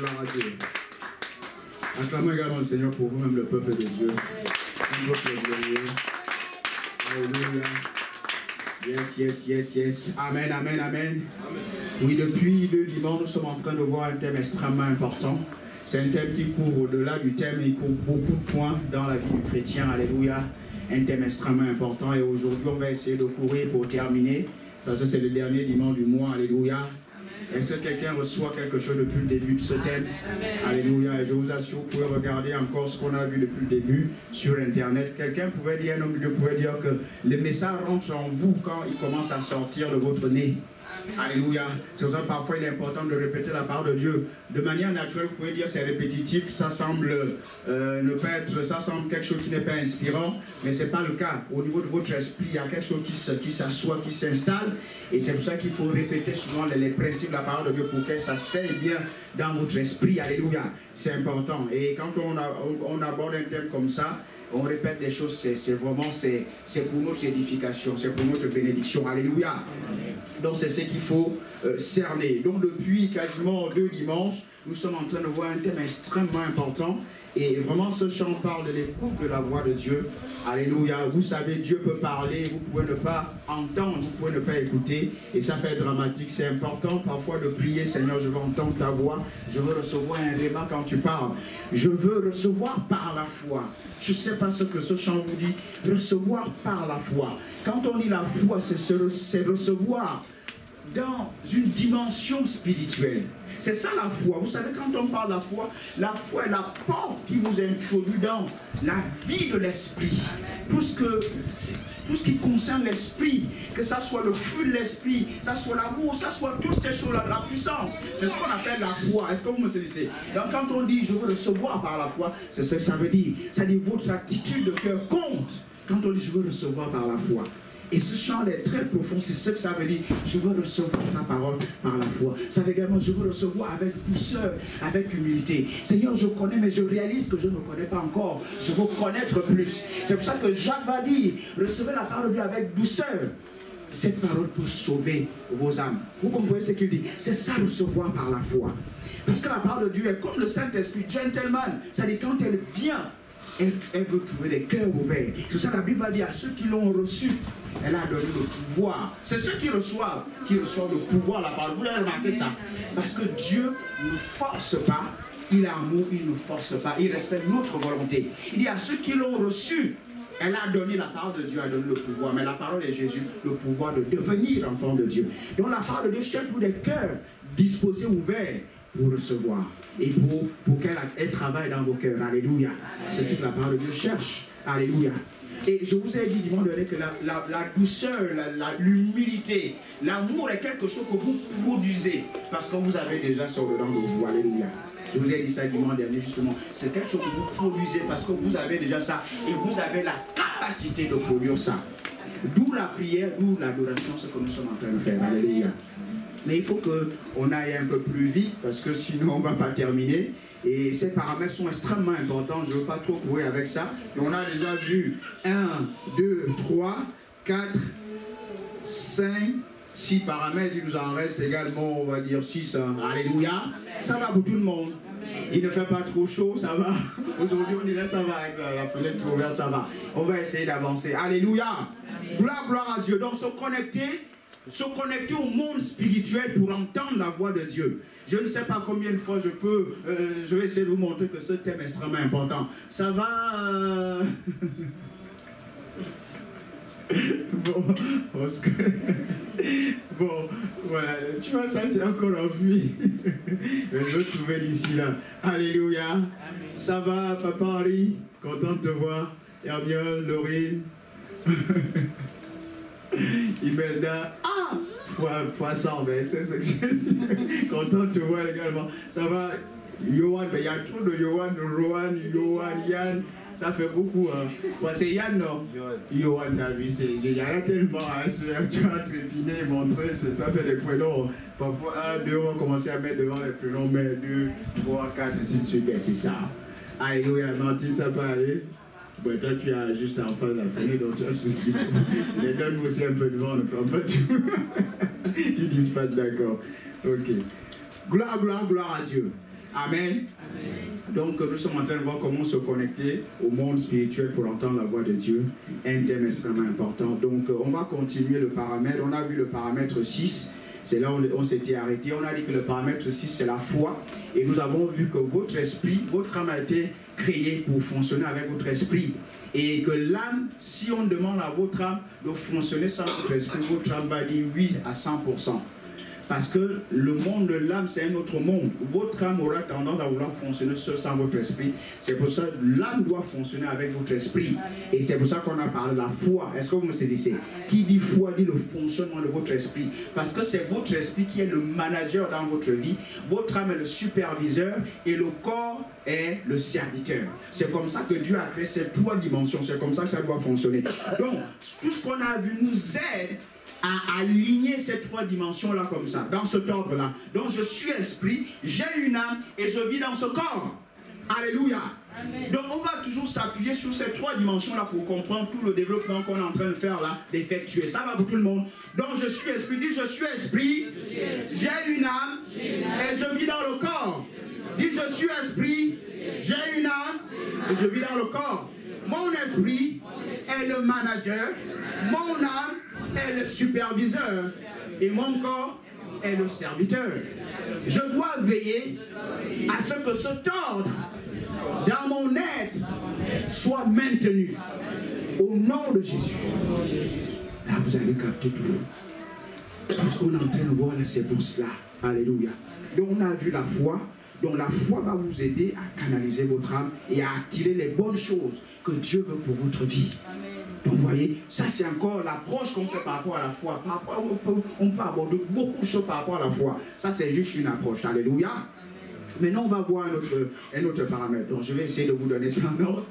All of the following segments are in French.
gloire à Dieu. Acclamons également le Seigneur pour vous-même, le peuple de Dieu. Un peuple glorieux. Alléluia. Yes, yes, yes, yes. Amen, amen, amen. Oui, depuis 2 dimanches, nous sommes en train de voir un thème extrêmement important. C'est un thème qui couvre au-delà du thème, il couvre beaucoup de points dans la vie du chrétien. Alléluia. Un thème extrêmement important. Et aujourd'hui, on va essayer de courir pour terminer. Parce que c'est le dernier dimanche du mois. Alléluia. Est-ce que quelqu'un reçoit quelque chose depuis le début de ce thème? Alléluia. Et je vous assure, vous pouvez regarder encore ce qu'on a vu depuis le début sur Internet. Quelqu'un pouvait dire, un homme de Dieu pouvait dire que le message rentre en vous quand il commence à sortir de votre nez. Alléluia. C'est pour ça que parfois il est important de répéter la parole de Dieu. De manière naturelle, vous pouvez dire c'est répétitif, ça semble ne pas être, ça semble quelque chose qui n'est pas inspirant, mais ce n'est pas le cas. Au niveau de votre esprit, il y a quelque chose qui s'assoit, qui s'installe, et c'est pour ça qu'il faut répéter souvent les principes de la parole de Dieu pour que ça s'aille bien dans votre esprit. Alléluia. C'est important. Et quand on aborde un thème comme ça, on répète des choses, c'est vraiment, c'est pour notre édification, c'est pour notre bénédiction. Alléluia. Donc c'est ce qu'il faut cerner. Donc depuis quasiment 2 dimanches, nous sommes en train de voir un thème extrêmement important. Et vraiment ce chant parle de l'écoute de la voix de Dieu. Alléluia. Vous savez, Dieu peut parler, vous pouvez ne pas entendre, vous pouvez ne pas écouter. Et ça peut être dramatique. C'est important parfois de prier, Seigneur, je veux entendre ta voix. Je veux recevoir un réma quand tu parles. Je veux recevoir par la foi. Je ne sais pas ce que ce chant vous dit. Recevoir par la foi. Quand on dit la foi, c'est recevoir dans une dimension spirituelle. C'est ça la foi. Vous savez, quand on parle de la foi est la porte qui vous introduit dans la vie de l'esprit. Tout ce qui concerne l'esprit, que ça soit le fruit de l'esprit, ça soit l'amour, ça soit toutes ces choses-là, la puissance. C'est ce qu'on appelle la foi. Est-ce que vous me saisissez? Donc quand on dit je veux recevoir par la foi, c'est ce que ça veut dire. Ça dit votre attitude de cœur compte. Quand on dit je veux recevoir par la foi. Et ce chant est très profond, c'est ce que ça veut dire. Je veux recevoir ta parole par la foi. Ça veut également, je veux recevoir avec douceur, avec humilité. Seigneur, je connais, mais je réalise que je ne connais pas encore. Je veux connaître plus. C'est pour ça que Jacques va dire, recevez la parole de Dieu avec douceur. Cette parole peut sauver vos âmes. Vous comprenez ce qu'il dit? C'est ça, recevoir par la foi. Parce que la parole de Dieu est comme le Saint-Esprit, gentleman. C'est-à-dire quand elle vient, elle veut trouver des cœurs ouverts. C'est ça la Bible va dire à ceux qui l'ont reçu, elle a donné le pouvoir. C'est ceux qui reçoivent le pouvoir, la parole. Vous l'avez remarqué ça? Parce que Dieu ne force pas, il est amour, il ne force pas, il respecte notre volonté. Il dit à ceux qui l'ont reçu, elle a donné, la parole de Dieu a donné le pouvoir, mais la parole est Jésus, le pouvoir de devenir enfant de Dieu. Donc la parole de Dieu cherche pour des cœurs disposés, ouverts, pour recevoir et pour qu'elle travaille dans vos cœurs. Alléluia. C'est ce que la parole de Dieu cherche. Alléluia. Et je vous ai dit dimanche dernier que la douceur, l'humilité, l'amour est quelque chose que vous produisez parce que vous avez déjà ça dedans de vous. Alléluia. Je vous ai dit ça dimanche dernier justement. C'est quelque chose que vous produisez parce que vous avez déjà ça et vous avez la capacité de produire ça. D'où la prière, d'où l'adoration, ce que nous sommes en train de faire. Alléluia. Mais il faut qu'on aille un peu plus vite parce que sinon on ne va pas terminer. Et ces paramètres sont extrêmement importants. Je ne veux pas trop courir avec ça. Et on a déjà vu 1, 2, 3, 4, 5, 6 paramètres. Il nous en reste également, on va dire 6. Alléluia. Ça va pour tout le monde. Il ne fait pas trop chaud, ça va. Aujourd'hui on dirait ça va avec la fenêtre ouverte, ça va. On va essayer d'avancer. Alléluia. Gloire à Dieu. Donc se connecter au monde spirituel pour entendre la voix de Dieu. Je ne sais pas combien de fois je vais essayer de vous montrer que ce thème est extrêmement important. Ça va Bon, parce que... Bon, voilà, tu vois, ça c'est encore en nuit. Je vais trouver d'ici là. Alléluia. Amen. Ça va, Papa Henri? Content de te voir. Hermione, Laurine. Imelda, fois 100, mais c'est ce que je dis. Content de te voir également. Ça va, Johan, il y a trop de Johan, Rohan, Johan, Yann, ça fait beaucoup. Hein. Ouais, c'est Yann, non? Johan, David, il y en a tellement, hein, tu as trépiné, montré, ça fait des prénoms. Parfois, 1, 2, on commence à mettre devant les prénoms, mais 2, 3, 4, ainsi de suite, c'est ça. Alléluia, Martine, ça peut aller? Bon, toi, tu as juste en face de la fenêtre, donc tu as juste... Mais donne-nous aussi un peu devant, ne prends pas tout. Tu dispatches, d'accord. Ok. Gloire à Dieu. Amen. Donc nous sommes en train de voir comment se connecter au monde spirituel pour entendre la voix de Dieu. Un thème extrêmement important. Donc on va continuer le paramètre. On a vu le paramètre 6. C'est là où on s'était arrêté. On a dit que le paramètre 6, c'est la foi. Et nous avons vu que votre esprit, votre âme a été créée pour fonctionner avec votre esprit. Et que l'âme, si on demande à votre âme de fonctionner sans votre esprit, votre âme va dire oui à 100%. Parce que le monde de l'âme, c'est un autre monde. Votre âme aura tendance à vouloir fonctionner seul sans votre esprit. C'est pour ça que l'âme doit fonctionner avec votre esprit. Et c'est pour ça qu'on a parlé de la foi. Est-ce que vous me saisissez? Qui dit foi dit le fonctionnement de votre esprit. Parce que c'est votre esprit qui est le manager dans votre vie. Votre âme est le superviseur et le corps est le serviteur. C'est comme ça que Dieu a créé ces trois dimensions. C'est comme ça que ça doit fonctionner. Donc, tout ce qu'on a vu nous aide à aligner ces trois dimensions-là comme ça, dans cet ordre-là. Donc je suis esprit, j'ai une âme et je vis dans ce corps. Alléluia. Amen. Donc on va toujours s'appuyer sur ces trois dimensions-là pour comprendre tout le développement qu'on est en train de faire là, d'effectuer. Ça va pour tout le monde. Donc je suis esprit, dis je suis esprit, j'ai une âme et je vis dans le corps. Dis je suis esprit, j'ai une âme et je vis dans le corps. Mon esprit est le manager, mon âme est le superviseur et mon corps est le serviteur. Je dois veiller à ce que cet ordre dans mon être soit maintenu au nom de Jésus. Là, vous avez capté tout. Tout ce qu'on est en train de voir là, c'est pour cela. Alléluia. Donc, on a vu la foi. Donc, la foi va vous aider à canaliser votre âme et à attirer les bonnes choses que Dieu veut pour votre vie. Donc vous voyez, ça c'est encore l'approche qu'on fait par rapport à la foi. On peut aborder beaucoup de choses par rapport à la foi. Ça c'est juste une approche. Alléluia. Maintenant on va voir un autre paramètre. Donc je vais essayer de vous donner ça en ordre.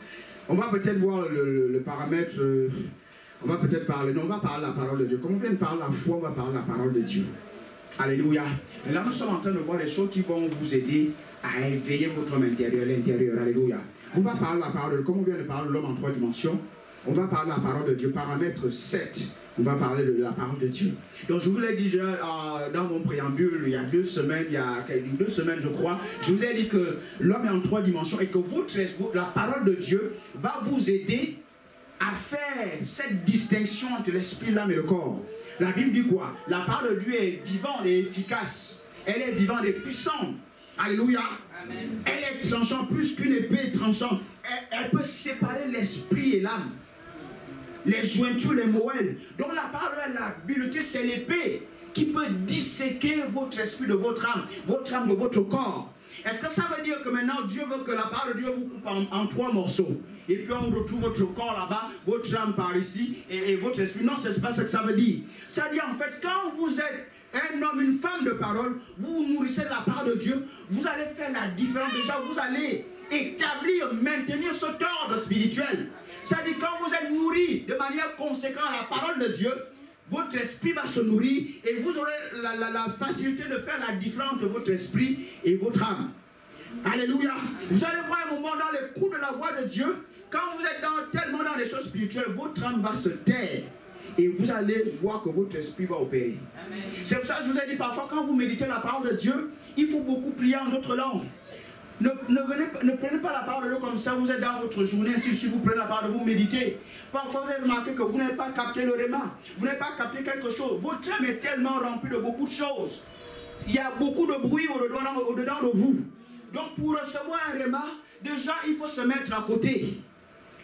On va peut-être voir le paramètre. On va peut-être parler. Non, on va parler de la parole de Dieu. Comme on vient de parler de la foi, on va parler de la parole de Dieu. Alléluia. Et là nous sommes en train de voir les choses qui vont vous aider à éveiller votre homme intérieur, l'intérieur. Alléluia. On va parler de la parole de Dieu. Comme on vient de parler de l'homme en trois dimensions, on va parler de la parole de Dieu, paramètre 7. On va parler de la parole de Dieu. Donc je vous l'ai dit déjà dans mon préambule, il y a 2 semaines, je crois, je vous ai dit que l'homme est en 3 dimensions et que la parole de Dieu va vous aider à faire cette distinction entre l'esprit, l'âme et le corps. La Bible dit quoi? La parole de Dieu est vivante et efficace. Elle est vivante et puissante. Alléluia. Amen. Elle est tranchante plus qu'une épée tranchante. Elle peut séparer l'esprit et l'âme. Les jointures, les moelles. Donc la parole de l'habileté, c'est l'épée qui peut disséquer votre esprit de votre âme de votre corps. Est-ce que ça veut dire que maintenant Dieu veut que la parole de Dieu vous coupe en 3 morceaux? Et puis on retrouve votre corps là-bas, votre âme par ici et votre esprit. Non, ce n'est pas ce que ça veut dire. Ça veut dire en fait, quand vous êtes un homme, une femme de parole, vous vous nourrissez de la parole de Dieu, vous allez faire la différence. Déjà, vous allez établir, maintenir cet ordre spirituel. C'est-à-dire quand vous êtes nourri de manière conséquente à la parole de Dieu, votre esprit va se nourrir et vous aurez la facilité de faire la différence entre votre esprit et votre âme. Alléluia. Vous allez voir un moment dans les coups de la voix de Dieu, quand vous êtes tellement dans les choses spirituelles, votre âme va se taire. Et vous allez voir que votre esprit va opérer. C'est pour ça que je vous ai dit parfois, quand vous méditez la parole de Dieu, il faut beaucoup prier en d'autres langues. Ne prenez pas la parole de Dieu comme ça, vous êtes dans votre journée, si vous prenez la parole de vous méditez. Parfois vous avez remarqué que vous n'avez pas capté le réma, vous n'avez pas capté quelque chose. Votre âme est tellement remplie de beaucoup de choses. Il y a beaucoup de bruit au-dedans de vous. Donc pour recevoir un réma, déjà il faut se mettre à côté.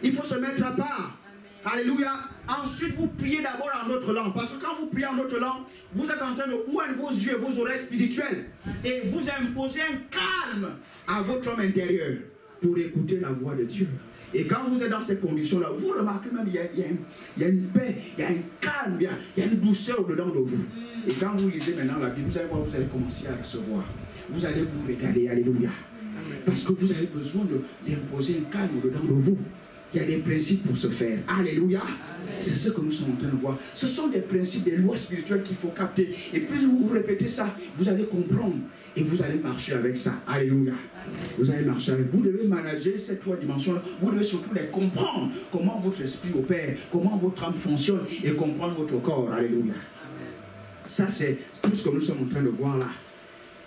Il faut se mettre à part. Alléluia. Ensuite, vous priez d'abord en notre langue. Parce que quand vous priez en notre langue, vous êtes en train de ouvrir vos yeux et vos oreilles spirituelles. Et vous imposez un calme à votre homme intérieur pour écouter la voix de Dieu. Et quand vous êtes dans ces conditions-là, vous remarquez même qu'il y a une paix, il y a un calme, il y a une douceur au-dedans de vous. Et quand vous lisez maintenant la Bible, vous allez voir, vous allez commencer à recevoir. Vous allez vous régaler. Alléluia. Parce que vous avez besoin d'imposer un calme au-dedans de vous. Il y a des principes pour se faire. Alléluia. C'est ce que nous sommes en train de voir. Ce sont des principes, des lois spirituelles qu'il faut capter. Et plus vous répétez ça, vous allez comprendre. Et vous allez marcher avec ça. Alléluia. Vous allez marcher avec. Vous devez manager ces 3 dimensions-là. Vous devez surtout les comprendre. Comment votre esprit opère. Comment votre âme fonctionne. Et comprendre votre corps. Alléluia. Ça, c'est tout ce que nous sommes en train de voir là.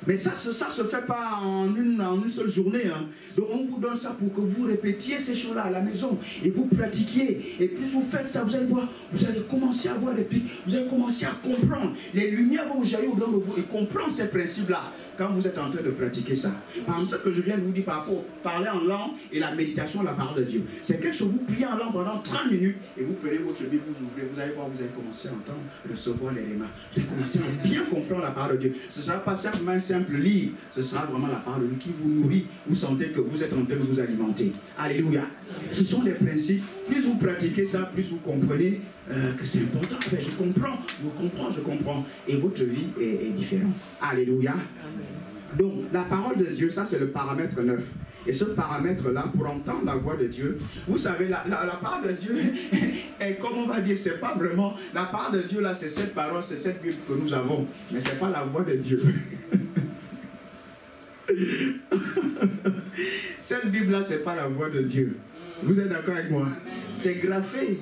Mais ça se fait pas en une seule journée. Hein. Donc on vous donne ça pour que vous répétiez ces choses-là à la maison et vous pratiquiez. Et plus vous faites ça, vous allez voir, vous allez commencer à voir des pics, vous allez commencer à comprendre. Les lumières vont jaillir au-dedans de vous et comprendre ces principes-là quand vous êtes en train de pratiquer ça. Par exemple, ce que je viens de vous dire par rapport au parler en langue et la méditation, la parole de Dieu. C'est quelque chose, vous priez en langue pendant 30 minutes et vous prenez votre Bible, vous ouvrez, vous allez voir, vous allez commencer à entendre, recevoir les rémas. Vous allez commencer à bien comprendre la parole de Dieu. Ce ne sera pas simplement un simple livre, ce sera vraiment la parole de Dieu qui vous nourrit. Vous sentez que vous êtes en train de vous alimenter. Alléluia. Ce sont des principes. Plus vous pratiquez ça, plus vous comprenez que c'est important. Je comprends. Et votre vie est différente. Alléluia. Donc, la parole de Dieu, ça c'est le paramètre 9. Et ce paramètre-là, pour entendre la voix de Dieu, vous savez, la parole de Dieu, est, comme on va dire, c'est pas vraiment, la parole de Dieu là, c'est cette parole, c'est cette Bible que nous avons, mais c'est pas la voix de Dieu. Cette Bible là, c'est pas la voix de Dieu. Vous êtes d'accord avec moi? C'est graffé,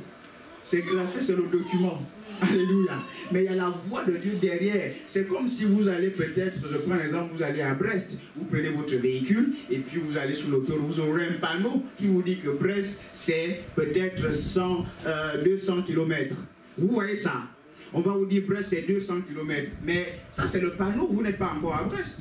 c'est le document. Alléluia. Mais il y a la voix de Dieu derrière. C'est comme si vous allez peut-être, je prends l'exemple, vous allez à Brest, vous prenez votre véhicule et puis vous allez sur l'autoroute, vous aurez un panneau qui vous dit que Brest, c'est peut-être 200 km. Vous voyez ça? On va vous dire Brest, c'est 200 km. Mais ça, c'est le panneau, vous n'êtes pas encore à Brest.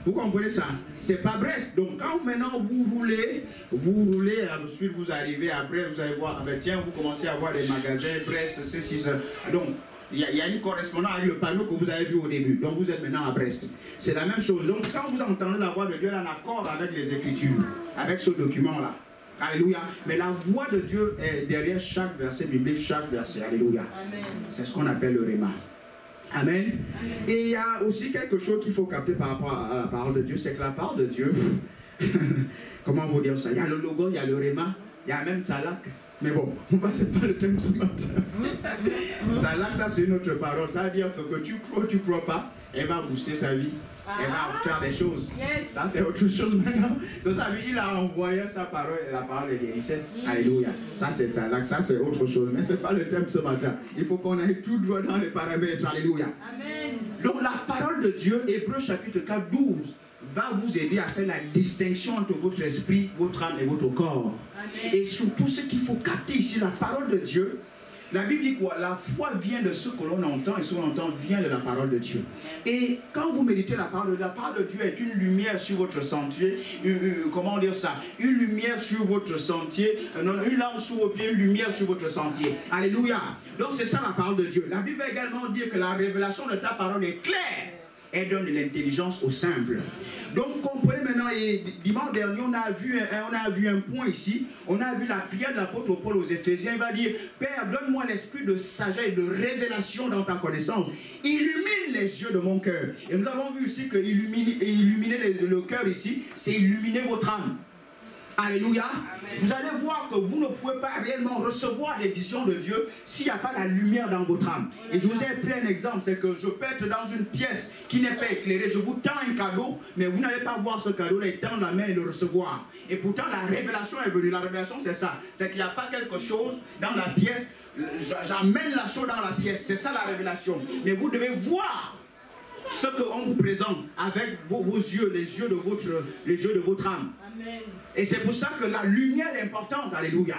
Vous comprenez ça? C'est pas Brest. Donc quand maintenant vous roulez, ensuite vous arrivez à Brest, vous allez voir, ben tiens, vous commencez à voir des magasins, Brest, ceci, ça. Donc il y a une correspondance avec le panneau que vous avez vu au début. Donc vous êtes maintenant à Brest. C'est la même chose. Donc quand vous entendez la voix de Dieu, elle est en accord avec les Écritures, avec ce document-là. Alléluia. Mais la voix de Dieu est derrière chaque verset biblique, chaque verset. Alléluia. C'est ce qu'on appelle le réma. Amen. Et il y a aussi quelque chose qu'il faut capter par rapport à la parole de Dieu, c'est que la parole de Dieu, comment vous dire ça? Il y a le logo, il y a le réma, il y a même Salak. Mais bon, c'est pas le thème ce matin. Salak, ça c'est une autre parole. Ça veut dire que tu crois pas, elle va booster ta vie. Elle va faire des choses. Ça c'est autre chose maintenant. Ça veut dire qu'il a envoyé sa parole et la parole est guérissée. Alléluia. Ça c'est Salak, ça c'est autre chose. Mais c'est pas le thème ce matin. Il faut qu'on aille tout droit dans les paramètres. Alléluia. Amen. Donc la parole de Dieu, Hébreux chapitre 4, 12, va vous aider à faire la distinction entre votre esprit, votre âme et votre corps. Amen. Et surtout ce qu'il faut capter ici, la parole de Dieu. La Bible dit quoi? La foi vient de ce que l'on entend et ce qu'on entend vient de la parole de Dieu. Et quand vous méditez la parole de Dieu est une lumière sur votre sentier, comment dire ça? Une lumière sur votre sentier, une lampe sous vos pieds, une lumière sur votre sentier. Alléluia. Donc c'est ça la parole de Dieu. La Bible va également dire que la révélation de ta parole est claire. Elle donne de l'intelligence aux simples. Donc comprenez maintenant, et dimanche dernier, on a vu un point ici. On a vu la prière de l'apôtre Paul aux Éphésiens. Il va dire, Père, donne-moi l'esprit de sagesse et de révélation dans ta connaissance. Illumine les yeux de mon cœur. Et nous avons vu ici que illuminer le cœur ici, c'est illuminer votre âme. Alléluia. Amen. Vous allez voir que vous ne pouvez pas réellement recevoir les visions de Dieu s'il n'y a pas la lumière dans votre âme. Et je vous ai pris un exemple, c'est que je peux être dans une pièce qui n'est pas éclairée. Je vous tends un cadeau, mais vous n'allez pas voir ce cadeau-là, tendre la main et le recevoir. Et pourtant la révélation est venue. La révélation c'est ça. C'est qu'il n'y a pas quelque chose dans la pièce. J'amène la chose dans la pièce. C'est ça la révélation. Mais vous devez voir ce qu'on vous présente avec vos yeux, les yeux de votre âme. Amen. Et c'est pour ça que la lumière est importante. Alléluia.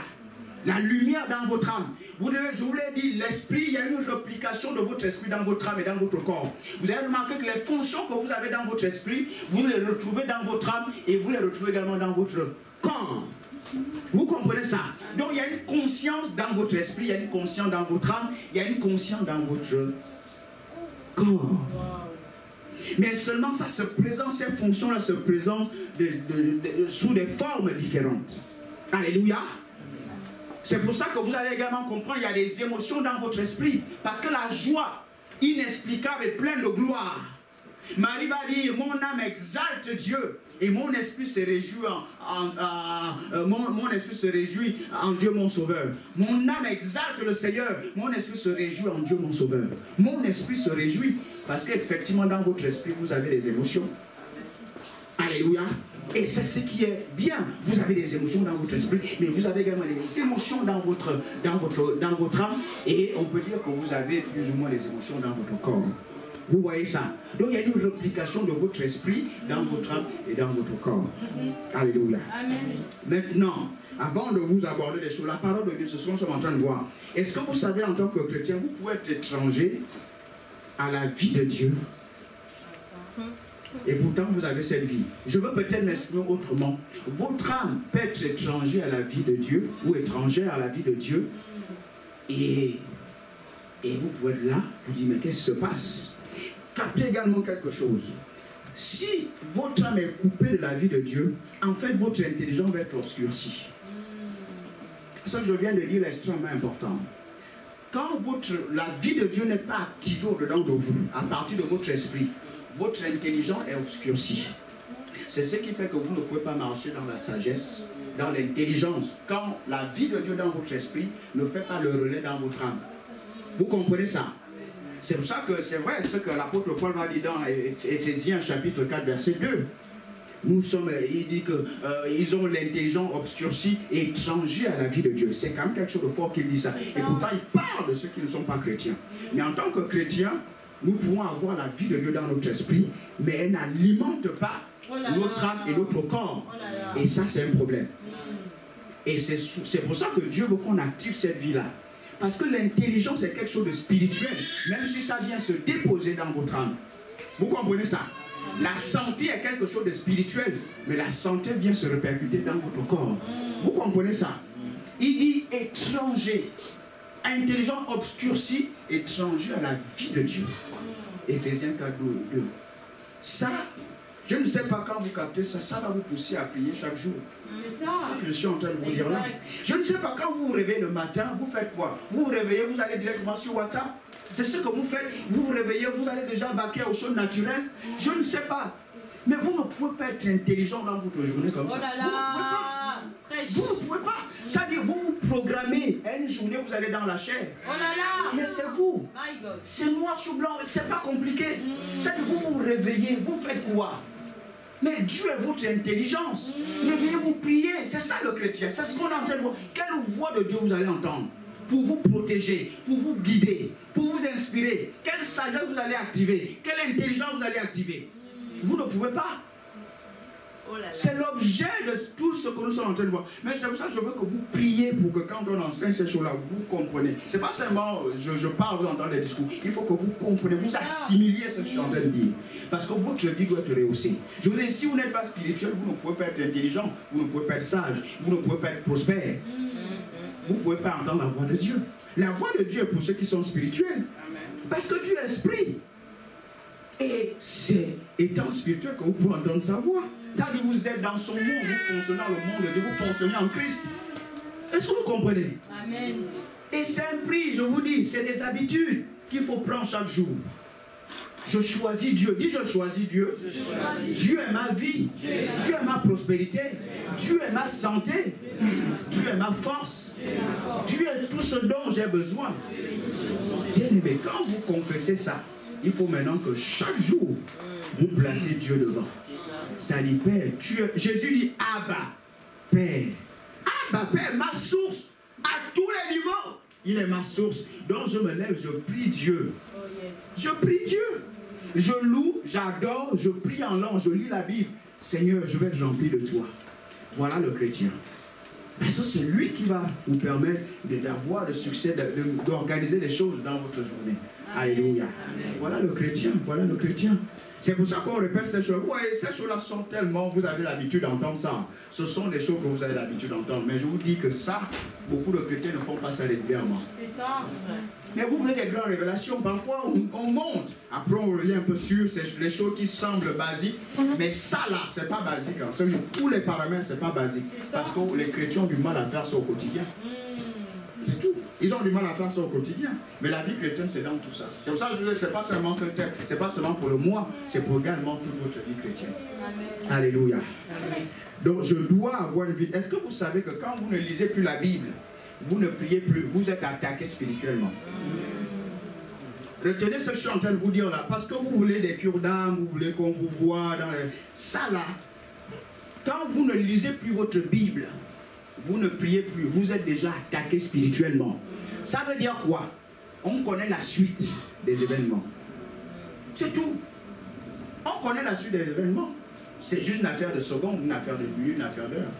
La lumière dans votre âme. Vous devez, je vous l'ai dit, l'esprit, il y a une réplication de votre esprit dans votre âme et dans votre corps. Vous avez remarqué que les fonctions que vous avez dans votre esprit, vous les retrouvez dans votre âme et vous les retrouvez également dans votre corps. Vous comprenez ça? Donc il y a une conscience dans votre esprit, il y a une conscience dans votre âme, il y a une conscience dans votre corps. Mais seulement ça se présente, ces fonctions-là se présentent sous des formes différentes. Alléluia. C'est pour ça que vous allez également comprendre qu'il y a des émotions dans votre esprit. Parce que la joie inexplicable est pleine de gloire. Marie va dire, mon âme exalte Dieu. Et mon esprit se réjouit mon esprit se réjouit en Dieu mon sauveur. Mon âme exalte le Seigneur. Mon esprit se réjouit en Dieu mon sauveur. Mon esprit se réjouit parce qu'effectivement dans votre esprit vous avez des émotions. Alléluia. Et c'est ce qui est bien. Vous avez des émotions dans votre esprit, mais vous avez également des émotions dans votre âme. Et on peut dire que vous avez plus ou moins des émotions dans votre corps. Vous voyez ça? Donc il y a une réplication de votre esprit dans votre âme et dans votre corps. Alléluia. Amen. Maintenant, avant de vous aborder les choses, la parole de Dieu, c'est ce que nous sommes en train de voir. Est-ce que vous savez en tant que chrétien, vous pouvez être étranger à la vie de Dieu? Et pourtant, vous avez cette vie. Je veux peut-être m'exprimer autrement. Votre âme peut être étrangère à la vie de Dieu ou étrangère à la vie de Dieu. Et vous pouvez être là, vous dites, mais qu'est-ce qui se passe? Captez également quelque chose. Si votre âme est coupée de la vie de Dieu, en fait, votre intelligence va être obscurcie. Ça, je viens de dire, est extrêmement important. Quand la vie de Dieu n'est pas activée au-dedans de vous, à partir de votre esprit, votre intelligence est obscurcie. C'est ce qui fait que vous ne pouvez pas marcher dans la sagesse, dans l'intelligence, quand la vie de Dieu dans votre esprit ne fait pas le relais dans votre âme. Vous comprenez ça? C'est pour ça que c'est vrai ce que l'apôtre Paul va dire dans Éphésiens chapitre 4 verset 2. Il dit qu'ils ont l'intelligence obscurcie et étrangers à la vie de Dieu. C'est quand même quelque chose de fort qu'il dit ça. Et pourtant, il parle de ceux qui ne sont pas chrétiens. Mais en tant que chrétiens, nous pouvons avoir la vie de Dieu dans notre esprit, mais elle n'alimente pas notre âme et notre corps. Et ça, c'est un problème. Et c'est pour ça que Dieu veut qu'on active cette vie-là. Parce que l'intelligence est quelque chose de spirituel, même si ça vient se déposer dans votre âme. Vous comprenez ça? La santé est quelque chose de spirituel, mais la santé vient se répercuter dans votre corps. Vous comprenez ça? Il dit étranger. Intelligent obscurci, étranger à la vie de Dieu. Éphésiens 4, 2. Ça, je ne sais pas quand vous captez ça, ça va vous pousser à prier chaque jour. C'est ça. Je suis en train de vous dire là. Je ne sais pas quand vous vous réveillez le matin, vous faites quoi? Vous vous réveillez, vous allez directement sur WhatsApp. C'est ce que vous faites. Vous vous réveillez, vous allez déjà baquer aux choses naturelles. Je ne sais pas. Mais vous ne pouvez pas être intelligent dans votre journée comme ça. Vous ne pouvez pas. Vous ne pouvez pas. Ça veut dire, vous vous programmez. Une journée, vous allez dans la chair. Mais c'est vous. C'est noir sur blanc. C'est pas compliqué. Ça veut dire, vous vous réveillez. Vous faites quoi? Mais Dieu est votre intelligence. Réveillez-vous, priez. C'est ça le chrétien. C'est ce qu'on est en train de voir. Quelle voix de Dieu vous allez entendre? Pour vous protéger, pour vous guider, pour vous inspirer. Quelle sagesse vous allez activer? Quelle intelligence vous allez activer? Vous ne pouvez pas. C'est l'objet de tout ce que nous sommes en train de voir. Mais c'est pour ça que je veux que vous priez pour que quand on enseigne ces choses-là, vous comprenez. C'est pas seulement je parle, vous entendez les discours. Il faut que vous compreniez, vous assimiliez ce que je suis en train de dire. Parce que votre vie doit être rehaussée. Je veux dire, si vous n'êtes pas spirituel, vous ne pouvez pas être intelligent, vous ne pouvez pas être sage, vous ne pouvez pas être prospère. Vous ne pouvez pas entendre la voix de Dieu. La voix de Dieu est pour ceux qui sont spirituels. Parce que Dieu est esprit. Et c'est étant spirituel que vous pouvez entendre sa voix. Ça veut dire que vous êtes dans son monde, vous fonctionnez dans le monde de Dieu, vous fonctionnez en Christ. Est-ce que vous comprenez? Amen. Et c'est un prix, je vous dis, c'est des habitudes qu'il faut prendre chaque jour. Je choisis Dieu. Dis je choisis Dieu. Dieu est ma vie. Dieu est ma prospérité. Dieu est ma santé. Dieu est ma force. Dieu est tout ce dont j'ai besoin. Bien aimé, quand vous confessez ça, il faut maintenant que chaque jour, vous placez Dieu devant. Ça dit Père. Jésus dit Abba, Père. Abba, Père, ma source à tous les niveaux. Il est ma source. Donc je me lève, je prie Dieu. Je prie Dieu. Je loue, j'adore, je prie en langue, je lis la Bible. Seigneur, je vais être rempli de toi. Voilà le chrétien. Parce que c'est lui qui va vous permettre d'avoir le succès, d'organiser les choses dans votre journée. Alléluia. Voilà le chrétien, voilà le chrétien. C'est pour ça qu'on répète ces choses. Vous voyez, ces choses-là sont tellement, vous avez l'habitude d'entendre ça. Ce sont des choses que vous avez l'habitude d'entendre. Mais je vous dis que ça, beaucoup de chrétiens ne font pas ça régulièrement. C'est ça. Mais vous voulez des grandes révélations. Parfois, on monte. Après, on revient un peu sur les choses qui semblent basiques. Mais ça, là, c'est pas basique. Hein. Tous les paramètres, c'est pas basique. Parce que les chrétiens ont du mal à faire ça au quotidien. C'est tout. Ils ont du mal à faire ça au quotidien. Mais la vie chrétienne, c'est dans tout ça. C'est pour ça que je dis, c'est pas seulement ce thème, c'est pas seulement pour le moi, c'est pour également toute votre vie chrétienne. Amen. Alléluia. Amen. Donc, je dois avoir une vie. Est-ce que vous savez que quand vous ne lisez plus la Bible, vous ne priez plus, vous êtes attaqué spirituellement? Retenez ce que je suis en train de vous dire là, parce que vous voulez des cures d'âme, vous voulez qu'on vous voit dans les... Ça là, quand vous ne lisez plus votre Bible, vous ne priez plus, vous êtes déjà attaqué spirituellement. Ça veut dire quoi? On connaît la suite des événements. C'est tout. On connaît la suite des événements. C'est juste une affaire de secondes, une affaire de minutes, une affaire d'heures.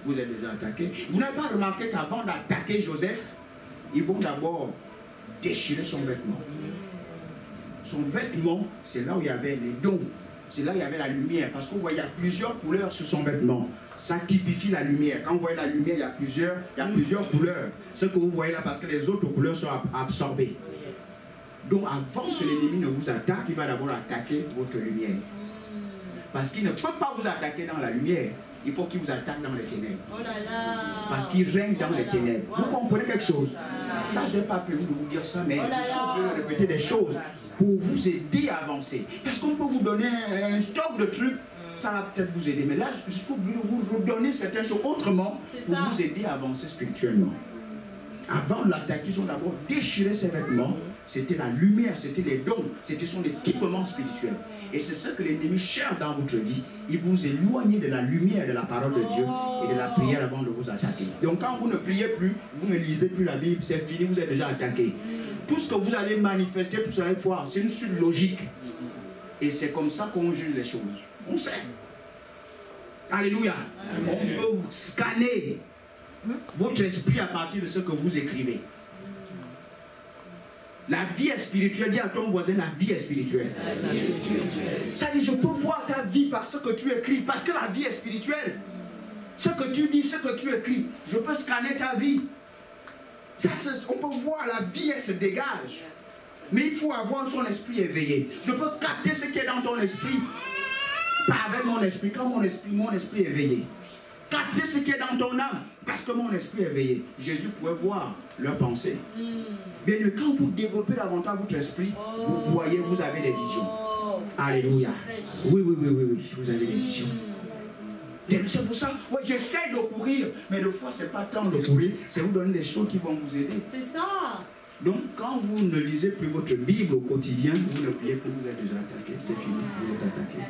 Vous êtes déjà attaqué. Vous n'avez pas remarqué qu'avant d'attaquer Joseph, ils vont d'abord déchirer son vêtement. Son vêtement, c'est là où il y avait les dons. C'est là où il y avait la lumière. Parce que vous voyez, il y a plusieurs couleurs sur son vêtement. Ça typifie la lumière. Quand vous voyez la lumière, il y a plusieurs couleurs. Ce que vous voyez là, parce que les autres couleurs sont absorbées. Donc avant que l'ennemi ne vous attaque, il va d'abord attaquer votre lumière. Parce qu'il ne peut pas vous attaquer dans la lumière. Il faut qu'il vous attaque dans les ténèbres. Oh là là. Parce qu'il règne dans les ténèbres. Vous comprenez quelque chose? Ça, je n'ai pas prévu de vous dire ça, mais je suis en train de répéter des choses pour vous aider à avancer. Parce qu'on peut vous donner un stock de trucs, ça va peut-être vous aider. Mais là, je suis obligé de vous redonner certaines choses autrement pour vous aider à avancer spirituellement. Avant de l'attaquer, ils ont d'abord déchiré ses vêtements. C'était la lumière, c'était les dons, c'était son équipement spirituel. Et c'est ce que l'ennemi cherche dans votre vie. Il vous éloigne de la lumière de la parole de Dieu et de la prière avant de vous attaquer. Donc quand vous ne priez plus, vous ne lisez plus la Bible, c'est fini, vous êtes déjà attaqué. Tout ce que vous allez manifester, tout ce que vous allez voir, c'est une suite logique. Et c'est comme ça qu'on juge les choses. On sait. Alléluia. Amen. On peut scanner votre esprit à partir de ce que vous écrivez. La vie est spirituelle. Dis à ton voisin, la vie est spirituelle. Ça dit, je peux voir ta vie par ce que tu écris, parce que la vie est spirituelle. Ce que tu dis, ce que tu écris, je peux scanner ta vie. Ça, on peut voir la vie, elle se dégage. Mais il faut avoir son esprit éveillé. Je peux capter ce qui est dans ton esprit, pas avec mon esprit, quand mon esprit est éveillé. Capter ce qui est dans ton âme, parce que mon esprit est éveillé. Jésus pouvait voir leurs pensées. Bien, quand vous développez davantage votre esprit, vous voyez, vous avez des visions. Alléluia. Oui, vous avez des visions. C'est pour ça, ouais, j'essaie de courir, mais des fois, ce n'est pas tant de courir, c'est vous donner des choses qui vont vous aider. C'est ça. Donc, quand vous ne lisez plus votre Bible au quotidien, vous ne priez plus, vous êtes déjà attaqué. C'est fini, vous êtes attaqué.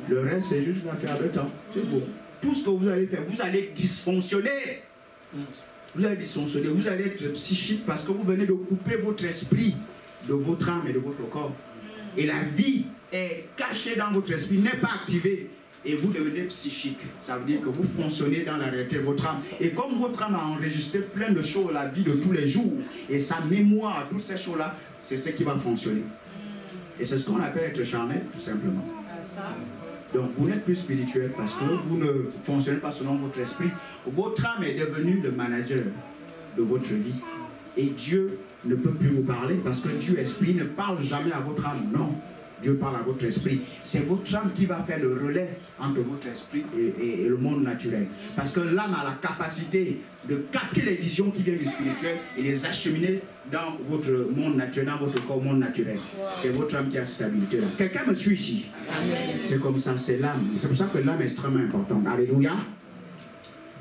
Le reste, c'est juste une affaire de temps. C'est beau. Tout ce que vous allez faire, vous allez dysfonctionner. Vous allez dysfonctionner, vous allez être psychique parce que vous venez de couper votre esprit de votre âme et de votre corps. Et la vie est cachée dans votre esprit, n'est pas activée. Et vous devenez psychique. Ça veut dire que vous fonctionnez dans la réalité de votre âme. Et comme votre âme a enregistré plein de choses, la vie de tous les jours, et sa mémoire, toutes ces choses-là, c'est ce qui va fonctionner. Et c'est ce qu'on appelle être charnel, tout simplement. Donc vous n'êtes plus spirituel parce que vous ne fonctionnez pas selon votre esprit. Votre âme est devenue le manager de votre vie. Et Dieu ne peut plus vous parler parce que Dieu esprit ne parle jamais à votre âme. Non, Dieu parle à votre esprit. C'est votre âme qui va faire le relais entre votre esprit et le monde naturel. Parce que l'âme a la capacité de capter les visions qui viennent du spirituel et les acheminer dans votre monde naturel, dans votre corps, monde naturel. C'est votre âme qui a cette habilité-là. Quelqu'un me suit ici? C'est comme ça, c'est l'âme. C'est pour ça que l'âme est extrêmement importante. Alléluia.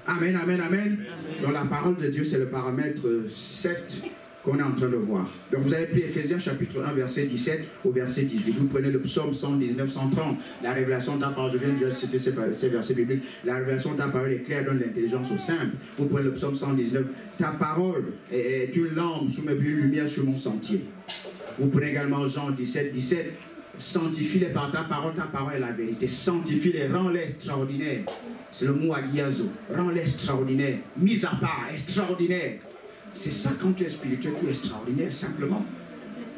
Amen, amen, amen. Donc la parole de Dieu, c'est le paramètre 7 qu'on est en train de voir. Donc vous avez pris Ephésiens chapitre 1, verset 17 au verset 18. Vous prenez le psaume 119, 130. La révélation de ta parole, je viens de citer ces versets bibliques. La révélation de ta parole est claire, donne l'intelligence aux simples. Vous prenez le psaume 119. Ta parole est une lampe sous mes pieds, une lumière sur mon sentier. Vous prenez également Jean 17, 17. Sanctifie-les par ta parole est la vérité. Sanctifie-les, rends-les extraordinaires. C'est le mot agiazo. Rends-les extraordinaires. Mis à part, extraordinaire. C'est ça, quand tu es spirituel, tu es extraordinaire, simplement.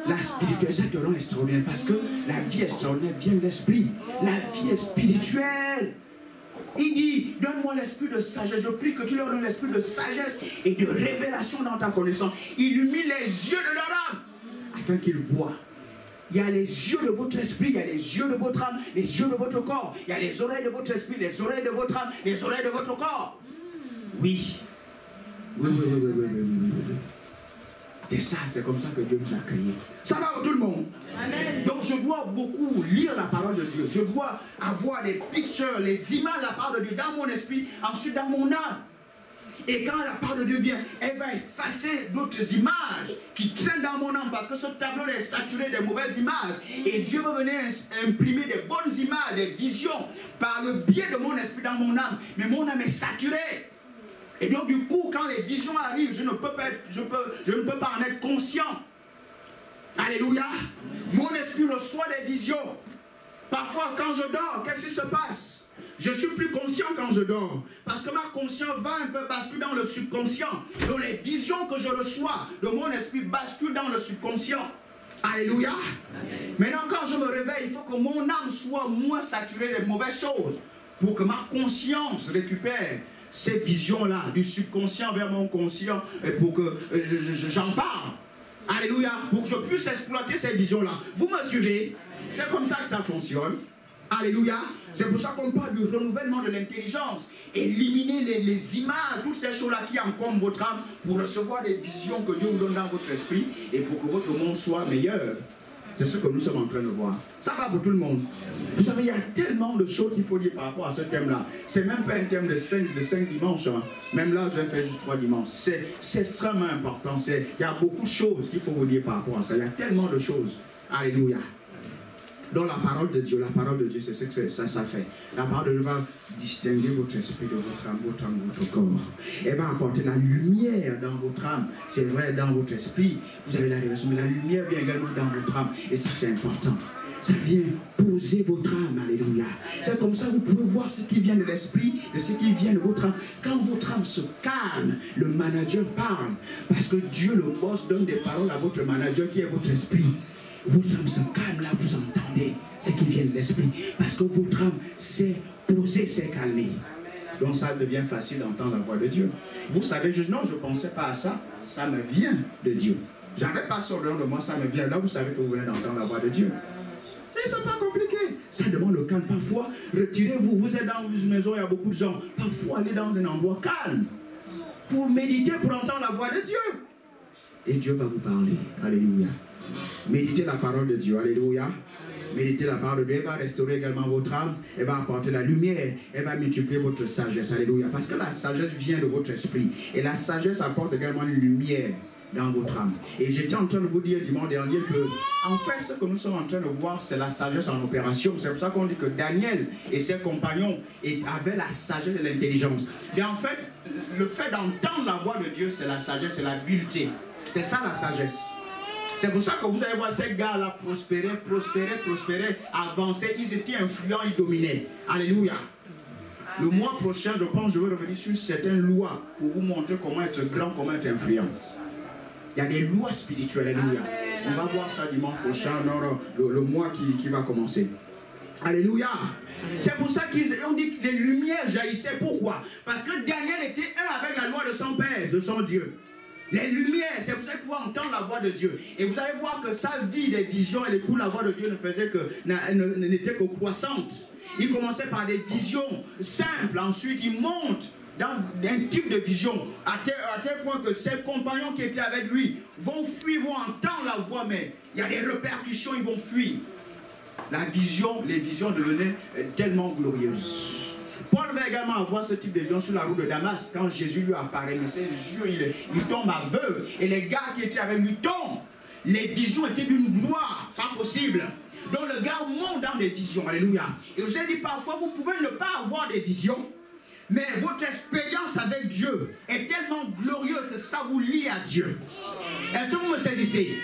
La spiritualité te rend extraordinaire parce que la vie extraordinaire vient de l'esprit. La vie est spirituelle. Il dit, donne-moi l'esprit de sagesse. Je prie que tu leur donnes l'esprit de sagesse et de révélation dans ta connaissance. Illumine les yeux de leur âme afin qu'ils voient. Il y a les yeux de votre esprit, il y a les yeux de votre âme, les yeux de votre corps. Il y a les oreilles de votre esprit, les oreilles de votre âme, les oreilles de votre corps. Oui. Oui. C'est ça, c'est comme ça que Dieu nous a créés. Ça va pour tout le monde? Amen. Donc je dois beaucoup lire la parole de Dieu. Je dois avoir les pictures, les images de la parole de Dieu dans mon esprit, ensuite dans mon âme. Et quand la parole de Dieu vient, elle va effacer d'autres images qui traînent dans mon âme parce que ce tableau est saturé de mauvaises images. Et Dieu va venir imprimer des bonnes images, des visions par le biais de mon esprit dans mon âme. Mais mon âme est saturée. Et donc du coup, quand les visions arrivent, je ne peux pas en être conscient. Alléluia. Mon esprit reçoit des visions. Parfois, quand je dors, qu'est-ce qui se passe? Je suis plus conscient quand je dors. Parce que ma conscience va un peu basculer dans le subconscient. Donc les visions que je reçois de mon esprit basculent dans le subconscient. Alléluia. Maintenant, quand je me réveille, il faut que mon âme soit moins saturée des mauvaises choses. Pour que ma conscience récupère ces visions-là, du subconscient vers mon conscient, et pour que j'en parle. Alléluia. Pour que je puisse exploiter ces visions-là. Vous me suivez? C'est comme ça que ça fonctionne. Alléluia. C'est pour ça qu'on parle du renouvellement de l'intelligence. Éliminer les images, toutes ces choses-là qui encombrent votre âme pour recevoir des visions que Dieu vous donne dans votre esprit et pour que votre monde soit meilleur. C'est ce que nous sommes en train de voir. Ça va pour tout le monde. Vous savez, il y a tellement de choses qu'il faut dire par rapport à ce thème-là. C'est même pas un thème de 5 dimanches. Hein. Même là, je vais faire juste 3 dimanches. C'est extrêmement important. Il y a beaucoup de choses qu'il faut vous dire par rapport à ça. Il y a tellement de choses. Alléluia. Donc la parole de Dieu, c'est ce que ça fait. La parole de Dieu va distinguer votre esprit de votre âme, votre corps. Elle va apporter la lumière dans votre âme. C'est vrai, dans votre esprit, vous avez la révélation, mais la lumière vient également dans votre âme. Et ça, c'est important. Ça vient poser votre âme, alléluia. C'est comme ça que vous pouvez voir ce qui vient de l'esprit et ce qui vient de votre âme. Quand votre âme se calme, le manager parle. Parce que Dieu, le boss, donne des paroles à votre manager qui est votre esprit. Votre âme se calme, là vous entendez ce qui vient de l'esprit. Parce que votre âme s'est posée, s'est calmée. Donc ça devient facile d'entendre la voix de Dieu. Vous savez, non, je ne pensais pas à ça. Ça me vient de Dieu. Je n'avais pas ça au dedans de moi, ça me vient. Là, vous savez que vous venez d'entendre la voix de Dieu. Ce n'est pas compliqué. Ça demande le calme. Parfois, retirez-vous. Vous êtes dans une maison, il y a beaucoup de gens. Parfois, allez dans un endroit calme. Pour méditer, pour entendre la voix de Dieu. Et Dieu va vous parler. Alléluia. Méditez la parole de Dieu, alléluia. Méditez la parole de Dieu, elle va restaurer également votre âme, elle va apporter la lumière, elle va multiplier votre sagesse, alléluia. Parce que la sagesse vient de votre esprit, et la sagesse apporte également une lumière dans votre âme. Et j'étais en train de vous dire dimanche dernier que, en fait, ce que nous sommes en train de voir, c'est la sagesse en opération. C'est pour ça qu'on dit que Daniel et ses compagnons avaient la sagesse et l'intelligence. Et en fait, le fait d'entendre la voix de Dieu, c'est la sagesse, c'est l'habileté. C'est ça la sagesse. C'est pour ça que vous allez voir ces gars-là prospérer, avancer. Ils étaient influents, ils dominaient. Alléluia. Le mois prochain, je pense, je vais revenir sur certaines lois pour vous montrer comment être grand, comment être influent. Il y a des lois spirituelles. Alléluia. On va voir ça dimanche prochain, le mois qui va commencer. Alléluia. C'est pour ça qu'on dit que les lumières jaillissaient. Pourquoi? Parce que Daniel était un avec la loi de son père, de son Dieu. Les lumières, c'est pour ça qu'il pouvait entendre la voix de Dieu. Et vous allez voir que sa vie, des visions, et l'écoute, la voix de Dieu n'était que croissante. Il commençait par des visions simples. Ensuite, il monte dans un type de vision. À tel point que ses compagnons qui étaient avec lui vont fuir, vont entendre la voix, mais il y a des répercussions, ils vont fuir. Les visions devenaient tellement glorieuses. Paul va également avoir ce type de vision sur la route de Damas. Quand Jésus lui apparaît, mais ses yeux, il tombe aveugle. Et les gars qui étaient avec lui tombent. Les visions étaient d'une gloire, pas possible. Donc le gars monte dans des visions. Alléluia. Et je vous ai dit, parfois, vous pouvez ne pas avoir des visions, mais votre expérience avec Dieu est tellement glorieuse que ça vous lie à Dieu. Est-ce que vous me saisissez?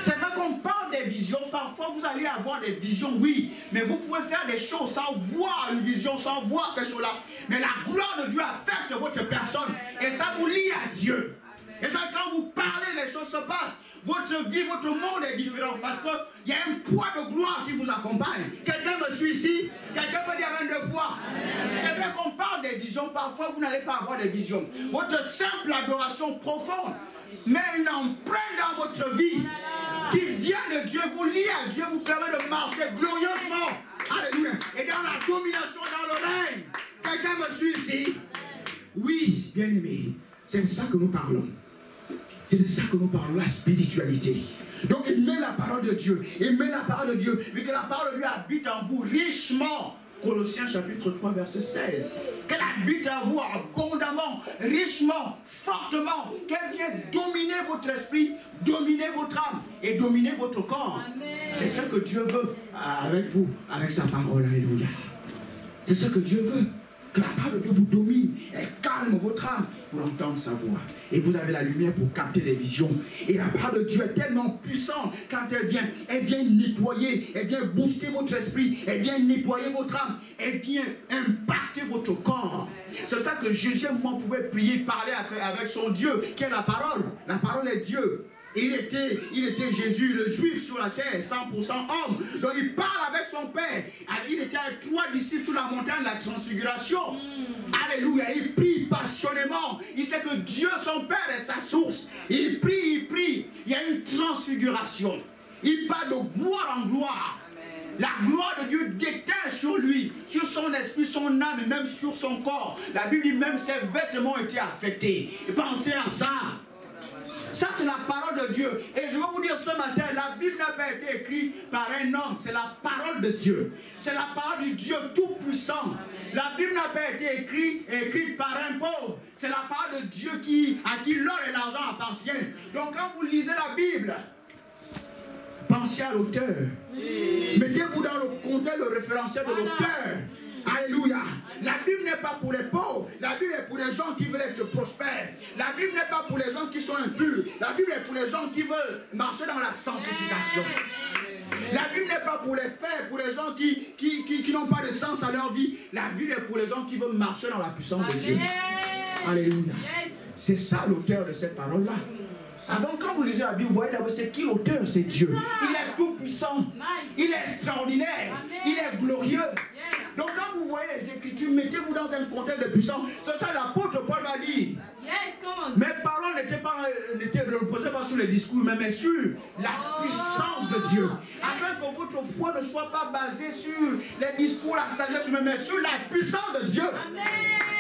C'est vrai qu'on parle des visions, parfois vous allez avoir des visions, oui, mais vous pouvez faire des choses sans voir une vision, sans voir ces choses-là. Mais la gloire de Dieu affecte votre personne et ça vous lie à Dieu. Et ça, quand vous parlez, les choses se passent. Votre vie, votre monde est différent parce qu'il y a un poids de gloire qui vous accompagne. Quelqu'un me suit ici? Quelqu'un peut dire Amen 2 fois? C'est vrai qu'on parle des visions, parfois vous n'allez pas avoir des visions. Votre simple adoration profonde met une empreinte dans votre vie qui vient de Dieu, vous lie à Dieu, vous permet de marcher glorieusement. Alléluia. Et dans la domination, dans le règne. Quelqu'un me suit ici? Oui, bien aimé. C'est de ça que nous parlons. C'est de ça que nous parlons, la spiritualité. Donc, aimez la parole de Dieu. Aimez la parole de Dieu. Mais que la parole de Dieu habite en vous richement. Colossiens chapitre 3, verset 16. Qu'elle habite en vous abondamment, richement, fortement. Qu'elle vienne dominer votre esprit, dominer votre âme et dominer votre corps. C'est ce que Dieu veut avec vous, avec sa parole. Alléluia. C'est ce que Dieu veut. Que la parole de Dieu vous domine. Elle calme votre âme pour entendre sa voix. Et vous avez la lumière pour capter les visions. Et la parole de Dieu est tellement puissante quand elle vient nettoyer, elle vient booster votre esprit, elle vient nettoyer votre âme, elle vient impacter votre corps. C'est pour ça que Jésus, moi, pouvait prier, parler avec son Dieu, qui est la parole. La parole est Dieu. Il était Jésus, le juif sur la terre, 100% homme. Donc il parle avec son Père. Il était avec 3 disciples sur la montagne de la transfiguration. Alléluia. Il prie passionnément. Il sait que Dieu, son Père, est sa source. Il prie, il prie. Il y a une transfiguration. Il part de gloire en gloire. La gloire de Dieu déteint sur lui, sur son esprit, son âme et même sur son corps. La Bible dit même ses vêtements étaient affectés. Et pensez à ça. Ça, c'est la parole de Dieu. Et je vais vous dire ce matin, la Bible n'a pas été écrite par un homme. C'est la parole de Dieu. C'est la parole du Dieu tout-puissant. La Bible n'a pas été écrite par un pauvre. C'est la parole de Dieu à qui l'or et l'argent appartiennent. Donc quand vous lisez la Bible, pensez à l'auteur. Mettez-vous dans le contexte, le référentiel de l'auteur. Alléluia. La Bible n'est pas pour les pauvres. La Bible est pour les gens qui veulent être prospères. La Bible n'est pas pour les gens qui sont impurs. La Bible est pour les gens qui veulent marcher dans la sanctification. La Bible n'est pas pour les faibles, pour les gens qui n'ont pas de sens à leur vie. La Bible est pour les gens qui veulent marcher dans la puissance de Dieu. Alléluia. C'est ça l'auteur de cette parole-là. Avant, quand vous lisez la Bible, vous voyez d'abord c'est qui l'auteur, c'est Dieu. Il est tout puissant, il est extraordinaire, il est glorieux. Donc quand vous voyez les Écritures, mettez-vous dans un contexte de puissance. C'est ça l'apôtre Paul va dire. Mes paroles ne reposaient pas sur les discours, mais sur la puissance de Dieu. Afin que votre foi ne soit pas basée sur les discours, la sagesse, mais sur la puissance de Dieu.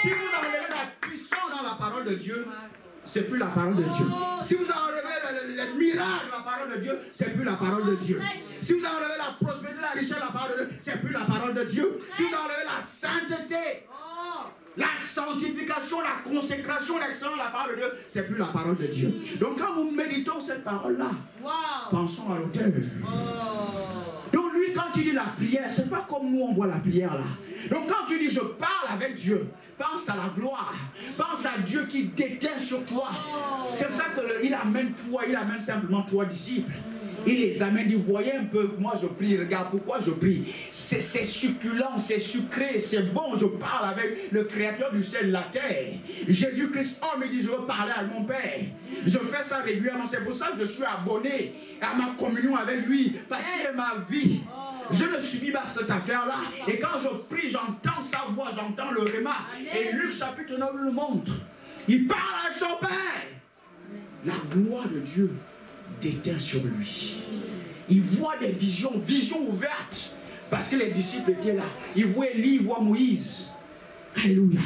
Si vous enlevez la puissance dans la parole de Dieu, c'est plus la parole de Dieu. Si vous enlevez les miracles de la parole de Dieu, c'est plus la parole de Dieu. Si vous enlevez la prospérité, la richesse de la parole de Dieu, c'est plus la parole de Dieu. Si vous enlevez la sainteté, la sanctification, la consécration, l'excellence de la parole de Dieu, c'est plus la parole de Dieu. Donc quand nous méditons cette parole-là, pensons à l'auteur. Donc lui, quand il dit la prière, c'est pas comme nous on voit la prière là. Donc quand tu dis je parle avec Dieu, pense à la gloire, pense à Dieu qui déteint sur toi. C'est pour ça qu'il amène toi, il amène simplement 3 disciples. Il les amène, il voyait un peu, moi je prie, regarde pourquoi je prie. C'est succulent, c'est sucré, c'est bon, je parle avec le créateur du ciel et de la terre. Jésus-Christ, homme, il dit je veux parler à mon Père. Je fais ça régulièrement, c'est pour ça que je suis abonné à ma communion avec lui, parce qu'il est ma vie. Je ne subis pas cette affaire-là. Et quand je prie, j'entends sa voix, j'entends le réma. Et Luc chapitre 9 le montre. Il parle avec son Père. La gloire de Dieu déteint sur lui. Il voit des visions ouvertes. Parce que les disciples étaient là. Il voit Élie, il voit Moïse. Alléluia.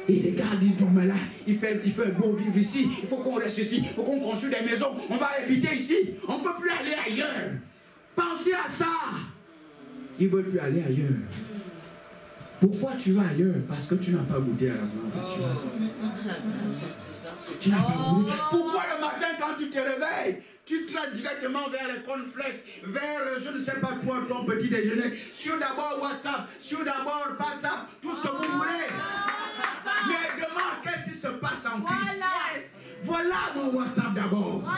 Et les gars disent, non mais là, il fait bon vivre ici. Il faut qu'on reste ici. Il faut qu'on construise des maisons. On va habiter ici. On ne peut plus aller ailleurs. Pensez à ça. Ils ne veulent plus aller ailleurs. Pourquoi tu vas ailleurs? Parce que tu n'as pas goûté à la gloire de Dieu. Tu n'as pas goûté. Pourquoi le matin quand tu te réveilles, tu traces directement vers les cornflakes, vers, je ne sais pas toi, ton petit déjeuner, sur d'abord WhatsApp, sur d'abord WhatsApp, tout ce que vous voulez. Mais demande qu'est-ce qui se passe en Christ. Voilà mon WhatsApp d'abord.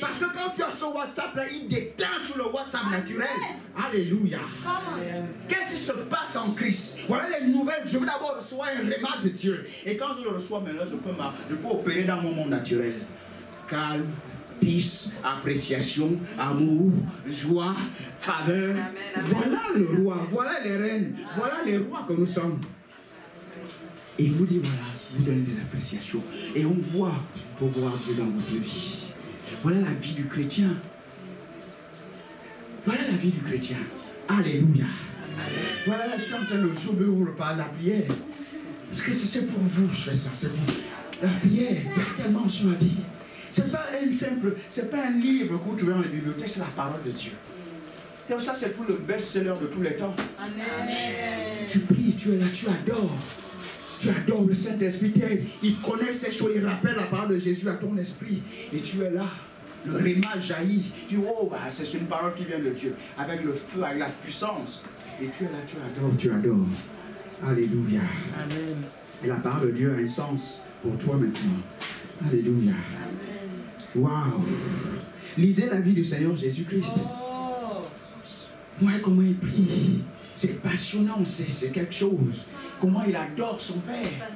Parce que quand tu as ce WhatsApp là, il déteint sur le WhatsApp naturel. Alléluia. Qu'est-ce qui se passe en Christ? Voilà les nouvelles. Je veux d'abord recevoir un réma de Dieu. Et quand je le reçois maintenant, je peux opérer dans mon monde naturel. Calme, peace, appréciation, amour, joie, faveur. Voilà le roi, voilà les reines, voilà les rois que nous sommes. Et il vous dit voilà, vous donnez des appréciations. Et on voit pour voir Dieu dans votre vie. Voilà la vie du chrétien. Voilà la vie du chrétien. Alléluia. Voilà, je suis en train de jouer par la prière. Parce que c'est pour vous que je fais ça. C'est pour la prière. Il y a tellement de choses à dire. C'est pas un simple, c'est pas un livre que vous trouvez dans les bibliothèques, c'est la parole de Dieu. Et ça, c'est tout le best-seller de tous les temps. Amen. Tu pries, tu es là, tu adores. Tu adores le Saint-Esprit. Il connaît ces choses, il rappelle la parole de Jésus à ton esprit. Et tu es là. Le réma jaillit. Tu dis, oh, bah, c'est une parole qui vient de Dieu. Avec le feu, avec la puissance. Et tu es là, tu adores, tu adores. Alléluia. Amen. Et la parole de Dieu a un sens pour toi maintenant. Alléluia. Waouh. Lisez la vie du Seigneur Jésus-Christ. Moi, comment il prie. C'est passionnant, c'est quelque chose. Comment il adore son Père.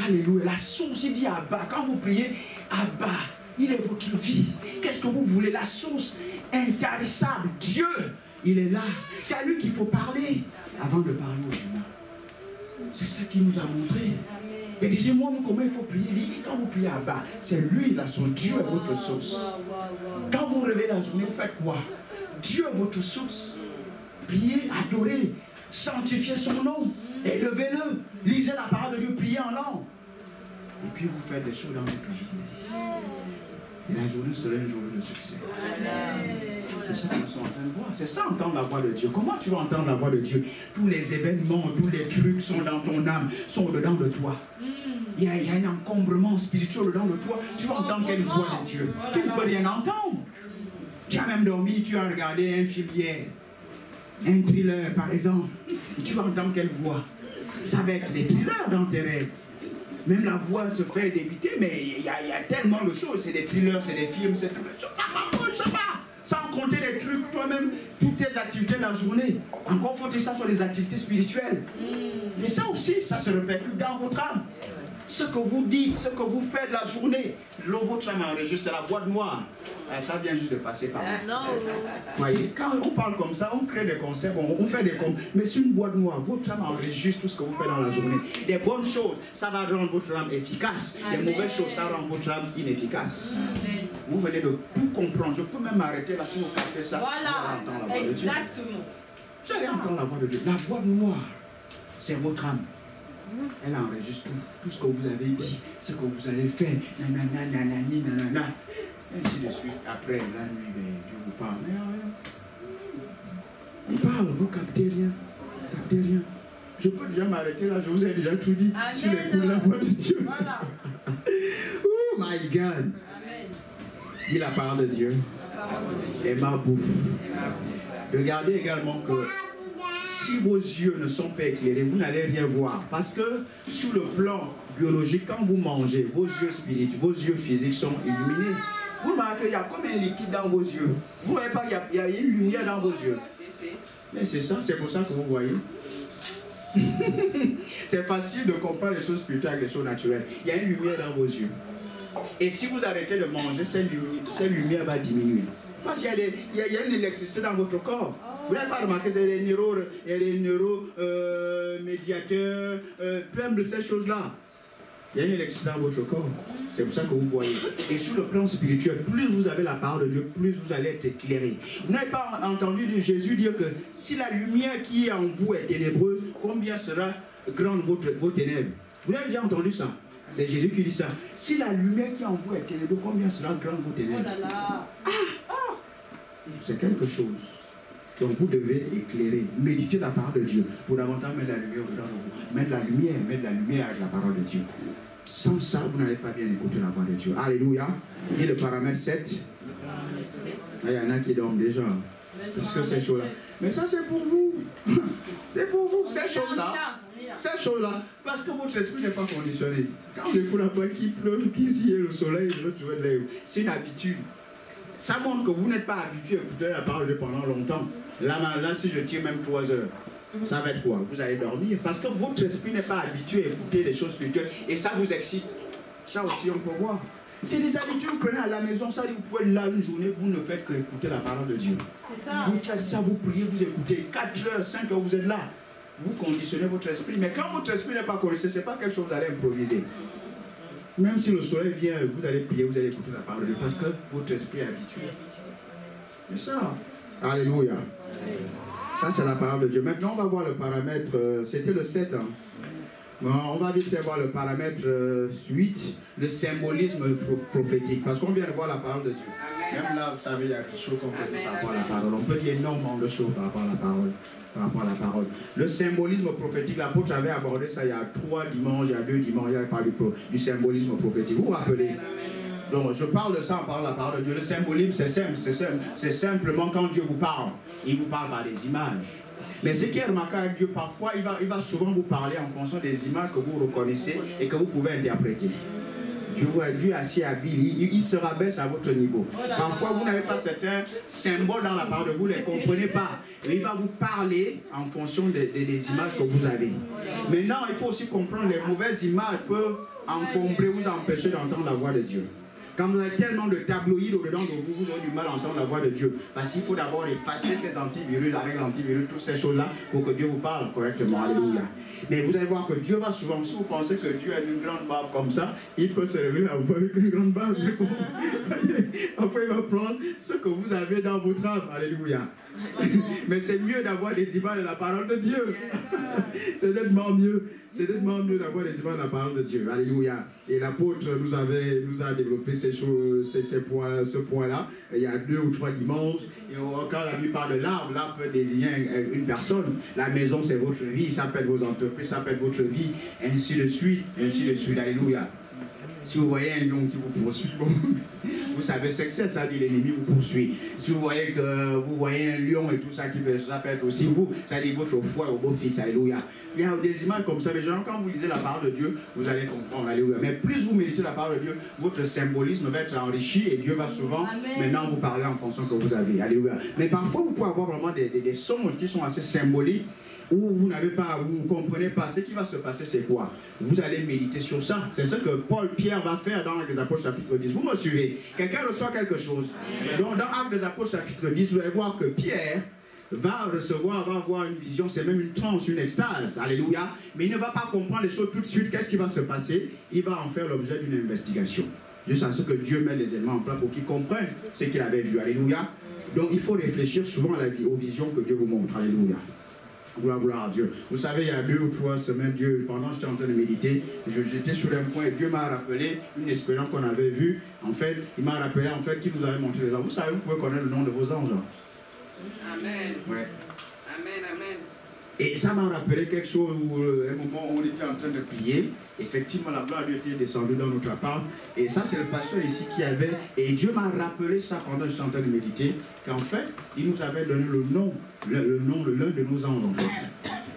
Alléluia. La source, il dit Abba. Quand vous priez, Abba, il est votre vie. Qu'est-ce que vous voulez? La source intarissable. Dieu, il est là. C'est à lui qu'il faut parler avant de parler aux humains. C'est ça qu'il nous a montré. Et disez-moi comment il faut prier. Il dit, quand vous priez Abba, c'est lui, là, son Dieu est votre source. Quand vous rêvez la journée, vous faites quoi? Dieu est votre source. Priez, adorez, sanctifiez son nom, élevez-le, lisez la parole de Dieu, priez en langue. Et puis vous faites des choses dans votre journée. Et la journée sera une journée de succès. C'est ça que nous sommes en train de voir. C'est ça, entendre la voix de Dieu. Comment tu vas entendre la voix de Dieu? Tous les événements, tous les trucs sont dans ton âme, sont dedans de toi. Il y a un encombrement spirituel dedans de toi. Tu vas entendre quelle voix de Dieu? Tu ne peux rien entendre. Tu as même dormi, tu as regardé un film hier. Un thriller, par exemple. Tu vas entendre quelle voix? Ça va être des thrillers dans tes rêves. Même la voix se fait débiter, mais il y a tellement de choses. C'est des thrillers, c'est des films, c'est tout. Je sais pas. Sans compter les trucs, toi-même, toutes tes activités de la journée. Encore faut-il que ça soit des activités spirituelles. Mais ça aussi, ça se répercute dans votre âme. Ce que vous dites, ce que vous faites la journée, votre âme enregistre la boîte noire. Ça vient juste de passer par là. Voyez, quand on parle comme ça, on crée des concepts, on fait des comptes. Mais c'est une boîte noire. Votre âme enregistre tout ce que vous faites dans la journée. Des bonnes choses, ça va rendre votre âme efficace. Des mauvaises choses, ça rend votre âme inefficace. Amen. Vous venez de tout comprendre. Je peux même m'arrêter là si vous captez ça. Voilà, vous allez entendre la voix de Dieu. Exactement. Vous allez entendre la voix de Dieu. La boîte noire, c'est votre âme. Elle enregistre tout ce que vous avez dit, ce que vous avez fait, nanana, ainsi de suite. Après, la nuit, Dieu vous parle. Il parle, vous captez rien. Vous captez rien. Je peux déjà m'arrêter là, je vous ai déjà tout dit. Amen. Sur les coups de la voix de Dieu. Voilà. Oh my God. Amen. Dis la parole de Dieu. Et ma bouffe. Regardez également que si vos yeux ne sont pas éclairés, vous n'allez rien voir. Parce que sur le plan biologique, quand vous mangez, vos yeux spirituels, vos yeux physiques sont illuminés. Vous remarquez, il y a comme un liquide dans vos yeux. Vous ne voyez pas, il y a une lumière dans vos yeux. Mais c'est ça, c'est pour ça que vous voyez. C'est facile de comparer les choses spirituelles avec les choses naturelles. Il y a une lumière dans vos yeux. Et si vous arrêtez de manger, cette lumière va diminuer. Parce qu'il y a une électricité dans votre corps. Vous n'avez pas remarqué, il y a des neuromédiateurs, plein de ces choses-là. Il y a une électricité dans votre corps. C'est pour ça que vous voyez. Et sur le plan spirituel, plus vous avez la parole de Dieu, plus vous allez être éclairé. Vous n'avez pas entendu Jésus dire que si la lumière qui est en vous est ténébreuse, combien sera grande vos ténèbres? Vous avez déjà entendu ça? C'est Jésus qui dit ça. Si la lumière qui est en vous est ténébreuse, combien sera grande vos ténèbres? Oh là là. C'est quelque chose. Donc vous devez éclairer, méditer la parole de Dieu pour davantage mettre la lumière au-dedans de vous. Mettre la lumière avec la parole de Dieu. Sans ça, vous n'allez pas bien écouter la voix de Dieu. Alléluia. Et le paramètre 7. Il y en a qui dorment déjà. Parce que ces choses-là. Mais ça, c'est pour vous. C'est pour vous. Ces choses-là. Parce que votre esprit n'est pas conditionné. Quand on écoute la voix qui pleut, qui s'y est le soleil, c'est une habitude. Ça montre que vous n'êtes pas habitué à écouter la parole de Dieu pendant longtemps. Là, si je tire même 3 heures, ça va être quoi? Vous allez dormir. Parce que votre esprit n'est pas habitué à écouter des choses spirituelles. Et ça vous excite. Ça aussi, on peut voir. C'est des habitudes que vous prenez à la maison. Ça, vous pouvez là une journée, vous ne faites que écouter la parole de Dieu. Ça. Vous faites ça, vous priez, vous écoutez. 4 heures, 5 heures, vous êtes là. Vous conditionnez votre esprit. Mais quand votre esprit n'est pas conditionné, ce n'est pas quelque chose que vous allez improviser. Même si le soleil vient, vous allez prier, vous allez écouter la parole de Dieu parce que votre esprit est habitué. C'est ça. Alléluia. Ça, c'est la parole de Dieu. Maintenant, on va voir le paramètre. C'était le 7. Hein. Bon, on va vite faire voir le paramètre 8, le symbolisme prophétique. Parce qu'on vient de voir la parole de Dieu. Même là, vous savez, il y a quelque chose qu'on peut dire par rapport à la parole. On peut dire énormément de choses par rapport à la parole. Le symbolisme prophétique, l'apôtre avait abordé ça il y a 3 dimanches, il y a 2 dimanches, il avait parlé du symbolisme prophétique. Vous vous rappelez? Donc je parle de ça en parlant de la parole de Dieu. Le symbolisme, c'est simple. C'est simplement quand Dieu vous parle, il vous parle par des images. Mais ce qui est remarquable avec Dieu, parfois, il va souvent vous parler en fonction des images que vous reconnaissez et que vous pouvez interpréter. Dieu est assez habile, il se rabaisse à votre niveau. Parfois, vous n'avez pas certains symboles dans la parole, vous ne les comprenez pas. Et il va vous parler en fonction des images que vous avez. Maintenant, il faut aussi comprendre que les mauvaises images peuvent encombrer, vous empêcher d'entendre la voix de Dieu. Quand vous avez tellement de tabloïds au-dedans de vous, vous aurez du mal à entendre la voix de Dieu. Parce qu'il faut d'abord effacer ces antivirus avec l'antivirus, toutes ces choses-là, pour que Dieu vous parle correctement. Alléluia. Mais vous allez voir que Dieu va souvent, si vous pensez que Dieu a une grande barbe comme ça, il peut se révéler à vous avec une grande barbe. Après, il va prendre ce que vous avez dans votre âme. Alléluia. Mais c'est mieux d'avoir des images de la parole de Dieu. C'est nettement mieux. C'est nettement mieux d'avoir des images de la parole de Dieu. Alléluia. Et l'apôtre nous a développé ce point-là. Il y a 2 ou 3 dimanches. Et quand la Bible parle de l'arbre, l'arbre peut désigner une personne. La maison, c'est votre vie. Ça peut être vos entreprises, ça peut être votre vie. Ainsi de suite. Ainsi de suite. Alléluia. Si vous voyez un lion qui vous poursuit, bon, vous savez ce que c'est, ça dit l'ennemi vous poursuit. Si vous voyez un lion et tout ça qui fait ça peut être aussi vous, ça dit votre foi au beau fixe, alléluia. Il y a des images comme ça, mais genre, quand vous lisez la parole de Dieu, vous allez comprendre, alléluia. Mais plus vous méditez la parole de Dieu, votre symbolisme va être enrichi et Dieu va souvent maintenant vous parler en fonction que vous avez, alléluia. Mais parfois vous pouvez avoir vraiment des songes qui sont assez symboliques, où vous n'avez pas, vous ne comprenez pas. Ce qui va se passer, c'est quoi? Vous allez méditer sur ça. C'est ce que Pierre va faire dans Actes des Apôtres chapitre 10. Vous me suivez? Quelqu'un reçoit quelque chose. Donc dans Actes des Apôtres chapitre 10, vous allez voir que Pierre va avoir une vision, c'est même une transe, une extase. Alléluia. Mais il ne va pas comprendre les choses tout de suite. Qu'est-ce qui va se passer? Il va en faire l'objet d'une investigation. Juste à ce que Dieu met les éléments en place pour qu'il comprenne ce qu'il avait vu. Alléluia. Donc il faut réfléchir souvent aux visions que Dieu vous montre. Alléluia. Gloire à Dieu. Vous savez, il y a 2 ou 3 semaines, pendant que j'étais en train de méditer, j'étais sur un point et Dieu m'a rappelé une expérience qu'on avait vue. En fait, il m'a rappelé qu'il nous avait montré les anges. Vous savez, vous pouvez connaître le nom de vos anges. Amen. Ouais. Amen, amen. Et ça m'a rappelé quelque chose où, un moment où on était en train de prier. Effectivement, la gloire de Dieu était descendue dans notre part. Et ça, c'est le pasteur ici qui avait. Et Dieu m'a rappelé ça pendant que j'étais en train de méditer. Qu'en fait, il nous avait donné le nom de l'un de nos anges, en fait.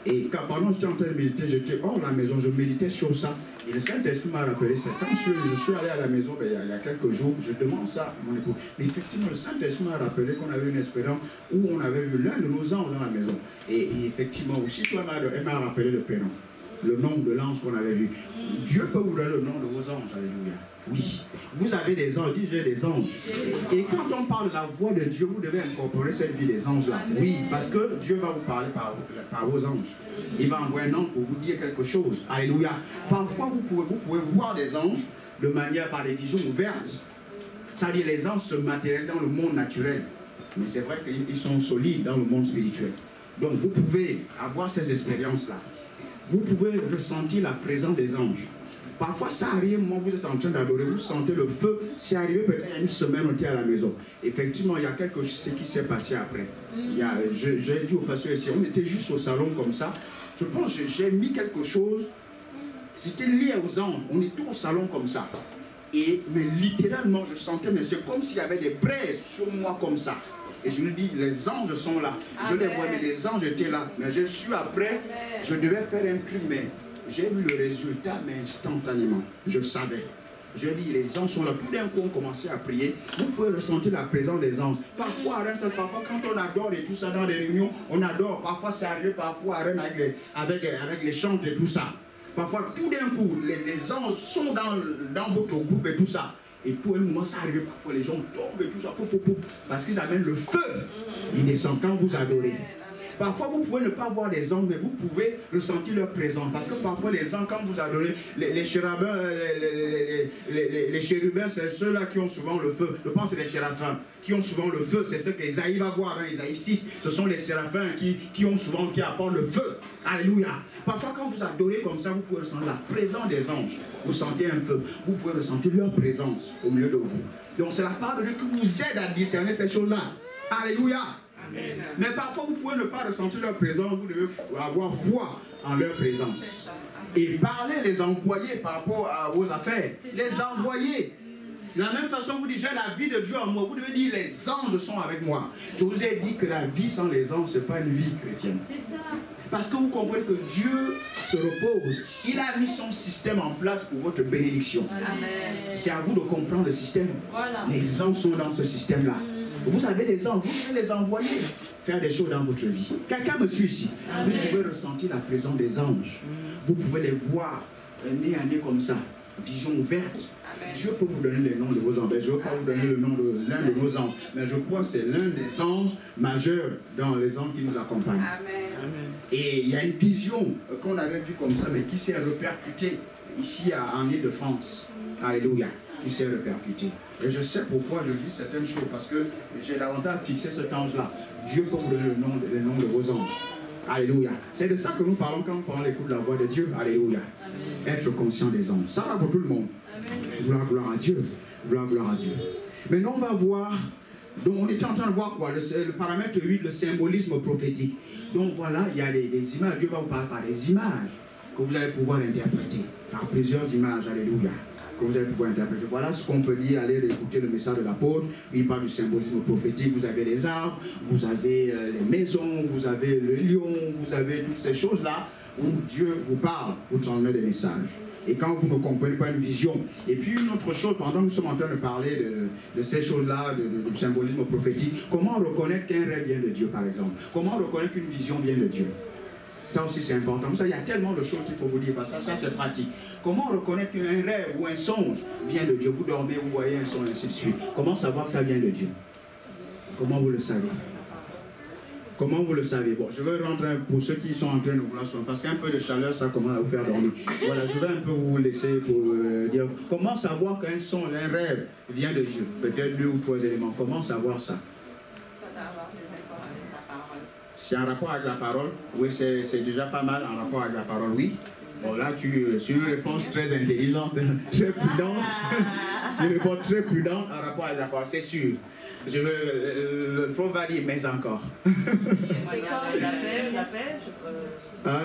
Et pendant que j'étais en train de méditer, j'étais hors de la maison, je méditais sur ça. Et le Saint-Esprit m'a rappelé ça. Quand je suis allé à la maison, il y a quelques jours, je demande ça à mon époux. Mais effectivement, le Saint-Esprit m'a rappelé qu'on avait une expérience où on avait vu l'un de nos anges dans la maison. Et effectivement, aussi, elle m'a rappelé le prénom, le nom de l'ange qu'on avait vu. Dieu peut vous donner le nom de vos anges, alléluia. Oui, vous avez des anges, dites j'ai des anges. Et quand on parle de la voix de Dieu, vous devez incorporer cette vie des anges là. Oui, parce que Dieu va vous parler par vos anges. Il va envoyer un ange pour vous dire quelque chose. Alléluia. Parfois, vous pouvez voir des anges de manière par des visions ouvertes. C'est-à-dire les anges se matérialisent dans le monde naturel. Mais c'est vrai qu'ils sont solides dans le monde spirituel. Donc vous pouvez avoir ces expériences-là. Vous pouvez ressentir la présence des anges. Parfois, ça arrive, moi, vous êtes en train d'adorer, vous sentez le feu. C'est arrivé peut-être il y a une semaine, on était à la maison. Effectivement, il y a quelque chose qui s'est passé après. J'ai dit au pasteur ici, on était juste au salon comme ça. Je pense que j'ai mis quelque chose, c'était lié aux anges. On était au salon comme ça. Mais littéralement, je sentais, mais c'est comme s'il y avait des braises sur moi comme ça. Et je me dis, les anges sont là. Je les vois, mais les anges étaient là. Mais je suis après, je devais faire un truc, mais j'ai vu le résultat, mais instantanément. Je savais. Je dis, les anges sont là. Tout d'un coup, on commençait à prier. Vous pouvez ressentir la présence des anges. Parfois, à Rennes, parfois, quand on adore et tout ça dans les réunions, on adore. Parfois, c'est arrivé parfois à Rennes avec les chants et tout ça. Parfois, tout d'un coup, les anges sont dans votre groupe et tout ça. Et pour un moment, ça arrive parfois, les gens tombent et tout ça, parce qu'ils amènent le feu. Ils descendent quand vous adorez. Parfois, vous pouvez ne pas voir des anges, mais vous pouvez ressentir leur présence. Parce que parfois, les anges, quand vous adorez, les chérubins, les chérubins, c'est ceux-là qui ont souvent le feu. Je pense que c'est les séraphins qui ont souvent le feu. C'est ce qu'Isaïe va voir, hein, Isaïe 6. Ce sont les séraphins qui apportent le feu. Alléluia. Parfois, quand vous adorez comme ça, vous pouvez ressentir la présence des anges. Vous sentez un feu. Vous pouvez ressentir leur présence au milieu de vous. Donc, c'est la part de Dieu qui vous aide à discerner ces choses-là. Alléluia. Amen. Mais parfois, vous pouvez ne pas ressentir leur présence. Vous devez avoir foi en leur présence. Et parler, les envoyer par rapport à vos affaires. Les envoyer. De la même façon, vous dites, j'ai la vie de Dieu en moi. Vous devez dire, les anges sont avec moi. Je vous ai dit que la vie sans les anges, ce n'est pas une vie chrétienne. C'est ça. Parce que vous comprenez que Dieu se repose. Il a mis son système en place pour votre bénédiction. Amen. C'est à vous de comprendre le système. Voilà. Les anges sont dans ce système-là. Vous avez des anges, vous devez les envoyer faire des choses dans votre vie. Quelqu'un me suit ici. Amen. Vous pouvez ressentir la présence des anges. Vous pouvez les voir nez à nez comme ça. Vision ouverte. Amen. Dieu peut vous donner les noms de vos anges. Je ne veux pas vous donner le nom de l'un de nos anges. Mais je crois que c'est l'un des anges majeurs dans les anges qui nous accompagnent. Amen. Et il y a une vision qu'on avait vue comme ça, mais qui s'est répercutée ici en Île-de-France. Alléluia. Qui s'est répercutée. Et je sais pourquoi je vis certaines choses, parce que j'ai davantage fixé cet ange-là. Dieu peut vous donner le nom de vos anges. Alléluia. C'est de ça que nous parlons quand nous parlons l'écoute de la voix de Dieu. Alléluia. Amen. Être conscient des anges. Ça va pour tout le monde. Amen. Gloire à Dieu. Gloire à Dieu. Maintenant, on va voir. Donc, on était en train de voir quoi? Le paramètre 8, le symbolisme prophétique. Donc, voilà, il y a des images. Dieu va vous parler par des images que vous allez pouvoir interpréter. Par plusieurs images. Alléluia. Que vous allez pouvoir interpréter. Voilà ce qu'on peut dire. Allez écouter le message de l'apôtre. Il parle du symbolisme prophétique. Vous avez les arbres, vous avez les maisons, vous avez le lion, vous avez toutes ces choses-là où Dieu vous parle, vous transmet des messages. Et quand vous ne comprenez pas une vision. Et puis une autre chose, pendant que nous sommes en train de parler de ces choses-là, du symbolisme prophétique, comment reconnaître qu'un rêve vient de Dieu, par exemple? Comment reconnaître qu'une vision vient de Dieu? Ça aussi c'est important. Ça, il y a tellement de choses qu'il faut vous dire, parce que ça c'est pratique. Comment reconnaître qu'un rêve ou un songe vient de Dieu? Vous dormez, vous voyez un songe, ainsi de suite. Comment savoir que ça vient de Dieu? Comment vous le savez? Comment vous le savez? Bon, je vais rentrer pour ceux qui sont en train de vouloir soigner, parce qu'un peu de chaleur, ça commence à vous faire dormir. Voilà, je vais un peu vous laisser pour dire comment savoir qu'un songe, un rêve vient de Dieu? Peut-être 2 ou 3 éléments. Comment savoir ça? C'est en rapport avec la parole. Oui, c'est déjà pas mal en rapport avec la parole, oui. Bon, là, c'est une réponse très intelligente, très prudente. C'est une réponse très prudente en rapport avec la parole, c'est sûr. Le prophète va dire, mais encore. La paix,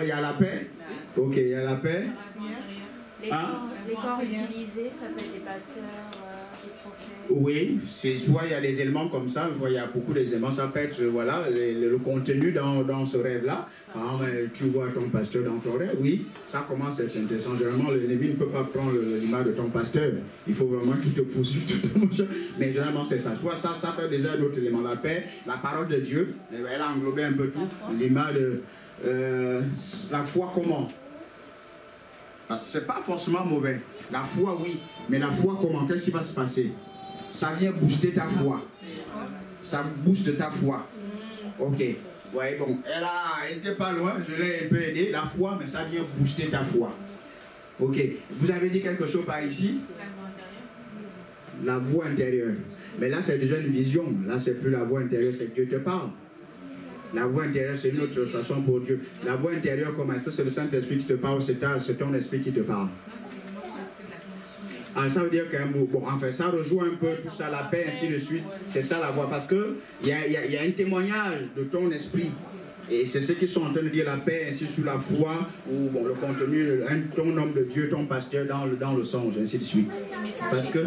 il y a la paix. Ok, il y a la paix. Les corps utilisés, ça peut être des pasteurs, des prophètes. Oui, c'est soit il y a des éléments comme ça, je vois il y a beaucoup d'éléments, ça peut être voilà, le contenu dans ce rêve-là. Par exemple, tu vois ton pasteur dans ton rêve, oui, ça commence à être intéressant. Généralement, l'ennemi ne peut pas prendre l'image de ton pasteur. Il faut vraiment qu'il te poursuive tout le temps. Mais généralement, c'est ça. Soit ça peut être déjà d'autres éléments. La paix, la parole de Dieu, elle a englobé un peu tout. L'image de la foi, comment? C'est pas forcément mauvais. La foi, oui. Mais la foi, comment? Qu'est-ce qui va se passer? Ça vient booster ta foi. Ça booste ta foi. Ok. Ouais, bon. Elle n'était pas loin. Je l'ai un peu aidé. La foi, mais ça vient booster ta foi. Ok. Vous avez dit quelque chose par ici? La voix intérieure. Mais là, c'est déjà une vision. Là, c'est plus la voix intérieure, c'est que Dieu te parle. La voix intérieure, c'est une autre façon pour Dieu. La voix intérieure, comme ça, c'est le Saint-Esprit qui te parle, c'est ton esprit qui te parle. Ah, ça veut dire qu'un mot, bon, enfin, ça rejoint un peu tout ça, la paix, ainsi de suite. C'est ça la voix, parce qu'il y a un témoignage de ton esprit. Et c'est ceux qui sont en train de dire la paix, ainsi sur la foi, ou bon, le contenu, ton homme de Dieu, ton pasteur dans le songe, ainsi de suite. Parce que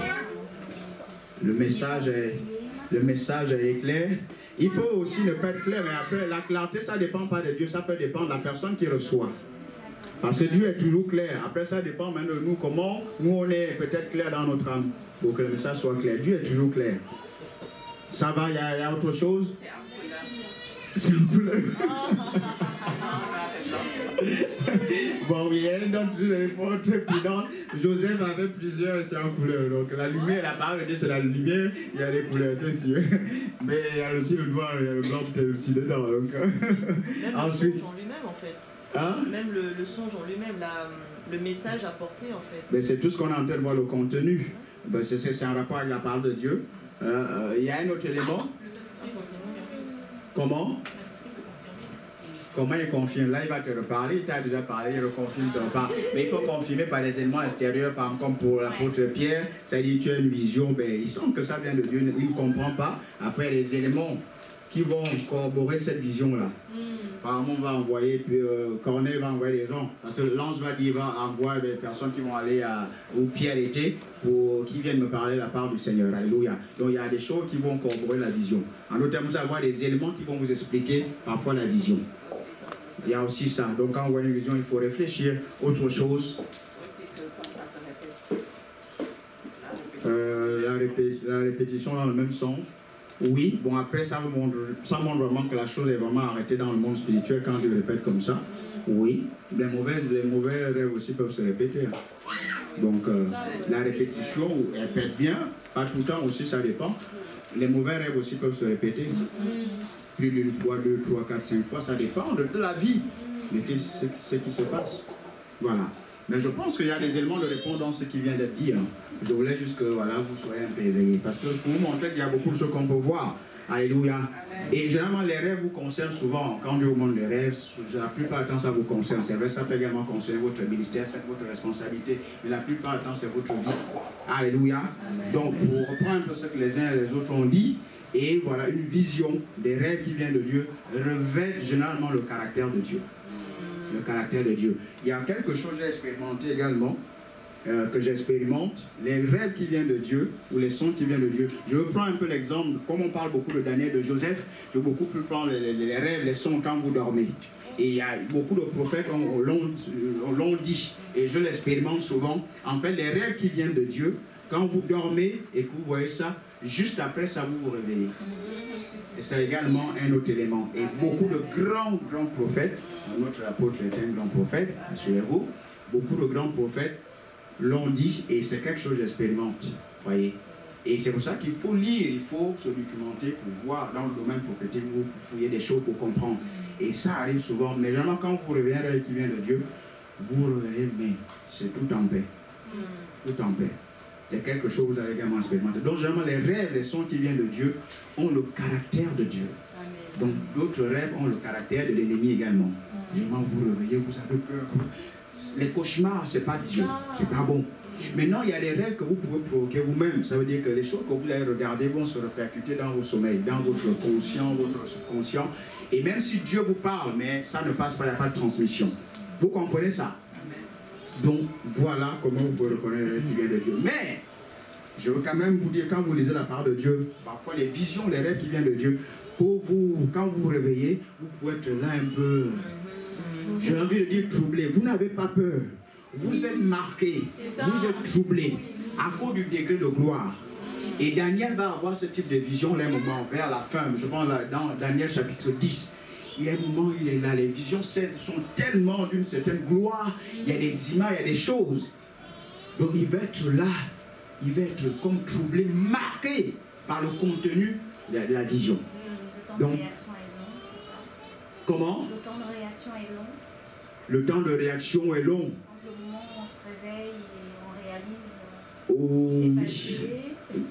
le message est clair. Il peut aussi ne pas être clair, mais après, la clarté, ça ne dépend pas de Dieu, ça peut dépendre de la personne qui reçoit. Parce que Dieu est toujours clair. Après, ça dépend maintenant de nous, comment nous, on est peut-être clair dans notre âme, pour que le message soit clair. Dieu est toujours clair. Ça va, il y a autre chose? C'est en couleur. Bon, il y a une autre réponse très prudente. Joseph avait plusieurs, c'est en couleur. Donc la lumière, la parole de Dieu, c'est la lumière, il y a des couleurs, c'est sûr. Mais il y a aussi le noir, il y a le blanc peut-être aussi dedans. Donc. Même ensuite, le songe en lui-même, en fait. Hein? Même le songe en lui-même, le message apporté, en fait. Mais c'est tout ce qu'on est en train de voir, le contenu. Ben, c'est en rapport avec la parole de Dieu. Il y a un autre élément. Comment? Comment il confirme? Là, il va te reparler, il t'a déjà parlé, il reconfirme ton part. Mais il peut confirmer par des éléments extérieurs, par exemple, comme pour l'apôtre Pierre, c'est-à-dire tu as une vision, ben, il semble que ça vient de Dieu, il ne comprend pas. Après, les éléments qui vont corroborer cette vision-là. Apparemment, on va envoyer, puis Corneille va envoyer des gens, parce que l'ange va dire, va envoyer des personnes qui vont aller où Pierre était, qui viennent me parler de la part du Seigneur. Alléluia. Donc il y a des choses qui vont corroborer la vision. En d'autres termes, vous allez avoir des éléments qui vont vous expliquer parfois la vision. Il y a aussi ça. Donc quand on voit une vision, il faut réfléchir. Autre chose. La répétition dans le même sens. Oui, bon après ça montre vraiment que la chose est vraiment arrêtée dans le monde spirituel quand Dieu répète comme ça. Oui, les mauvais rêves aussi peuvent se répéter. Donc la répétition, elle répète bien, pas tout le temps aussi, ça dépend. Les mauvais rêves aussi peuvent se répéter. Plus d'une fois, 2, 3, 4, 5 fois, ça dépend de la vie. Mais qu'est-ce qui se passe? Voilà. Mais je pense qu'il y a des éléments de réponse dans ce qui vient d'être dit. Je voulais juste que voilà, vous soyez un peu éveillés. Parce que pour vous montrer qu'il y a beaucoup de choses qu'on peut voir. Alléluia. Et généralement, les rêves vous concernent souvent. Quand Dieu vous montre des rêves, la plupart du temps, ça vous concerne. C'est vrai, ça peut également concerner votre ministère, c'est votre responsabilité. Mais la plupart du temps, c'est votre vie. Alléluia. Donc, pour reprendre un peu ce que les uns et les autres ont dit, et voilà, une vision des rêves qui viennent de Dieu revêt généralement le caractère de Dieu. Le caractère de Dieu. Il y a quelque chose que j'ai expérimenté également, que j'expérimente, les rêves qui viennent de Dieu, ou les sons qui viennent de Dieu. Je prends un peu l'exemple, comme on parle beaucoup de Daniel, de Joseph, je veux beaucoup plus prendre les rêves, les sons quand vous dormez. Et il y a beaucoup de prophètes l'ont dit, et je l'expérimente souvent. En fait, les rêves qui viennent de Dieu, quand vous dormez et que vous voyez ça, juste après ça, vous vous réveillez. Et c'est également un autre élément. Et beaucoup de grands prophètes, notre apôtre est un grand prophète, assurez-vous, beaucoup de grands prophètes l'ont dit, et c'est quelque chose que j'expérimente. Voyez. Et c'est pour ça qu'il faut lire, il faut se documenter pour voir dans le domaine prophétique, vous fouillez des choses pour comprendre. Et ça arrive souvent. Mais généralement, quand vous réveillez un rêve qui vient de Dieu, vous réveillez, mais c'est tout en paix. Tout en paix. C'est quelque chose que vous allez également expérimenter. Donc, généralement, les rêves, les sons qui viennent de Dieu ont le caractère de Dieu. Donc, d'autres rêves ont le caractère de l'ennemi également. Généralement, vous réveillez, vous avez peur. Les cauchemars, c'est pas Dieu, c'est pas bon. Maintenant, il y a des rêves que vous pouvez provoquer vous-même. Ça veut dire que les choses que vous allez regarder vont se répercuter dans vos sommeils, dans votre conscient, votre subconscient. Et même si Dieu vous parle, mais ça ne passe pas, il n'y a pas de transmission. Vous comprenez ça? Donc, voilà comment vous pouvez reconnaître les rêves qui viennent de Dieu. Mais, je veux quand même vous dire, quand vous lisez la parole de Dieu, parfois les visions, les rêves qui viennent de Dieu, pour vous, quand vous vous réveillez, vous pouvez être là un peu, j'ai envie de dire troublé. Vous n'avez pas peur. Vous êtes marqué. Vous êtes troublé à cause du degré de gloire. Et Daniel va avoir ce type de vision là, un moment vers la fin. Je pense dans Daniel chapitre 10. Il y a un moment, il est là. Les visions sont tellement d'une certaine gloire. Il y a des images, il y a des choses. Donc il va être là. Il va être comme troublé, marqué par le contenu de la vision. Le temps de réaction est long, c'est ça? Comment? Le temps de réaction est long. Le temps de réaction est long. Entre le moment où on se réveille et on réalise ce qui s'est passé.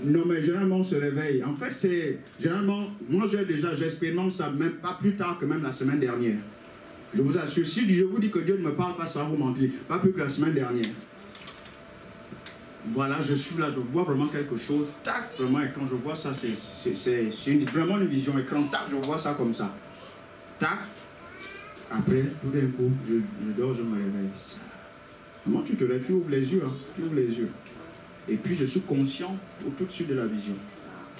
Non, mais généralement on se réveille. En fait, c'est généralement, moi j'expérimente ça même pas plus tard que même la semaine dernière. Je vous assure, si je vous dis que Dieu ne me parle pas, ça va vous mentir. Pas plus que la semaine dernière. Voilà, je suis là, je vois vraiment quelque chose. Tac, vraiment, et quand je vois ça, c'est vraiment une vision écran. Tac, je vois ça comme ça. Tac. Après, tout d'un coup, je dors, je me réveille. Comment tu te lèves? Tu ouvres les yeux, hein? Tu ouvres les yeux. Et puis je suis conscient tout de suite de la vision.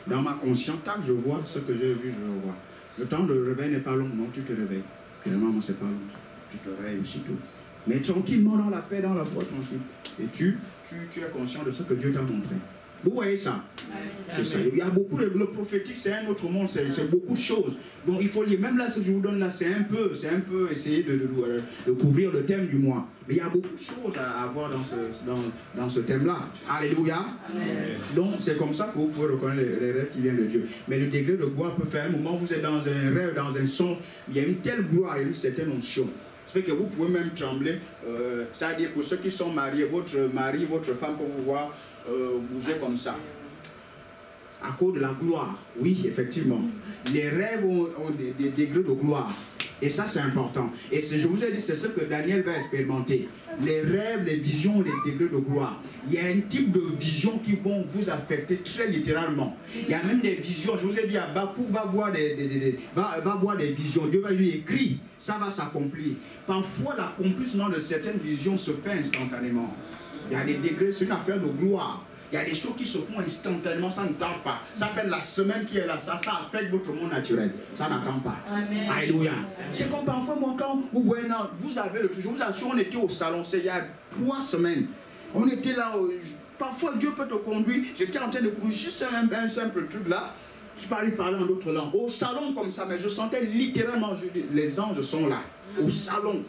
Dans ma conscience, tac, je vois ce que j'ai vu, je le vois. Le temps de réveil n'est pas long, non, tu te réveilles. Finalement, c'est pas long. Tu te réveilles aussitôt. Mais tranquillement, dans la paix, dans la foi, tranquille. Et tu es conscient de ce que Dieu t'a montré. Vous voyez ça? C'est ça. Il y a beaucoup de... Le prophétique, c'est un autre monde, c'est beaucoup de choses. Donc il faut lire. Même là, ce que je vous donne là, c'est un peu essayer de couvrir le thème du mois. Mais il y a beaucoup de choses à avoir dans ce thème-là. Alléluia. Donc c'est comme ça que vous pouvez reconnaître les rêves qui viennent de Dieu. Mais le degré de gloire peut faire un moment où vous êtes dans un rêve, dans un son, il y a une telle gloire, il y a une certaine onction. Ça fait que vous pouvez même trembler. C'est-à-dire pour ceux qui sont mariés, votre mari, votre femme peut vous voir bouger comme ça. À cause de la gloire. Oui, effectivement. Les rêves ont des degrés de gloire. Et ça, c'est important. Et je vous ai dit, c'est ce que Daniel va expérimenter. Les rêves, les visions, les degrés de gloire. Il y a un type de vision qui vont vous affecter très littéralement. Il y a même des visions. Je vous ai dit, Habakkuk va voir des visions. Dieu va lui écrire. Ça va s'accomplir. Parfois, l'accomplissement de certaines visions se fait instantanément. Il y a des degrés, c'est une affaire de gloire. Il y a des choses qui se font instantanément, ça ne tarde pas. Ça s'appelle la semaine qui est là, ça affecte votre monde naturel. Ça n'attend pas. Amen. Alléluia. C'est comme parfois, moi, quand vous voyez, non, vous avez le truc. Je vous assure, on était au salon, c'est il y a 3 semaines. On était là, parfois Dieu peut te conduire. J'étais en train de courir juste un simple truc là. Je parlais en d'autres langues. Au salon comme ça, mais je sentais littéralement, les anges sont là, au salon.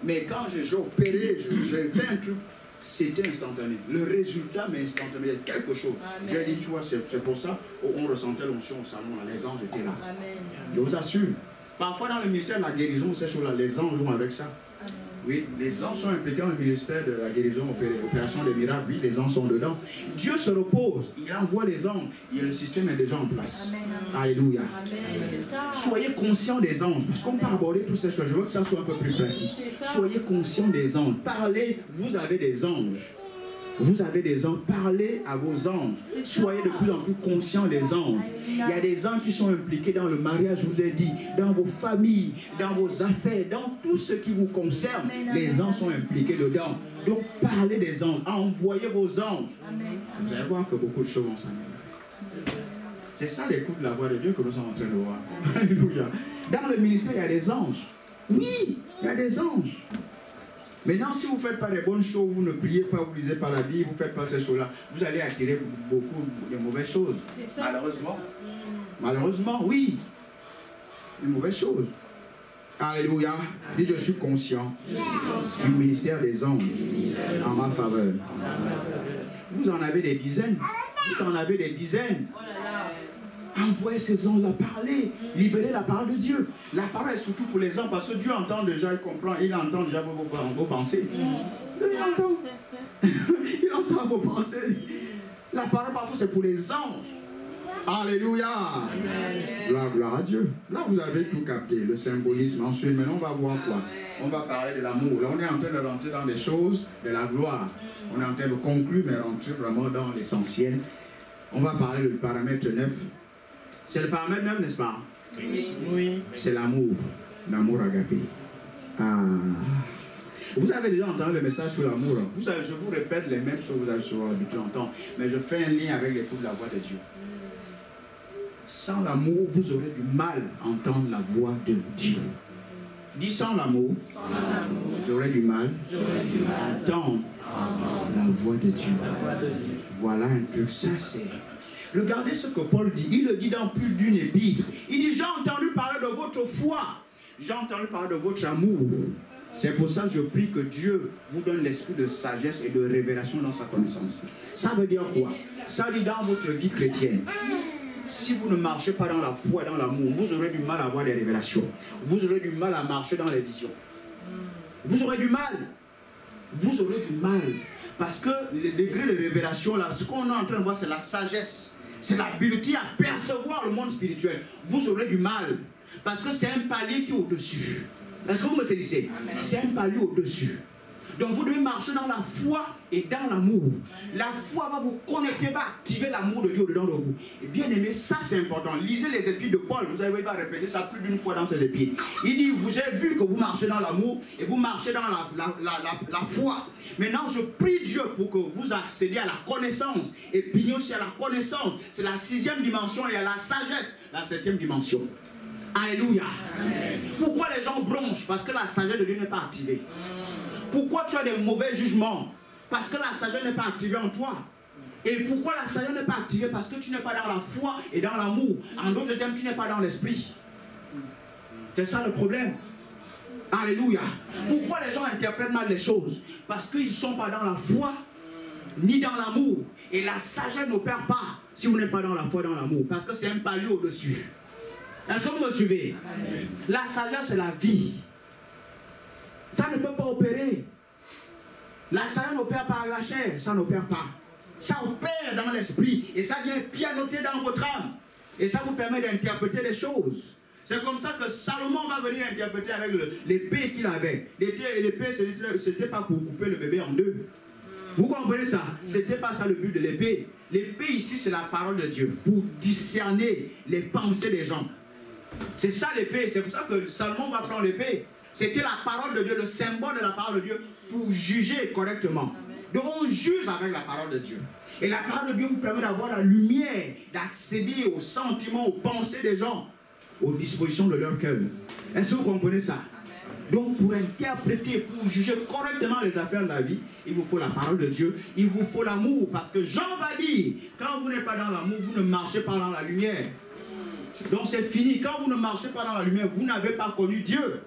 Mais quand j'ai opéré, j'ai fait un truc. C'était instantané. Le résultat, mais instantané. Il y a quelque chose. J'ai dit, tu vois, c'est pour ça qu'on ressentait l'onction au salon. Là. Les anges étaient là. Amen. Je vous assure. Parfois, dans le ministère de la guérison, ces choses-là, les anges vont avec ça. Amen. Oui, les anges sont impliqués dans le ministère de la guérison, opération des miracles. Oui, les anges sont dedans. Dieu se repose. Il envoie les anges. Le système est déjà en place. Amen. Alléluia. Amen. Soyez conscients des anges. Parce qu'on peut aborder toutes ces choses. Je veux que ça soit un peu plus pratique. Soyez conscients des anges. Parlez, vous avez des anges. Vous avez des anges, parlez à vos anges. Soyez de plus en plus conscients des anges. Il y a des anges qui sont impliqués dans le mariage, je vous ai dit, dans vos familles, dans vos affaires, dans tout ce qui vous concerne. Les anges sont impliqués dedans. Donc parlez des anges, envoyez vos anges. Vous allez voir que beaucoup de choses vont s'améliorer. C'est ça l'écoute de la voix de Dieu que nous sommes en train de voir. Alléluia. Dans le ministère, il y a des anges. Oui, il y a des anges. Maintenant, si vous ne faites pas les bonnes choses, vous ne priez pas, vous ne lisez pas la Bible, vous ne faites pas ces choses-là, vous allez attirer beaucoup de mauvaises choses. C'est ça. Malheureusement. Malheureusement, oui. Une mauvaise chose. Alléluia. Dis, je suis conscient du ministère des anges en ma faveur. Vous en avez des dizaines. Vous en avez des dizaines. Envoyez ces anges-là, parlez, libérez la parole de Dieu. La parole est surtout pour les anges parce que Dieu entend déjà, il comprend, il entend déjà vos pensées. Il entend. Il entend vos pensées. La parole parfois c'est pour les anges. Alléluia. Gloire à Dieu. Là vous avez tout capté, le symbolisme. Ensuite, maintenant on va voir quoi? On va parler de l'amour. Là on est en train de rentrer dans des choses de la gloire. On est en train de conclure, mais rentrer vraiment dans l'essentiel. On va parler du paramètre 9. C'est le paramètre 9, n'est-ce pas? Oui. C'est l'amour. L'amour agapé. Ah. Vous avez déjà entendu le message sur l'amour. Je vous répète les mêmes choses que vous avez sur l'habitude d'entendre. Mais je fais un lien avec l'écoute de la voix de Dieu. Sans l'amour, vous aurez du mal à entendre la voix de Dieu. Dis sans l'amour, j'aurai du mal à entendre la voix de Dieu. Voilà un truc, ça c'est... Regardez ce que Paul dit. Il le dit dans plus d'une épître. Il dit, j'ai entendu parler de votre foi. J'ai entendu parler de votre amour. C'est pour ça que je prie que Dieu vous donne l'esprit de sagesse et de révélation dans sa connaissance. Ça veut dire quoi? Ça veut dire dans votre vie chrétienne. Si vous ne marchez pas dans la foi et dans l'amour, vous aurez du mal à avoir des révélations. Vous aurez du mal à marcher dans les visions. Vous aurez du mal. Vous aurez du mal. Parce que les degrés de révélation, là, ce qu'on est en train de voir, c'est la sagesse. C'est l'habileté à percevoir le monde spirituel. Vous aurez du mal. Parce que c'est un palier qui est au-dessus. Est-ce que vous me saisissez? C'est un palier au-dessus. Donc vous devez marcher dans la foi et dans l'amour. La foi va vous connecter, va activer l'amour de Dieu dedans de vous. Et bien aimé, ça c'est important. Lisez les épîtres de Paul. Vous allez pas répéter ça plus d'une fois dans ces épîtres. Il dit, j'ai vu que vous marchez dans l'amour et vous marchez dans la foi. Maintenant, je prie Dieu pour que vous accédiez à la connaissance. Et puis aussi à la connaissance. C'est la 6e dimension et à la sagesse, la 7e dimension. Alléluia. Amen. Pourquoi les gens bronchent? Parce que la sagesse de Dieu n'est pas activée. Pourquoi tu as des mauvais jugements? Parce que la sagesse n'est pas activée en toi. Et pourquoi la sagesse n'est pas activée? Parce que tu n'es pas dans la foi et dans l'amour. En d'autres termes, tu n'es pas dans l'esprit. C'est ça le problème. Alléluia. Pourquoi les gens interprètent mal les choses? Parce qu'ils ne sont pas dans la foi ni dans l'amour. Et la sagesse n'opère pas si vous n'êtes pas dans la foi et dans l'amour. Parce que c'est un palier au-dessus. Est-ce que vous me suivez? Amen. La sagesse, c'est la vie. Ça ne peut pas opérer. La sagesse n'opère pas à la chair. Ça n'opère pas. Ça opère dans l'esprit. Et ça vient pianoter dans votre âme. Et ça vous permet d'interpréter les choses. C'est comme ça que Salomon va venir interpréter avec l'épée qu'il avait. L'épée, ce n'était pas pour couper le bébé en deux. Vous comprenez ça? Ce n'était pas ça le but de l'épée. L'épée ici, c'est la parole de Dieu. Pour discerner les pensées des gens. C'est ça l'épée. C'est pour ça que Salomon va prendre l'épée. C'était la parole de Dieu, le symbole de la parole de Dieu pour juger correctement. Donc on juge avec la parole de Dieu. Et la parole de Dieu vous permet d'avoir la lumière, d'accéder aux sentiments, aux pensées des gens, aux dispositions de leur cœur. Est-ce que vous comprenez ça? Donc pour interpréter, pour juger correctement les affaires de la vie, il vous faut la parole de Dieu, il vous faut l'amour. Parce que Jean va dire, quand vous n'êtes pas dans l'amour, vous ne marchez pas dans la lumière. Donc c'est fini. Quand vous ne marchez pas dans la lumière, vous n'avez pas connu Dieu.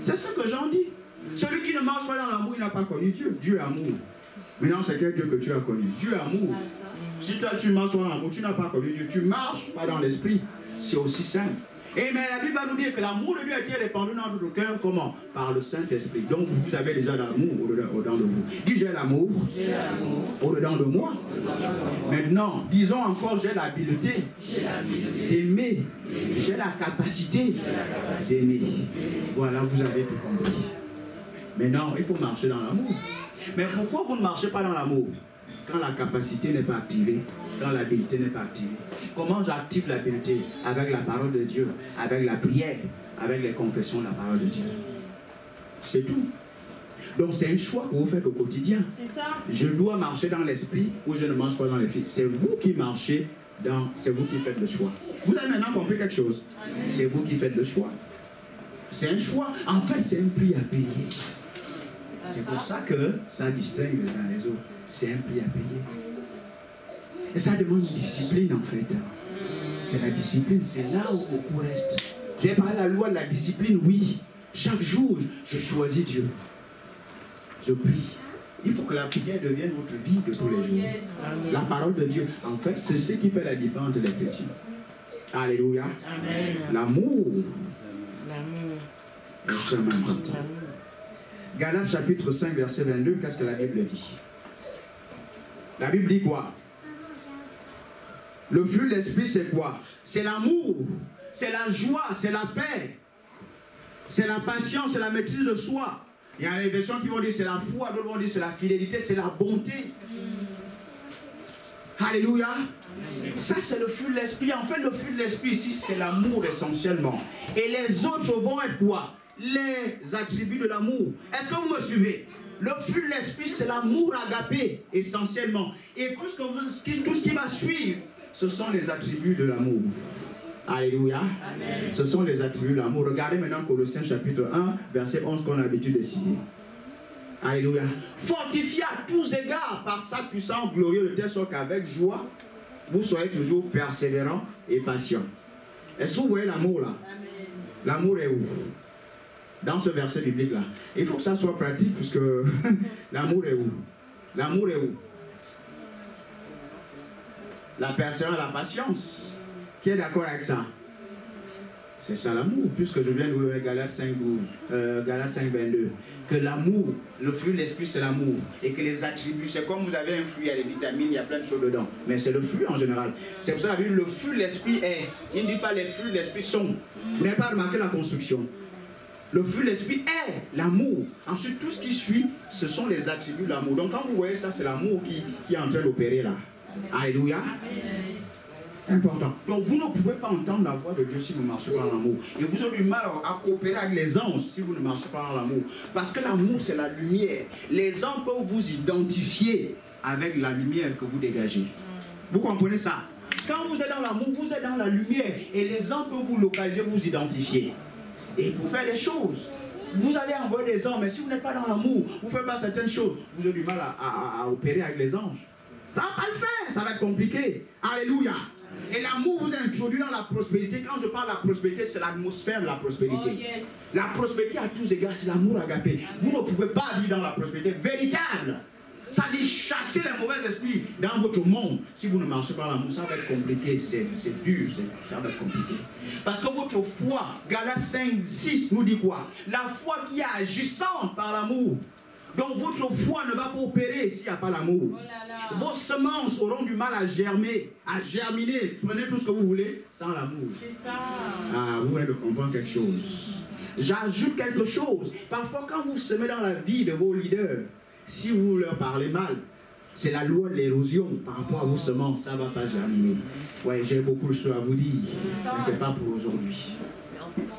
C'est ce que Jean dit. Celui qui ne marche pas dans l'amour, il n'a pas connu Dieu. Dieu est amour. Maintenant, c'est quel Dieu que tu as connu? Dieu est amour. Si toi tu marches dans l'amour, tu n'as pas connu Dieu. Tu marches pas dans l'esprit. C'est aussi simple. Et mais la Bible va nous dire que l'amour de Dieu a été répandu dans notre cœur. Comment? Par le Saint-Esprit. Donc vous avez déjà l'amour au-dedans de vous. Dis j'ai l'amour au-dedans de moi. Maintenant, disons encore j'ai l'habileté d'aimer. J'ai la capacité d'aimer. Voilà, vous avez tout compris. Maintenant, il faut marcher dans l'amour. Mais pourquoi vous ne marchez pas dans l'amour? Quand la capacité n'est pas activée, quand l'habileté n'est pas activée. Comment j'active l'habileté? Avec la parole de Dieu, avec la prière, avec les confessions de la parole de Dieu. C'est tout. Donc c'est un choix que vous faites au quotidien. C'est ça. Je dois marcher dans l'esprit ou je ne marche pas dans l'esprit. C'est vous qui marchez dans... C'est vous qui faites le choix. Vous avez maintenant compris quelque chose? C'est vous qui faites le choix. C'est un choix. En fait, c'est un prix à payer. C'est pour ça que ça distingue les uns les autres. C'est un prix à payer. Et ça demande une discipline en fait. C'est la discipline, c'est là où beaucoup reste. J'ai parlé de la loi de la discipline, oui. Chaque jour, je choisis Dieu. Je prie. Il faut que la prière devienne votre vie de tous les jours. La parole de Dieu, en fait, c'est ce qui fait la différence des chrétiens. Alléluia. L'amour. L'amour. Galates chapitre 5, verset 22, qu'est-ce que la Bible dit? La Bible dit quoi? Le fruit de l'esprit, c'est quoi? C'est l'amour, c'est la joie, c'est la paix, c'est la patience, c'est la maîtrise de soi. Il y a des versions qui vont dire c'est la foi, d'autres vont dire c'est la fidélité, c'est la bonté. Alléluia. Ça, c'est le fruit de l'esprit. En fait, le fruit de l'esprit ici, c'est l'amour essentiellement. Et les autres vont être quoi? Les attributs de l'amour. Est-ce que vous me suivez? Le fruit de l'esprit, c'est l'amour agapé, essentiellement. Et tout ce qui va suivre, ce sont les attributs de l'amour. Alléluia. Amen. Ce sont les attributs de l'amour. Regardez maintenant Colossiens chapitre 1, verset 11 qu'on a l'habitude de citer. Alléluia. Fortifiez à tous égards par sa puissance glorieuse de telle sorte qu'avec joie, vous soyez toujours persévérants et patients. Est-ce que vous voyez l'amour là? L'amour est où? Dans ce verset biblique là. Il faut que ça soit pratique puisque l'amour est où? L'amour est où? La persévérance, la patience. Qui est d'accord avec ça? C'est ça l'amour, puisque je viens de vous donner Galates 5, 22. Que l'amour, le fruit de l'esprit c'est l'amour. Et que les attributs, c'est comme vous avez un fruit, il y a des vitamines, il y a plein de choses dedans. Mais c'est le fruit en général. C'est pour ça que le fruit de l'esprit est. Il ne dit pas les fruits de l'esprit sont. Vous n'avez pas remarqué la construction. Le fruit de l'esprit est l'amour. Ensuite, tout ce qui suit, ce sont les attributs de l'amour. Donc quand vous voyez ça, c'est l'amour qui est en train d'opérer là. Alléluia. Important. Donc vous ne pouvez pas entendre la voix de Dieu si vous ne marchez pas dans l'amour. Et vous avez du mal à coopérer avec les anges si vous ne marchez pas dans l'amour. Parce que l'amour c'est la lumière. Les anges peuvent vous identifier avec la lumière que vous dégagez. Vous comprenez ça? Quand vous êtes dans l'amour, vous êtes dans la lumière. Et les anges peuvent vous localiser, vous identifier. Et pour faire des choses. Vous allez envoyer des anges, mais si vous n'êtes pas dans l'amour, vous ne faites pas certaines choses, vous avez du mal à opérer avec les anges. Ça ne va pas le faire, ça va être compliqué. Alléluia. Et l'amour vous a introduit dans la prospérité. Quand je parle de la prospérité, c'est l'atmosphère de la prospérité. Oh, yes. La prospérité à tous égards, c'est l'amour agapé. Vous ne pouvez pas vivre dans la prospérité véritable. Ça dit chasser les mauvais esprits dans votre monde. Si vous ne marchez pas dans l'amour, ça va être compliqué. C'est dur, ça va être compliqué. Parce que votre foi, Galates 5, 6 nous dit quoi? La foi qui est agissante par l'amour. Donc votre foi ne va pas opérer s'il n'y a pas l'amour. Oh, vos semences auront du mal à germer, à germiner. Prenez tout ce que vous voulez sans l'amour. C'est ça. Ah, vous venez de comprendre quelque chose. J'ajoute quelque chose. Parfois, quand vous semez dans la vie de vos leaders, si vous leur parlez mal, c'est la loi de l'érosion par rapport à vos semences. Ça ne va pas germiner. Ouais, j'ai beaucoup de choses à vous dire, mais ce n'est pas pour aujourd'hui.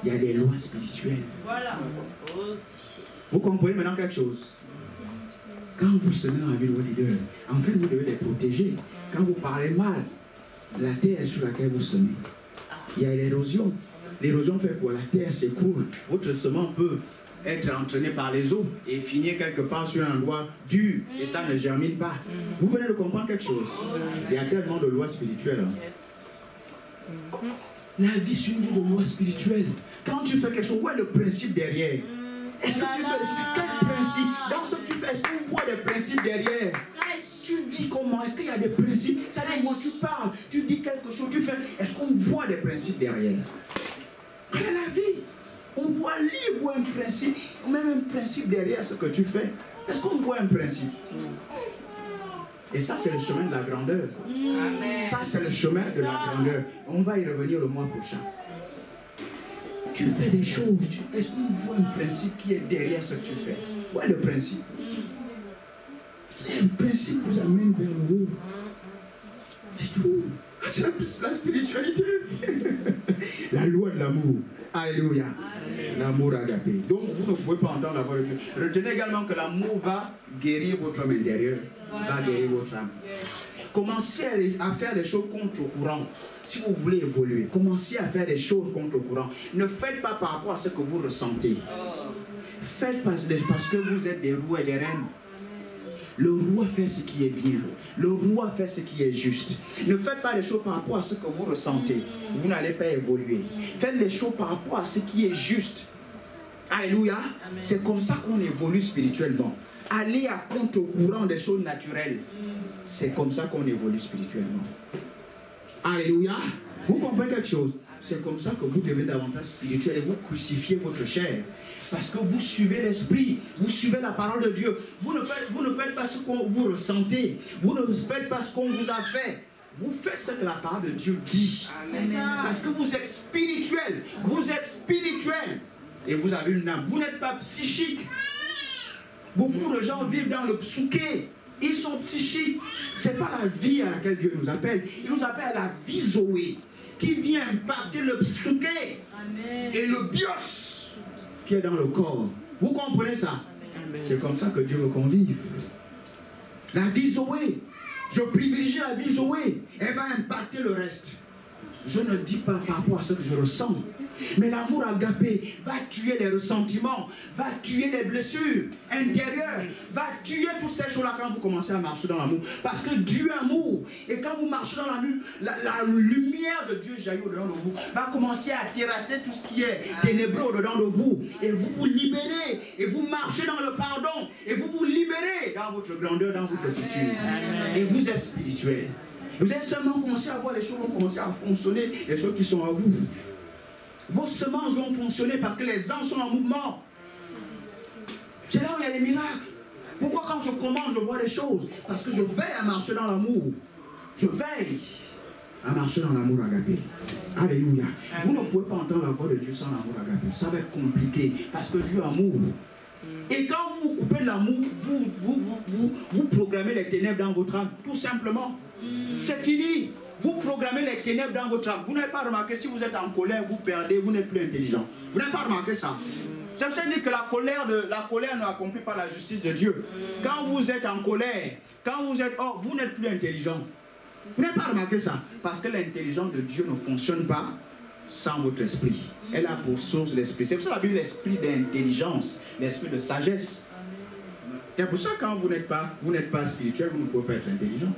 Il y a des lois spirituelles. Voilà. Vous comprenez maintenant quelque chose? Quand vous semez dans la vie de vos leaders, en fait, vous devez les protéger. Quand vous parlez mal, la terre sur laquelle vous semez, il y a l'érosion. L'érosion fait que la terre s'écoule. Votre semence peut être entraînée par les eaux et finir quelque part sur un endroit dur et ça ne germine pas. Vous venez de comprendre quelque chose? Il y a tellement de lois spirituelles. La vie, c'est une vie de lois spirituelles. Quand tu fais quelque chose, où est le principe derrière? Est-ce que tu fais des choses? Quel principe? Dans ce que tu fais, est-ce qu'on voit des principes derrière? Tu vis comment? Est-ce qu'il y a des principes? Ça veut dire, moi, tu parles, tu dis quelque chose, tu fais. Est-ce qu'on voit des principes derrière? Quelle est la vie? On doit lire, voir un principe, même un principe derrière ce que tu fais. Est-ce qu'on voit un principe? Et ça, c'est le chemin de la grandeur. Ça, c'est le chemin de la grandeur. On va y revenir le mois prochain. Tu fais des choses. Est-ce qu'on voit un principe qui est derrière ce que tu fais? Où est le principe? C'est un principe qui vous amène vers le haut. C'est tout. C'est la spiritualité. La loi de l'amour. Alléluia. L'amour agapé. Donc, vous ne pouvez pas entendre la voix de Dieu. Retenez également que l'amour va guérir votre homme intérieur. Va guérir votre âme. Commencez à faire des choses contre le courant. Si vous voulez évoluer, commencez à faire des choses contre le courant. Ne faites pas par rapport à ce que vous ressentez. Faites parce que vous êtes des rois et des reines. Le roi fait ce qui est bien. Le roi fait ce qui est juste. Ne faites pas les choses par rapport à ce que vous ressentez. Vous n'allez pas évoluer. Faites les choses par rapport à ce qui est juste. Alléluia. C'est comme ça qu'on évolue spirituellement. Aller à contre-courant des choses naturelles. C'est comme ça qu'on évolue spirituellement. Alléluia. Vous comprenez quelque chose? C'est comme ça que vous devenez davantage spirituel et vous crucifiez votre chair. Parce que vous suivez l'esprit, vous suivez la parole de Dieu. Vous ne faites pas ce que vous ressentez. Vous ne faites pas ce qu'on vous a fait. Vous faites ce que la parole de Dieu dit. Parce que vous êtes spirituel. Vous êtes spirituel. Et vous avez une âme. Vous n'êtes pas psychique. Beaucoup de gens vivent dans le psouké. Ils sont psychiques. Ce n'est pas la vie à laquelle Dieu nous appelle. Il nous appelle à la vie Zoé, qui vient impacter le psouké et le bios qui est dans le corps. Vous comprenez ça? C'est comme ça que Dieu me conduit. La vie Zoé. Je privilégie la vie Zoé. Elle va impacter le reste. Je ne dis pas par rapport à ce que je ressens. Mais l'amour agapé va tuer les ressentiments, va tuer les blessures intérieures, va tuer toutes ces choses-là quand vous commencez à marcher dans l'amour. Parce que Dieu est amour. Et quand vous marchez dans l'amour, la lumière de Dieu jaillit au-dedans de vous, va commencer à terrasser tout ce qui est ténébreux au-dedans de vous. Et vous vous libérez, et vous marchez dans le pardon, et vous vous libérez dans votre grandeur, dans votre futur. Et vous êtes spirituel. Vous allez seulement commencer à voir les choses vont commencer à fonctionner, les choses qui sont à vous. Vos semences vont fonctionner parce que les anges sont en mouvement. C'est là où il y a les miracles. Pourquoi quand je commence, je vois les choses? Parce que je veille à marcher dans l'amour. Je veille à marcher dans l'amour agapé. Alléluia. Vous ne pouvez pas entendre la voix de Dieu sans l'amour agapé. Ça va être compliqué parce que Dieu est amour. Et quand vous vous coupez de l'amour, vous programmez les ténèbres dans votre âme. Tout simplement. C'est fini. Vous programmez les ténèbres dans votre âme. Vous n'avez pas remarqué, si vous êtes en colère, vous perdez, vous n'êtes plus intelligent. Vous n'avez pas remarqué ça? Ça veut dire que la colère ne accomplit pas la justice de Dieu. Quand vous êtes en colère, quand vous êtes hors, vous n'êtes plus intelligent. Vous n'avez pas remarqué ça? Parce que l'intelligence de Dieu ne fonctionne pas sans votre esprit. Elle a pour source l'esprit. C'est pour ça que la Bible, l'esprit d'intelligence, l'esprit de sagesse. C'est pour ça que quand vous n'êtes pas spirituel, vous ne pouvez pas être intelligent.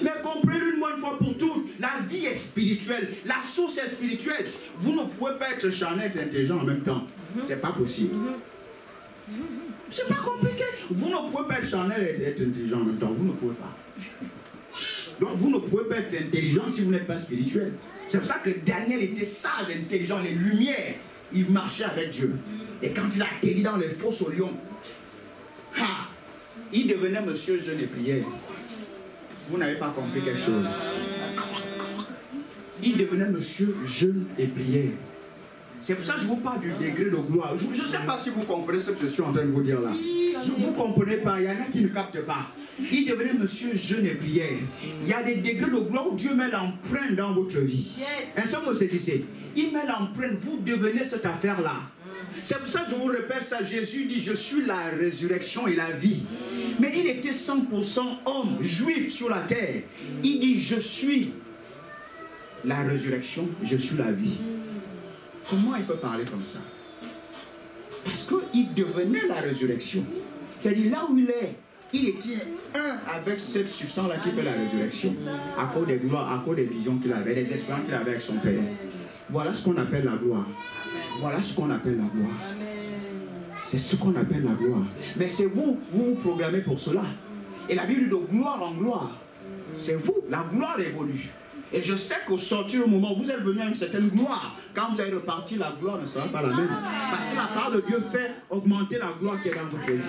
Mais comprenez une bonne fois pour toutes, la vie est spirituelle, la source est spirituelle. Vous ne pouvez pas être charnel et intelligent en même temps. C'est pas possible. C'est pas compliqué. Vous ne pouvez pas être charnel et être intelligent en même temps. Vous ne pouvez pas. Donc vous ne pouvez pas être intelligent si vous n'êtes pas spirituel. C'est pour ça que Daniel était sage, intelligent, les lumières. Il marchait avec Dieu. Et quand il a atterri dans les fosses au lion, il devenait monsieur jeûne et prière. Vous n'avez pas compris quelque chose. Il devenait monsieur jeûne et prière. C'est pour ça que je vous parle du degré de gloire. Je ne sais pas si vous comprenez ce que je suis en train de vous dire là. Vous ne comprenez pas, il y en a qui ne captent pas. Il devenait monsieur jeûne et prière. Il y a des degrés de gloire où Dieu met l'empreinte dans votre vie. Est-ce que vous saisissez? Il met l'empreinte, vous devenez cette affaire-là. C'est pour ça que je vous répète ça. Jésus dit, je suis la résurrection et la vie. Mais il était 100% homme, juif sur la terre. Il dit, je suis la résurrection, je suis la vie. Comment il peut parler comme ça? Parce qu'il devenait la résurrection. C'est-à-dire là où il est, il était un avec cette substance-là qui fait la résurrection. À cause des gloires, à cause des visions qu'il avait, des espérances qu'il avait avec son Père. Voilà ce qu'on appelle la gloire. Voilà ce qu'on appelle la gloire. C'est ce qu'on appelle la gloire. Mais c'est vous vous programmez pour cela. Et la Bible dit de gloire en gloire. C'est vous, la gloire évolue. Et je sais qu'au sortir au moment où vous êtes venu à une certaine gloire, quand vous allez repartir, la gloire ne sera pas la même. Parce que la part de Dieu fait augmenter la gloire qui est dans votre vie.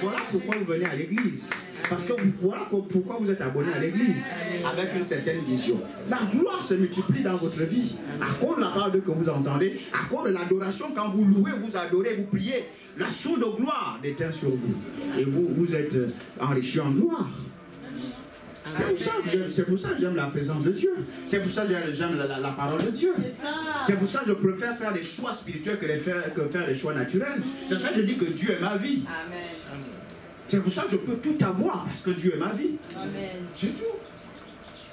Voilà pourquoi vous venez à l'église. Parce que voilà pourquoi vous êtes abonné à l'église. Avec une certaine vision. La gloire se multiplie dans votre vie. À cause de la part de Dieu que vous entendez, à cause de l'adoration, quand vous louez, vous adorez, vous priez, la source de gloire déteint sur vous. Et vous êtes enrichi en gloire. C'est pour ça que j'aime la présence de Dieu. C'est pour ça que j'aime la parole de Dieu. C'est pour ça que je préfère faire des choix spirituels que faire des choix naturels. C'est pour ça que je dis que Dieu est ma vie. C'est pour ça que je peux tout avoir, parce que Dieu est ma vie. C'est tout.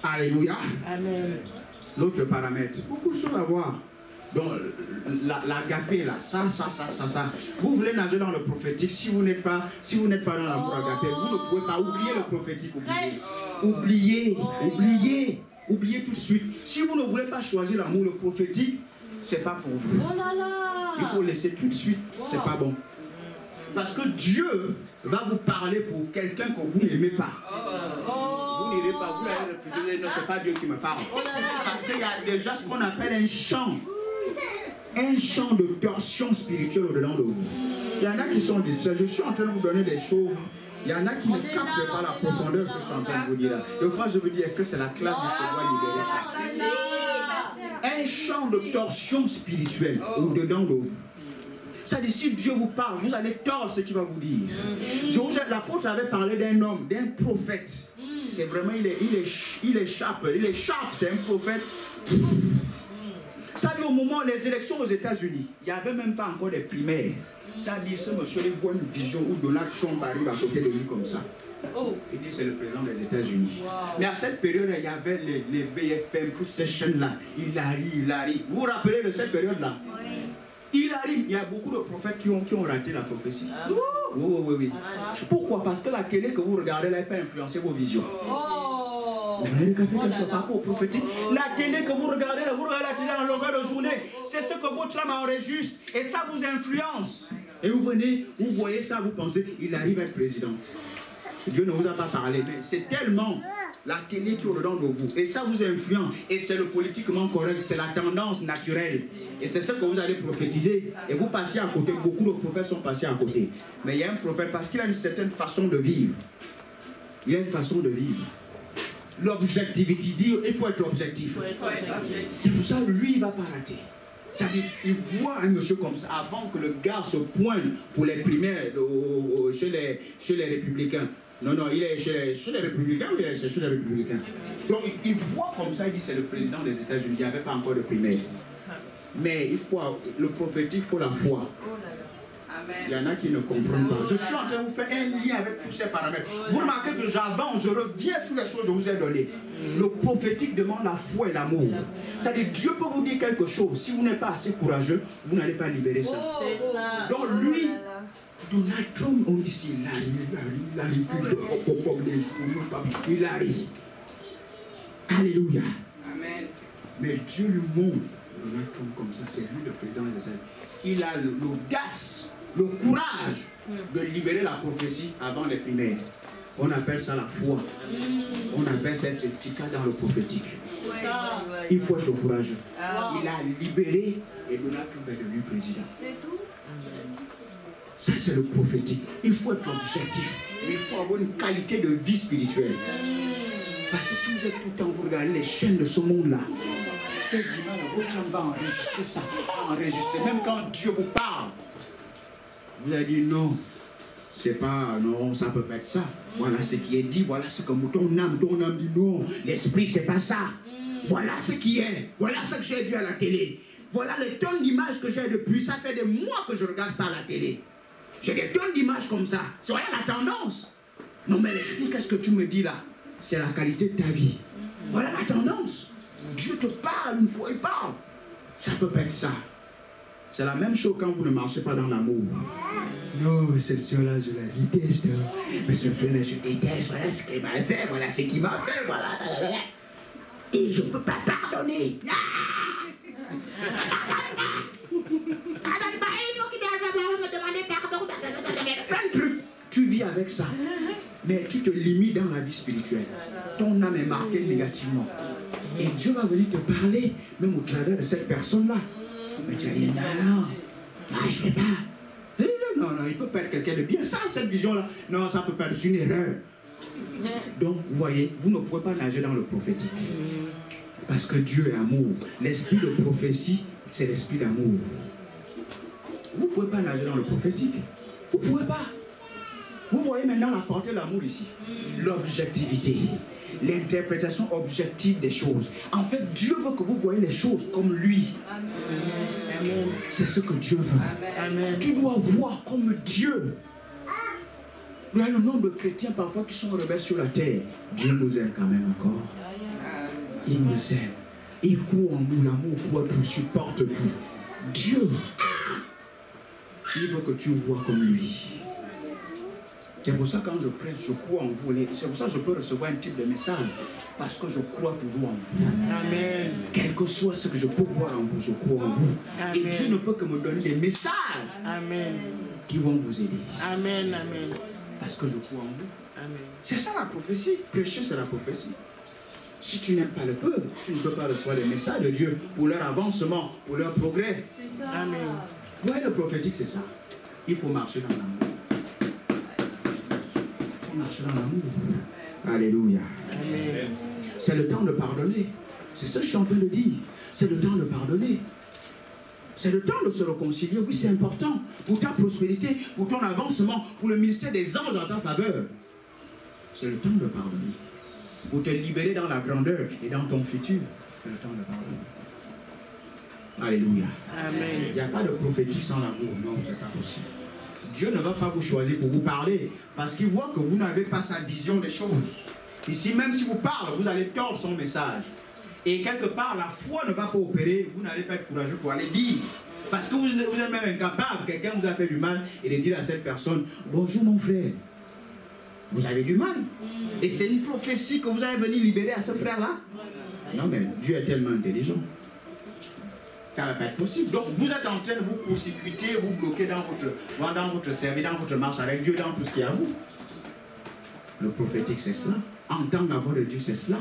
Alléluia. L'autre paramètre, beaucoup de choses à voir. Donc, l'agapé là, ça. Vous voulez nager dans le prophétique, si vous n'êtes pas dans l'amour agapé, vous ne pouvez pas oublier le prophétique. Oubliez tout de suite. Si vous ne voulez pas choisir l'amour, le prophétique, c'est pas pour vous. Il faut laisser tout de suite, c'est pas bon. Parce que Dieu va vous parler pour quelqu'un que vous n'aimez pas. Vous n'irez pas, vous allez refuser, non, c'est pas Dieu qui me parle. Parce qu'il y a déjà ce qu'on appelle un champ de torsion spirituelle au-dedans de vous. Il y en a qui sont distraits. Je suis en train de vous donner des choses. Il y en a qui ne captent pas la profondeur de ce que je suis en train de vous dire là. Des fois, je me dis, est-ce que c'est la classe qui doit libérer ça? Un champ de torsion spirituelle au-dedans de vous. C'est-à-dire, si Dieu vous parle, vous allez tordre ce qu'il va vous dire. L'apôtre avait parlé d'un homme, d'un prophète. C'est vraiment, il échappe, c'est un prophète. Ça dit, au moment des élections aux États-Unis, il n'y avait même pas encore des primaires. Ça dit, ce monsieur, il voit une vision où Donald Trump arrive à côté de lui comme ça. Il dit, c'est le président des États-Unis. Mais à cette période, il y avait les BFM, toutes ces chaînes-là. Il arrive. Vous vous rappelez de cette période-là? Il arrive, il y a beaucoup de prophètes qui ont raté la prophétie. Oui. Pourquoi? Parce que la télé que vous regardez là, elle peut influencer vos visions. La télé que vous regardez là, vous regardez la télé en longueur de journée. C'est ce que votre âme enregistre. Et ça vous influence. Et vous venez, vous voyez ça, vous pensez, il arrive à être président. Dieu ne vous a pas parlé, mais c'est tellement la télé qui est au-dedans de vous. Et ça vous influence. Et c'est le politiquement correct, c'est la tendance naturelle. Et c'est ce que vous allez prophétiser. Et vous passez à côté. Beaucoup de prophètes sont passés à côté. Mais il y a un prophète parce qu'il a une certaine façon de vivre. Il a une façon de vivre. L'objectivité dit, il faut être objectif. C'est pour ça que lui, il ne va pas rater. C'est-à-dire, il voit un monsieur comme ça avant que le gars se pointe pour les primaires chez les républicains. Non, il est chez les républicains ou il est chez les républicains? Donc, il voit comme ça, il dit c'est le président des États-Unis. Il n'y avait pas encore de primaire. Mais il faut le prophétique, il faut la foi. Il y en a qui ne comprennent pas. Je suis en train de vous faire un lien avec tous ces paramètres. Vous remarquez que j'avance, je reviens sur les choses que je vous ai données. Le prophétique demande la foi et l'amour. C'est-à-dire, Dieu peut vous dire quelque chose. Si vous n'êtes pas assez courageux, vous n'allez pas libérer ça. Donc lui, Donald Trump, on dit il arrive. Alléluia. Amen. Mais Dieu lui montre Donald Trump comme ça, c'est lui le président des États-Unis. Il a l'audace, le courage de libérer la prophétie avant les primaires. On appelle ça la foi. On appelle ça être efficace dans le prophétique. Il faut être courageux. Il a libéré et Donald Trump est devenu président. C'est tout. Ça, c'est le prophétique. Il faut être objectif. Mais il faut avoir une qualité de vie spirituelle. Parce que si vous êtes tout le temps, vous regardez les chaînes de ce monde-là, cette image, votre âme va enregistrer ça, enregistrer. Même quand Dieu vous parle, vous allez dire non, c'est pas, non, ça peut pas être ça. Voilà ce qui est dit, voilà ce que ton âme dit non, l'esprit c'est pas ça. Voilà ce qui est, voilà ce que j'ai vu à la télé. Voilà les tonnes d'images que j'ai depuis, ça fait des mois que je regarde ça à la télé. J'ai des tonnes d'images comme ça, c'est voilà la tendance. Non mais l'esprit, qu'est-ce que tu me dis là? C'est la qualité de ta vie. Voilà la tendance. Dieu te parle une fois, il parle. Ça peut pas être ça. C'est la même chose quand vous ne marchez pas dans l'amour. Non, cette soeur-là, je la déteste. Mais ce frère-là, je déteste. Voilà ce qu'il m'a fait, voilà ce qu'il m'a fait, voilà. Et je ne peux pas pardonner. Il faut qu'il me demander pardon. Plein de trucs. Tu vis avec ça. Mais tu te limites dans la vie spirituelle. Ton âme est marquée négativement. Et Dieu va venir te parler, même au travers de cette personne-là. Mais tu vas dire, non, je ne vais pas. Non, il peut pas être quelqu'un de bien. Ça, cette vision-là, non, ça peut pas être une erreur. Donc, vous voyez, vous ne pouvez pas nager dans le prophétique. Parce que Dieu est amour. L'esprit de prophétie, c'est l'esprit d'amour. Vous ne pouvez pas nager dans le prophétique. Vous ne pouvez pas. Vous voyez maintenant la portée de l'amour ici. L'objectivité. L'interprétation objective des choses. En fait, Dieu veut que vous voyez les choses comme lui. Amen. C'est ce que Dieu veut. Amen. Tu dois voir comme Dieu. Il y a le nombre de chrétiens parfois qui sont rebelles sur la terre. Dieu nous aime quand même encore. Il nous aime. Il croit en nous. L'amour croit tout, supporte tout. Dieu, il veut que tu vois comme lui. C'est pour ça que quand je prêche, je crois en vous. C'est pour ça que je peux recevoir un type de message. Parce que je crois toujours en vous. Amen. Quel que soit ce que je peux voir en vous, je crois en vous. Amen. Et Dieu ne peut que me donner des messages. Amen. Qui vont vous aider. Amen. Amen. Parce que je crois en vous. Amen. C'est ça la prophétie. Prêcher, c'est la prophétie. Si tu n'aimes pas le peuple, tu ne peux pas recevoir les messages de Dieu pour leur avancement, pour leur progrès. C'est ça. Amen. Oui, le prophétique, c'est ça. Il faut marcher dans l'amour. Marcher dans l'amour. Alléluia. C'est le temps de pardonner. C'est ce que je suis en train de dire. C'est le temps de pardonner. C'est le temps de se réconcilier. Oui, c'est important pour ta prospérité, pour ton avancement, pour le ministère des anges en ta faveur. C'est le temps de pardonner. Pour te libérer dans la grandeur et dans ton futur. C'est le temps de pardonner. Alléluia. Amen. Il n'y a pas de prophétie sans l'amour. Non, c'est pas possible. Dieu ne va pas vous choisir pour vous parler parce qu'il voit que vous n'avez pas sa vision des choses. Ici, même si vous parlez, vous allez tordre son message. Et quelque part, la foi ne va pas opérer, vous n'allez pas être courageux pour aller dire. Parce que vous êtes même incapable, quelqu'un vous a fait du mal, et de dire à cette personne, bonjour mon frère. Vous avez du mal. Et c'est une prophétie que vous allez venir libérer à ce frère-là. Non mais Dieu est tellement intelligent. Ça ne va pas être possible. Donc vous êtes en train de vous court-circuiter, vous bloquer dans votre service, dans votre marche avec Dieu, dans tout ce qui est à vous. Le prophétique, c'est cela. Entendre la voix de Dieu, c'est cela.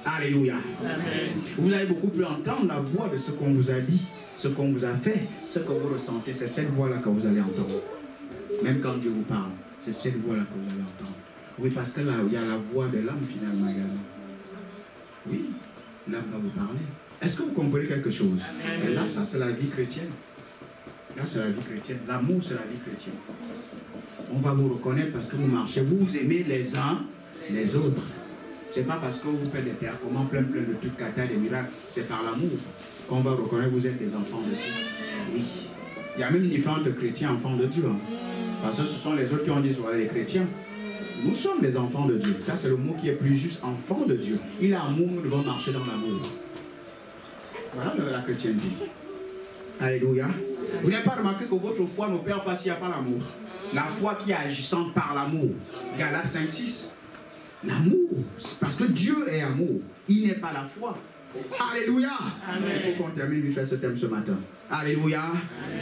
Alléluia. Amen. Vous allez beaucoup plus entendre la voix de ce qu'on vous a dit, ce qu'on vous a fait, ce que vous ressentez. C'est cette voix-là que vous allez entendre. Même quand Dieu vous parle, c'est cette voix-là que vous allez entendre. Oui, parce que là, il y a la voix de l'âme finalement également. Oui, l'âme va vous parler. Est-ce que vous comprenez quelque chose? Et là, ça c'est la vie chrétienne. Là, c'est la vie chrétienne. L'amour, c'est la vie chrétienne. On va vous reconnaître parce que vous marchez. Vous aimez les uns les autres. C'est pas parce que vous faites des performances plein de trucs, kata, des miracles. C'est par l'amour qu'on va reconnaître que vous êtes des enfants de Dieu. Oui. Il y a même une différence de chrétiens enfants de Dieu. Hein. Parce que ce sont les autres qui ont dit voilà les chrétiens. Nous sommes des enfants de Dieu. Ça, c'est le mot qui est plus juste, enfant de Dieu. Il a amour, nous devons marcher dans l'amour. Voilà la chrétienté. Alléluia. Vous n'avez pas remarqué que votre foi n'opère pas s'il n'y a pas l'amour. La foi qui est agissante par l'amour. Galates 5:6. L'amour. Parce que Dieu est amour. Il n'est pas la foi. Alléluia. Amen. Il faut qu'on termine de faire ce thème ce matin. Alléluia. Amen.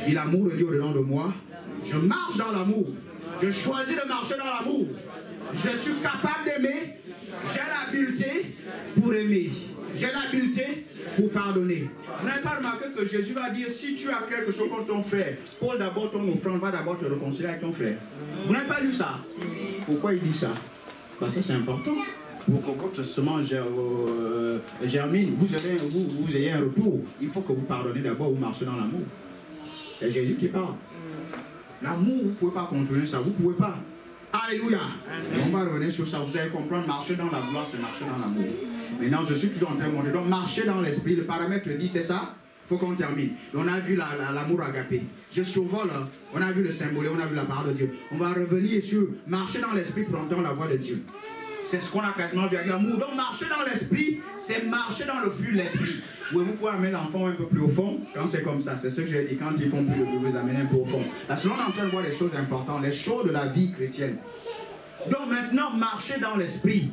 Et l'amour de Dieu au-dedans de moi. Je marche dans l'amour. Je choisis de marcher dans l'amour. Je suis capable d'aimer. J'ai l'habileté pour aimer. J'ai l'habileté pour pardonner. Vous n'avez pas remarqué que Jésus va dire, si tu as quelque chose contre ton frère, pose d'abord ton offrande, va d'abord te réconcilier avec ton frère. Vous n'avez pas lu ça? Pourquoi il dit ça? Parce que c'est important. pour que votre semence germine, vous ayez un retour. Il faut que vous pardonnez d'abord, vous marchez dans l'amour. C'est Jésus qui parle. L'amour, vous ne pouvez pas contrôler ça, vous ne pouvez pas. Alléluia. On va revenir sur ça, vous allez comprendre, marcher dans la gloire, c'est marcher dans l'amour. Maintenant, je suis toujours en train de monter. Donc, marcher dans l'esprit, le paramètre dit, c'est ça. Il faut qu'on termine. On a vu l'amour agapé. Je survole, on a vu le symbole, on a vu la parole de Dieu. On va revenir sur marcher dans l'esprit pour entendre la voix de Dieu. C'est ce qu'on a quasiment vu avec l'amour. Donc marcher dans l'esprit, c'est marcher dans le flux de l'esprit. Vous pouvez amener l'enfant un peu plus au fond. Quand c'est comme ça, c'est ce que j'ai dit. Quand ils font plus de bruit, vous amenez un peu au fond. Parce que l'on est en train de voir les choses importantes, les choses de la vie chrétienne. Donc maintenant, marcher dans l'esprit.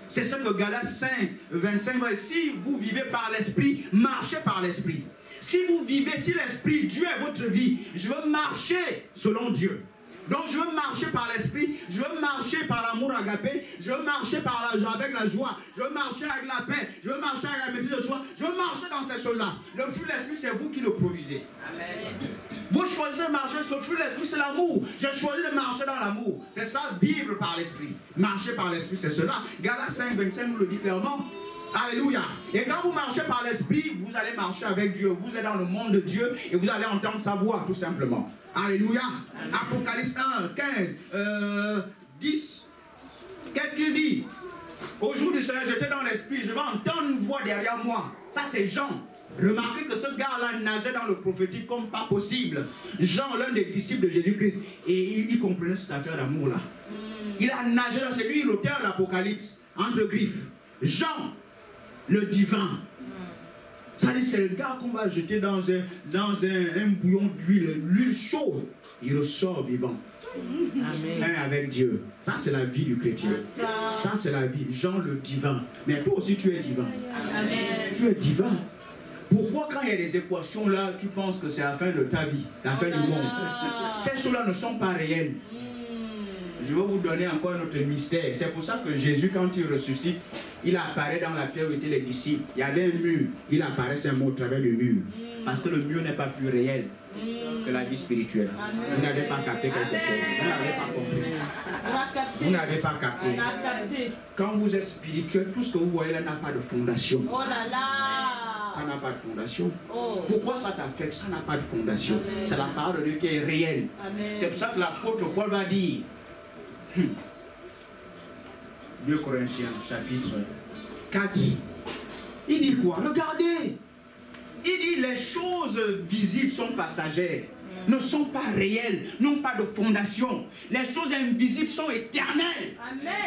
C'est ce que Galates 5, 25 va dire. Si vous vivez par l'esprit, marchez par l'esprit. Si vous vivez, si l'esprit, Dieu est votre vie, je veux marcher selon Dieu. Donc je veux marcher par l'esprit, je veux marcher par l'amour agapé, je veux marcher avec la joie, je veux marcher avec la paix, je veux marcher avec la maîtrise de soi, je veux marcher dans ces choses-là. Le fruit de l'esprit, c'est vous qui le produisez. Amen. Vous choisissez de marcher sur le fruit de l'esprit, c'est l'amour. J'ai choisi de marcher dans l'amour. C'est ça, vivre par l'esprit. Marcher par l'esprit, c'est cela. Galates 5, 25 nous le dit clairement. Alléluia. Et quand vous marchez par l'esprit, vous allez marcher avec Dieu. Vous êtes dans le monde de Dieu et vous allez entendre sa voix, tout simplement. Alléluia. Apocalypse 1, 15, 10. Qu'est-ce qu'il dit? Au jour du Seigneur, j'étais dans l'esprit, je vais entendre une voix derrière moi. Ça, c'est Jean. Remarquez que ce gars-là nageait dans le prophétique comme pas possible. Jean, l'un des disciples de Jésus-Christ, et il comprenait cette affaire d'amour-là. Il a nagé dans, c'est lui l'auteur de l'Apocalypse, entre griffes. Jean, le divin. Ça dit, c'est le gars qu'on va jeter dans un bouillon d'huile, l'huile chaude. Il ressort vivant. Amen. Un avec Dieu. Ça, c'est la vie du chrétien. Ça, c'est la vie. Jean, le divin. Mais toi aussi, tu es divin. Amen. Tu es divin. Pourquoi quand il y a des équations là, tu penses que c'est la fin de ta vie, la fin du monde? Ces choses-là ne sont pas réelles. Je vais vous donner encore un autre mystère. C'est pour ça que Jésus, quand il ressuscite, il apparaît dans la pierre où étaient les disciples. Il y avait un mur. Il apparaît seulement au travers du mur. Parce que le mur n'est pas plus réel que la vie spirituelle. Vous n'avez pas capté quelque chose. Vous n'avez pas compris. Vous n'avez pas capté. Quand vous êtes spirituel, tout ce que vous voyez là n'a pas de fondation. Oh là là! Ça n'a pas de fondation. Pourquoi ça t'affecte? Ça n'a pas de fondation. C'est la parole de Dieu qui est réelle. C'est pour ça que l'apôtre Paul va dire 2 Corinthiens chapitre 4. Il dit quoi? Regardez. Il dit les choses visibles sont passagères, ne sont pas réelles, n'ont pas de fondation. Les choses invisibles sont éternelles.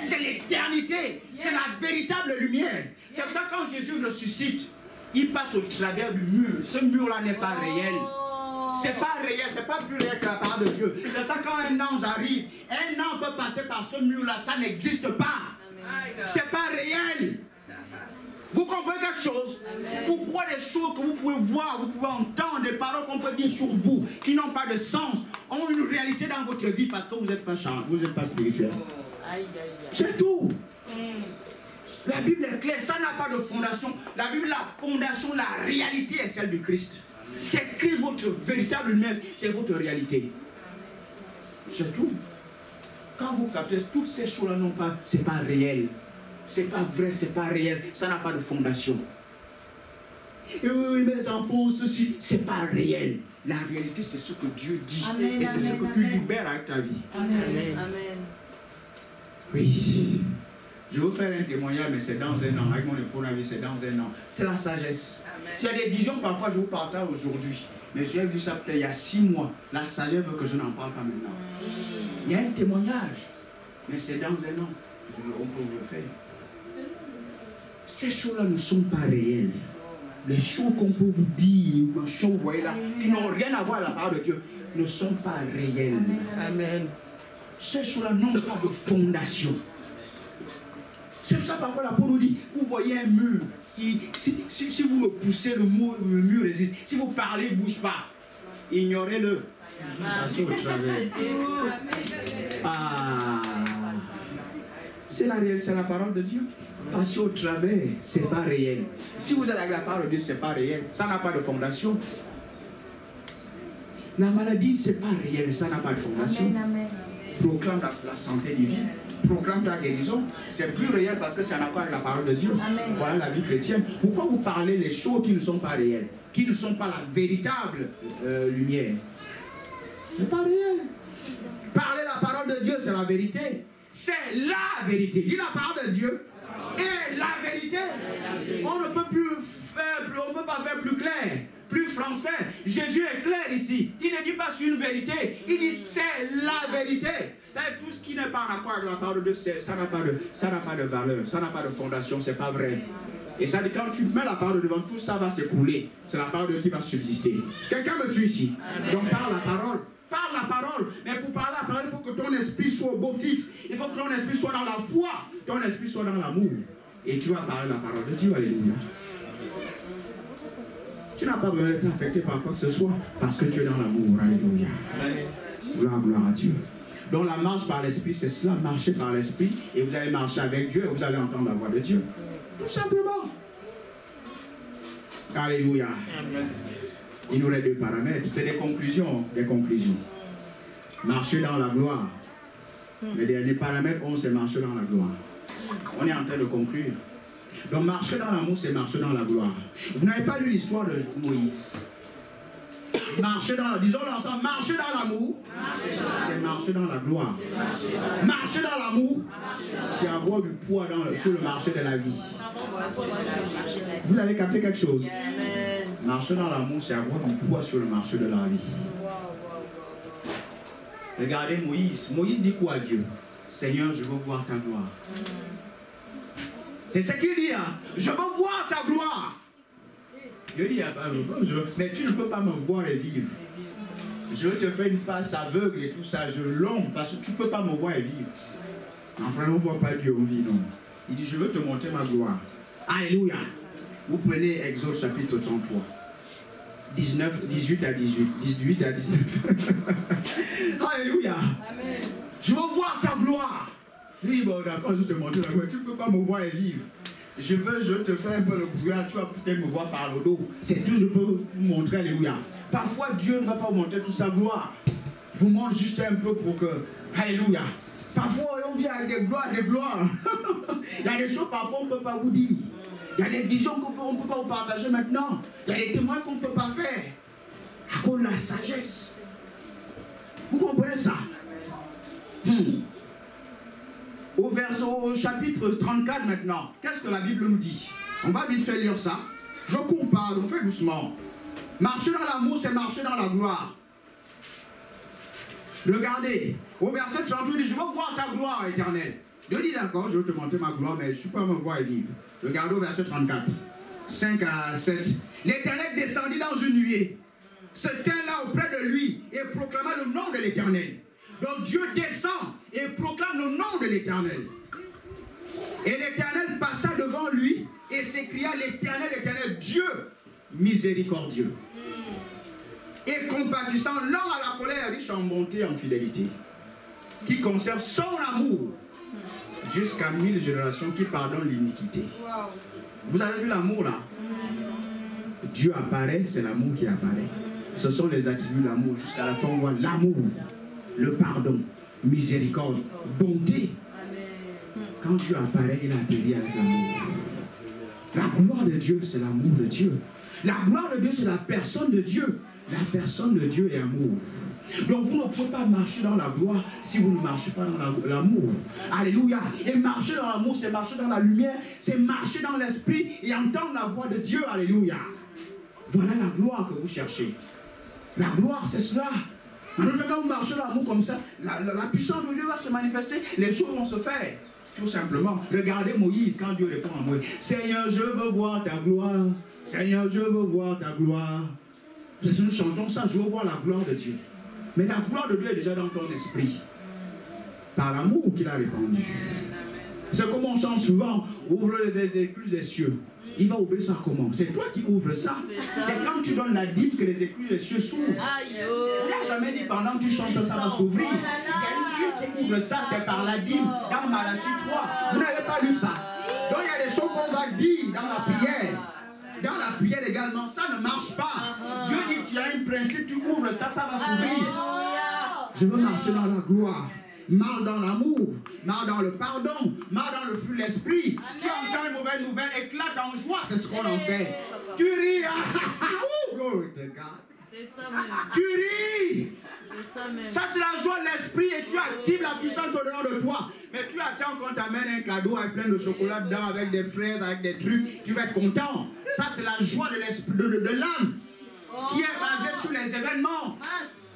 C'est l'éternité. C'est la véritable lumière. C'est pour ça que quand Jésus ressuscite, il passe au travers du mur. Ce mur-là n'est pas réel. C'est pas réel, c'est pas plus réel que la parole de Dieu. C'est ça quand un ange arrive, un ange peut passer par ce mur-là, ça n'existe pas. C'est pas réel. Vous comprenez quelque chose? Pourquoi les choses que vous pouvez voir, vous pouvez entendre, des paroles qu'on peut dire sur vous, qui n'ont pas de sens, ont une réalité dans votre vie parce que vous n'êtes pas chanteur, vous n'êtes pas spirituel. C'est tout. La Bible est claire, ça n'a pas de fondation. La Bible, la fondation, la réalité est celle du Christ. C'est Christ votre véritable lumière, c'est votre réalité. C'est tout. Quand vous captez, toutes ces choses-là n'ont pas, c'est pas réel. C'est pas vrai, c'est pas réel, ça n'a pas de fondation. Et mes enfants, ceci, c'est pas réel. La réalité, c'est ce que Dieu dit. Amen, et c'est ce que tu libères avec ta vie. Amen. Amen. Oui. Je veux faire un témoignage, mais c'est dans un an. Avec mon époux, c'est dans un an. C'est la sagesse. Il y a des visions, parfois, je vous partage aujourd'hui. Mais j'ai vu ça peut-être il y a 6 mois. La sagesse veut que je n'en parle pas maintenant. Il y a un témoignage, mais c'est dans un an. On peut vous le faire. Ces choses-là ne sont pas réelles. Les choses qu'on peut vous dire, les choses vous voyez là, qui n'ont rien à voir avec la parole de Dieu, ne sont pas réelles. Amen. Ces choses-là n'ont pas de fondation. C'est pour ça parfois l'apôtre nous dit, vous voyez un mur, si vous le poussez, le mur résiste. Si vous parlez, il ne bouge pas. Ignorez-le. Passez au travers. C'est la parole de Dieu. Passez au travers, c'est pas réel. Si vous êtes avec la parole de Dieu, c'est pas réel. Ça n'a pas de fondation. La maladie, c'est pas réel, ça n'a pas de fondation. Amen, amen. Proclame la santé divine. proclame ta guérison, c'est plus réel parce que c'est en accord avec la parole de Dieu. Amen. Voilà la vie chrétienne. Pourquoi vous parlez les choses qui ne sont pas réelles, qui ne sont pas la véritable lumière? Ce n'est pas réel. Parler la parole de Dieu, c'est la vérité. C'est la vérité. Dis la parole de Dieu et la vérité. On ne peut plus faire, on ne peut pas faire plus clair, plus français. Jésus est clair ici. Il ne dit pas sur une vérité, il dit c'est la vérité. C'est tout ce qui n'est pas en accord avec la parole de Dieu, ça n'a pas de valeur, ça n'a pas de fondation, c'est pas vrai. Et ça dit quand tu mets la parole devant, tout ça va s'écrouler. C'est la parole de Dieu qui va subsister. Quelqu'un me suit ici? Donc parle la parole. Parle la parole, mais pour parler la parole, il faut que ton esprit soit au beau fixe. Il faut que ton esprit soit dans la foi, ton esprit soit dans l'amour. Et tu vas parler la parole de Dieu, alléluia. Tu n'as pas besoin d'être affecté par quoi que ce soit, parce que tu es dans l'amour, alléluia. Gloire à Dieu. Donc la marche par l'esprit, c'est cela, marcher par l'esprit, et vous allez marcher avec Dieu, et vous allez entendre la voix de Dieu. Tout simplement. Alléluia. Il nous reste deux paramètres, c'est des conclusions, Marcher dans la gloire. Le dernier paramètre, c'est marcher dans la gloire. On est en train de conclure. Donc marcher dans l'amour, c'est marcher dans la gloire. Vous n'avez pas lu l'histoire de Moïse. Marcher dans, disons ensemble, marcher dans l'amour, c'est marcher dans la gloire. Marcher dans l'amour, c'est avoir du poids sur le marché de la vie. Vous avez capté quelque chose? Marcher dans l'amour, c'est avoir du poids sur le marché de la vie. Regardez Moïse. Moïse dit quoi à Dieu? Seigneur, je veux voir ta gloire. C'est ce qu'il dit, hein? Je veux voir ta gloire. Dieu dit, mais tu ne peux pas me voir et vivre. Je te fais une face aveugle et tout ça, je l'ombre parce que tu ne peux pas me voir et vivre. Enfin, on ne voit pas Dieu, on vit, non. Il dit, je veux te montrer ma gloire. Alléluia. Vous prenez Exode chapitre 33. 18 à 19. Alléluia. Amen. Je veux voir ta gloire. Oui, bon, d'accord, je te montre la gloire. Tu ne peux pas me voir et vivre. Je te fais un peu le brouillard, tu vas peut-être me voir par le dos. C'est tout, je peux vous montrer, alléluia. Parfois, Dieu ne va pas vous montrer toute sa gloire. Il vous montre juste un peu pour que, alléluia. Parfois, on vient avec des gloires, Il y a des choses, parfois, on ne peut pas vous dire. Il y a des visions qu'on ne peut pas vous partager maintenant. Il y a des témoins qu'on ne peut pas faire. À cause de la sagesse. Vous comprenez ça? Au chapitre 34 maintenant, qu'est-ce que la Bible nous dit? On va vite faire lire ça. Je cours pas, on fait doucement. Marcher dans l'amour, c'est marcher dans la gloire. Regardez, au verset 38, il dit, je veux voir ta gloire éternelle. Dieu dit, d'accord, je veux te montrer ma gloire, mais je ne suis pas me voir et vivre. Regardez au verset 34, 5 à 7. L'Éternel descendit dans une nuée, se tint là auprès de lui et proclama le nom de l'Éternel. Donc Dieu descend et proclame le nom de l'Éternel. Et l'Éternel passa devant lui et s'écria, l'Éternel, l'Éternel, Dieu miséricordieux et compatissant, lent à la colère, riche en bonté et en fidélité, qui conserve son amour jusqu'à 1000 générations, qui pardonne l'iniquité. Vous avez vu l'amour là? Dieu apparaît, c'est l'amour qui apparaît. Ce sont les attributs de l'amour. Jusqu'à la fin, on voit l'amour, le pardon, miséricorde, bonté. Quand Dieu apparaît, il atterrit avec l'amour. La gloire de Dieu, c'est l'amour de Dieu. La gloire de Dieu, c'est la personne de Dieu. La personne de Dieu est amour. Donc vous ne pouvez pas marcher dans la gloire si vous ne marchez pas dans l'amour. Alléluia. Et marcher dans l'amour, c'est marcher dans la lumière, c'est marcher dans l'esprit et entendre la voix de Dieu. Alléluia. Voilà la gloire que vous cherchez. La gloire, c'est cela. Alors quand vous marchez dans l'amour comme ça, la puissance de Dieu va se manifester, les choses vont se faire. Tout simplement. Regardez Moïse quand Dieu répond à Moïse. Seigneur, je veux voir ta gloire. Seigneur, je veux voir ta gloire. Nous chantons ça, je veux voir la gloire de Dieu. Mais la gloire de Dieu est déjà dans ton esprit. Par l'amour qu'il a répandu. C'est comme on chante souvent, ouvre les écluses des cieux. Il va ouvrir ça comment? C'est toi qui ouvres ça. C'est quand tu donnes la dîme que les écluses des cieux s'ouvrent. On n'a jamais dit pendant que tu chantes ça va s'ouvrir. Il y a une Dieu qui ouvre ça, c'est par la dîme. Dans Malachie 3. Vous n'avez pas lu ça. Donc il y a des choses qu'on va dire dans la prière. Dans la prière également, ça ne marche pas. Dieu dit, tu as un principe, tu ouvres ça, ça va s'ouvrir. Je veux marcher dans la gloire. mal dans l'amour, mal dans le pardon, mal dans le fruit de l'esprit. Tu entends une mauvaise nouvelle, éclate en joie, c'est ce qu'on en fait. Tu ris, glory to God. C'est ça même. Tu ris. C'est ça même. Ça c'est la joie de l'esprit et tu actives la puissance au-dedans de toi. Mais tu attends qu'on t'amène un cadeau avec plein de chocolat dedans, avec des fraises, avec des trucs, tu vas être content. Ça c'est la joie de l'esprit, de l'âme, qui est basée sur les événements.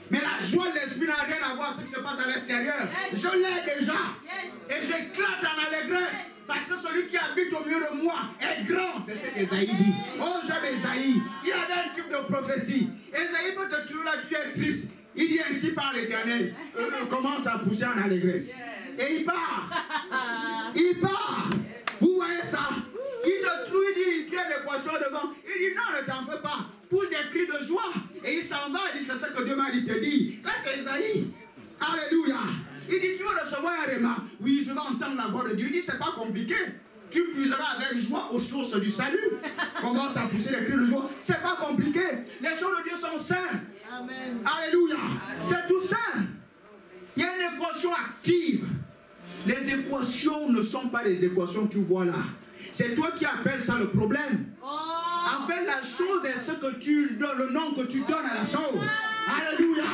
Mais la joie de l'esprit n'a rien à voir avec ce qui se passe à l'extérieur. Je l'ai déjà. Et j'éclate en allégresse. Parce que celui qui habite au milieu de moi est grand. C'est ce qu'Ésaïe dit. Oh, j'aime Ésaïe. Il avait un type de prophétie. Ésaïe peut te trouver là, tu es triste. Il dit ainsi par l'Éternel. Commence à pousser en allégresse. Et il part. Il part. Vous voyez ça? Il te trouve, il dit, tu as l'équation devant. Il dit non, ne t'en fais pas. Pour des cris de joie. Et il s'en va, il dit c'est ce que Dieu m'a dit te dire. Ça c'est Ésaïe. Alléluia. Il dit tu vas recevoir un réma. Oui, je vais entendre la voix de Dieu. Il dit c'est pas compliqué. Tu puiseras avec joie aux sources du salut. Commence à pousser les cris de joie. C'est pas compliqué. Les choses de Dieu sont saintes. Amen. Alléluia. C'est tout saint. Il y a une équation active. Les équations ne sont pas les équations que tu vois là. C'est toi qui appelles ça le problème. En fait, la chose est ce que tu donnes, le nom que tu donnes à la chose. Alléluia.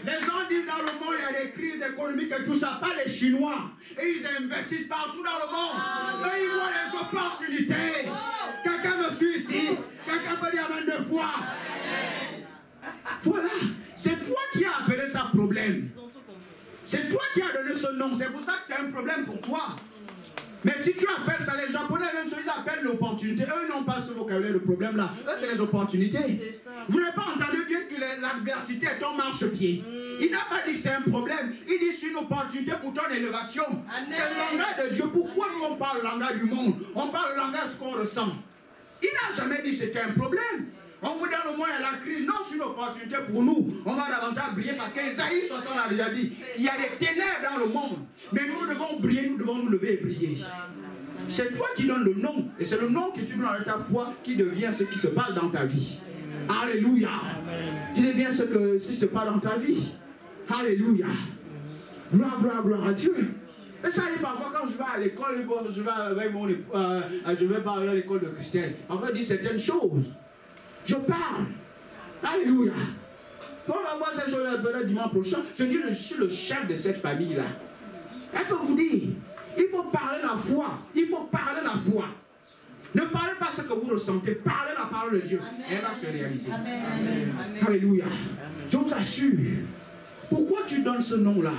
Les gens disent dans le monde, il y a des crises économiques et tout ça, pas les Chinois. Et ils investissent partout dans le monde. Et ils voient les opportunités. Quelqu'un me suit ici. Quelqu'un peut dire amen 2 fois. Voilà. C'est toi qui as appelé ça problème. C'est toi qui as donné ce nom. C'est pour ça que c'est un problème pour toi. Mais si tu appelles ça, les Japonais, même chose, ils appellent l'opportunité. Eux n'ont pas ce vocabulaire de problème là. Eux, c'est les opportunités. Vous n'avez pas entendu dire que l'adversité est ton marchepied. Il n'a pas dit que c'est un problème. Il dit c'est une opportunité pour ton élévation. C'est le langage de Dieu. Pourquoi nous on parle le langage du monde? On parle le langage qu'on ressent. Il n'a jamais dit que c'était un problème. On vous donne au moins à la crise. Non, c'est une opportunité pour nous. On va davantage briller parce qu'Ésaïe 60 a déjà dit il y a des ténèbres dans le monde. Mais nous devons briller, nous devons nous lever et briller. C'est toi qui donnes le nom. Et c'est le nom que tu donnes à ta foi qui devient ce qui se passe dans ta vie. Alléluia. Tu deviens ce qui se passe dans ta vie. Alléluia. Gloire, gloire, gloire à Dieu. Et ça arrive parfois quand je vais à l'école, je vais parler à l'école de Christelle. On va dire certaines choses. Je parle. Alléluia. On va voir ces choses-là le dimanche prochain. Je dis, je suis le chef de cette famille-là. Elle peut vous dire, il faut parler la foi. Il faut parler la foi. Ne parlez pas ce que vous ressentez. Parlez la parole de Dieu. Amen. Elle va se réaliser. Amen. Amen. Alléluia. Amen. Je vous assure. Pourquoi tu donnes ce nom-là?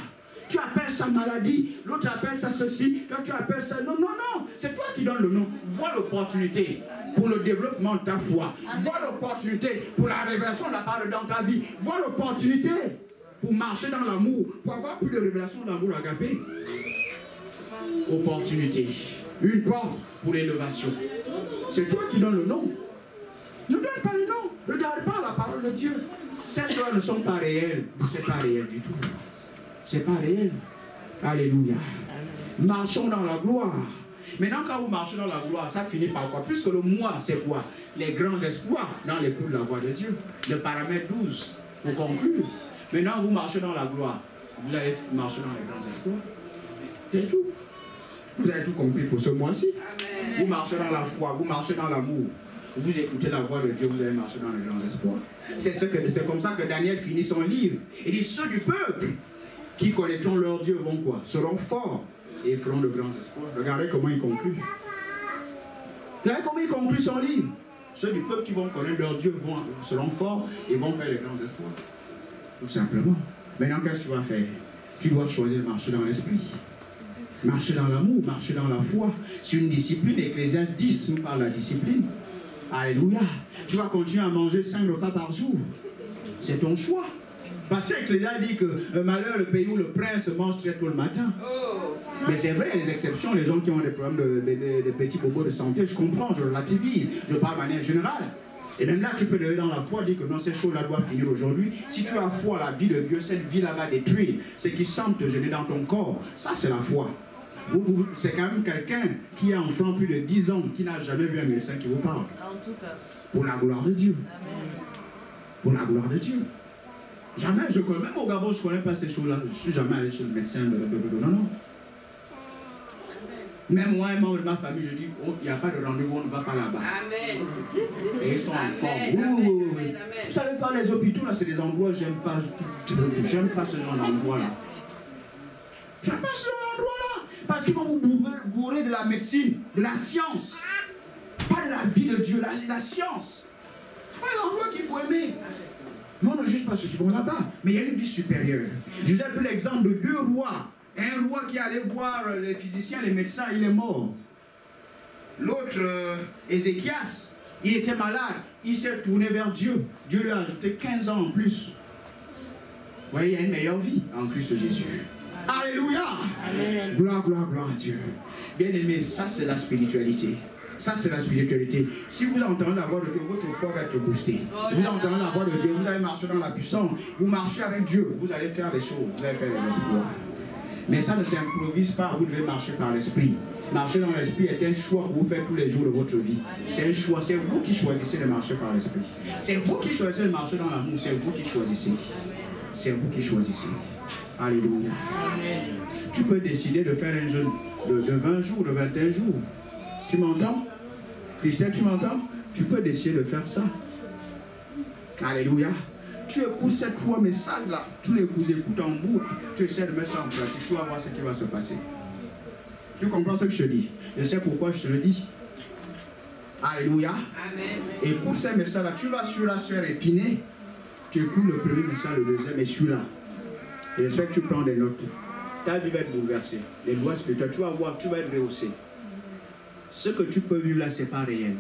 Tu appelles ça maladie, l'autre appelle ça ceci, toi tu appelles ça... Non, non, non. C'est toi qui donnes le nom. Vois l'opportunité pour le développement de ta foi. Vois l'opportunité pour la révélation de la parole dans ta vie. Vois l'opportunité pour marcher dans l'amour, pour avoir plus de révélation de l'amour agapé. Opportunité. Une porte pour l'élévation. C'est toi qui donnes le nom. Ne donne pas le nom. Ne regarde pas la parole de Dieu. Ces choses ne sont pas réelles. Ce n'est pas réel du tout. C'est pas réel. Alléluia. Marchons dans la gloire. Maintenant, quand vous marchez dans la gloire, ça finit par quoi? Puisque le moi, c'est quoi? Les grands espoirs dans les coups de la voix de Dieu. Le paramètre 12, pour conclure. Maintenant, vous marchez dans la gloire. Vous allez marcher dans les grands espoirs. C'est tout. Vous avez tout compris pour ce mois-ci. Vous marchez dans la foi, vous marchez dans l'amour. Vous écoutez la voix de Dieu, vous allez marcher dans les grands espoirs. C'est comme ça que Daniel finit son livre. Il dit, ceux du peuple qui connaîtront leur Dieu vont quoi? Seront forts et feront de grands espoirs. Regardez comment il conclut. Regardez comment il conclut son livre. Ceux du peuple qui vont connaître leur Dieu seront forts et vont faire les grands espoirs. Tout simplement. Maintenant, qu'est-ce que tu vas faire? Tu dois choisir de marcher dans l'esprit. Marcher dans l'amour, marcher dans la foi. C'est une discipline. Ecclésiaste 10 nous parle de la discipline. Alléluia. Tu vas continuer à manger 5 repas par jour. C'est ton choix. Parce que Ecclésiaste dit que malheur le pays où le prince mange très tôt le matin. Mais c'est vrai, il y a des exceptions. Les gens qui ont des problèmes de petits bobos de santé, je comprends, je relativise. Je parle de manière générale. Et même là, tu peux lever dans la foi, dire que non, ces choses-là doivent finir aujourd'hui. Si tu as foi à la vie de Dieu, cette vie-là va détruire ce qui semble te gêner dans ton corps. Ça, c'est la foi. C'est quand même quelqu'un qui est enfant plus de 10 ans, qui n'a jamais vu un médecin qui vous parle. En tout cas. Pour la gloire de Dieu. Amen. Pour la gloire de Dieu. Jamais, même au Gabon, je ne connais pas ces choses-là. Je ne suis jamais allé chez le médecin. Non, non. Même moi, un membre de ma famille, je dis, oh, il n'y a pas de rendez-vous, on ne va pas là-bas. Amen. Et ils sont en forme. Vous savez pas, les hôpitaux, là, c'est des endroits, j'aime pas ce genre d'endroit-là. J'aime pas ce genre d'endroit-là. Parce qu'ils vont vous bourrer de la médecine, de la science. Pas de la vie de Dieu, la science. C'est pas l'endroit qu'il faut aimer. Nous, on ne juge pas ceux qui vont là-bas. Mais il y a une vie supérieure. Je vous ai appelé l'exemple de 2 rois. Un roi qui allait voir les physiciens, les médecins, il est mort. L'autre, Ézéchias, il était malade. Il s'est tourné vers Dieu. Dieu lui a ajouté 15 ans en plus. Vous voyez, il y a une meilleure vie en Christ Jésus. Alléluia. Amen. Gloire, gloire, gloire à Dieu. Bien aimé, ça c'est la spiritualité. Ça c'est la spiritualité. Si vous entendez la voix de Dieu, votre foi va être boostée. Vous entendez la voix de Dieu, vous allez marcher dans la puissance. Vous marchez avec Dieu, vous allez faire des choses, vous allez faire des exploits. Mais ça ne s'improvise pas, vous devez marcher par l'esprit. Marcher dans l'esprit est un choix que vous faites tous les jours de votre vie. C'est un choix, c'est vous qui choisissez de marcher par l'esprit. C'est vous qui choisissez de marcher dans l'amour, c'est vous qui choisissez. C'est vous qui choisissez. Alléluia. Tu peux décider de faire un jeûne de 20 jours, de 21 jours. Tu m'entends? Christelle, tu m'entends? Tu peux décider de faire ça. Alléluia. Tu écoutes ces 3 messages-là, tous les coups écoutes en boucle, tu essaies de mettre ça en pratique, tu vas voir ce qui va se passer. Tu comprends ce que je te dis? Je sais pourquoi je te le dis. Alléluia. Amen. Écoute ces messages-là, tu vas sur la sphère épinée, tu écoutes le premier message, le deuxième, et celui-là. Et j'espère que tu prends des notes. Ta vie va être bouleversée. Les lois spirituelles, tu vas voir, tu vas être rehaussé. Ce que tu peux vivre là, ce n'est pas réel.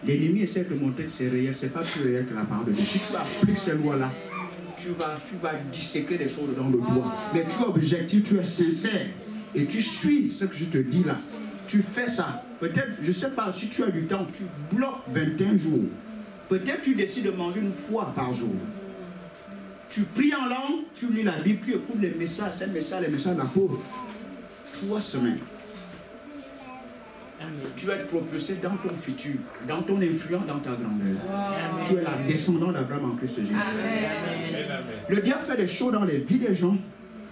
L'ennemi essaie de montrer que c'est réel, c'est pas plus réel que la parole de Dieu. Si tu appliques ces lois-là, tu vas disséquer des choses dans le doigt. Mais tu es objectif, tu es sincère. Et tu suis ce que je te dis là. Tu fais ça. Peut-être, je ne sais pas, si tu as du temps, tu bloques 21 jours. Peut-être tu décides de manger 1 fois par jour. Tu pries en langue, tu lis la Bible, tu écoutes les messages, ces messages, les messages d'apôtre. 3 semaines. Tu vas être propulsé dans ton futur, dans ton influence, dans ta grandeur. Amen. Tu es la descendante d'Abraham en Christ Jésus. Amen. Le diable fait des choses dans les vies des gens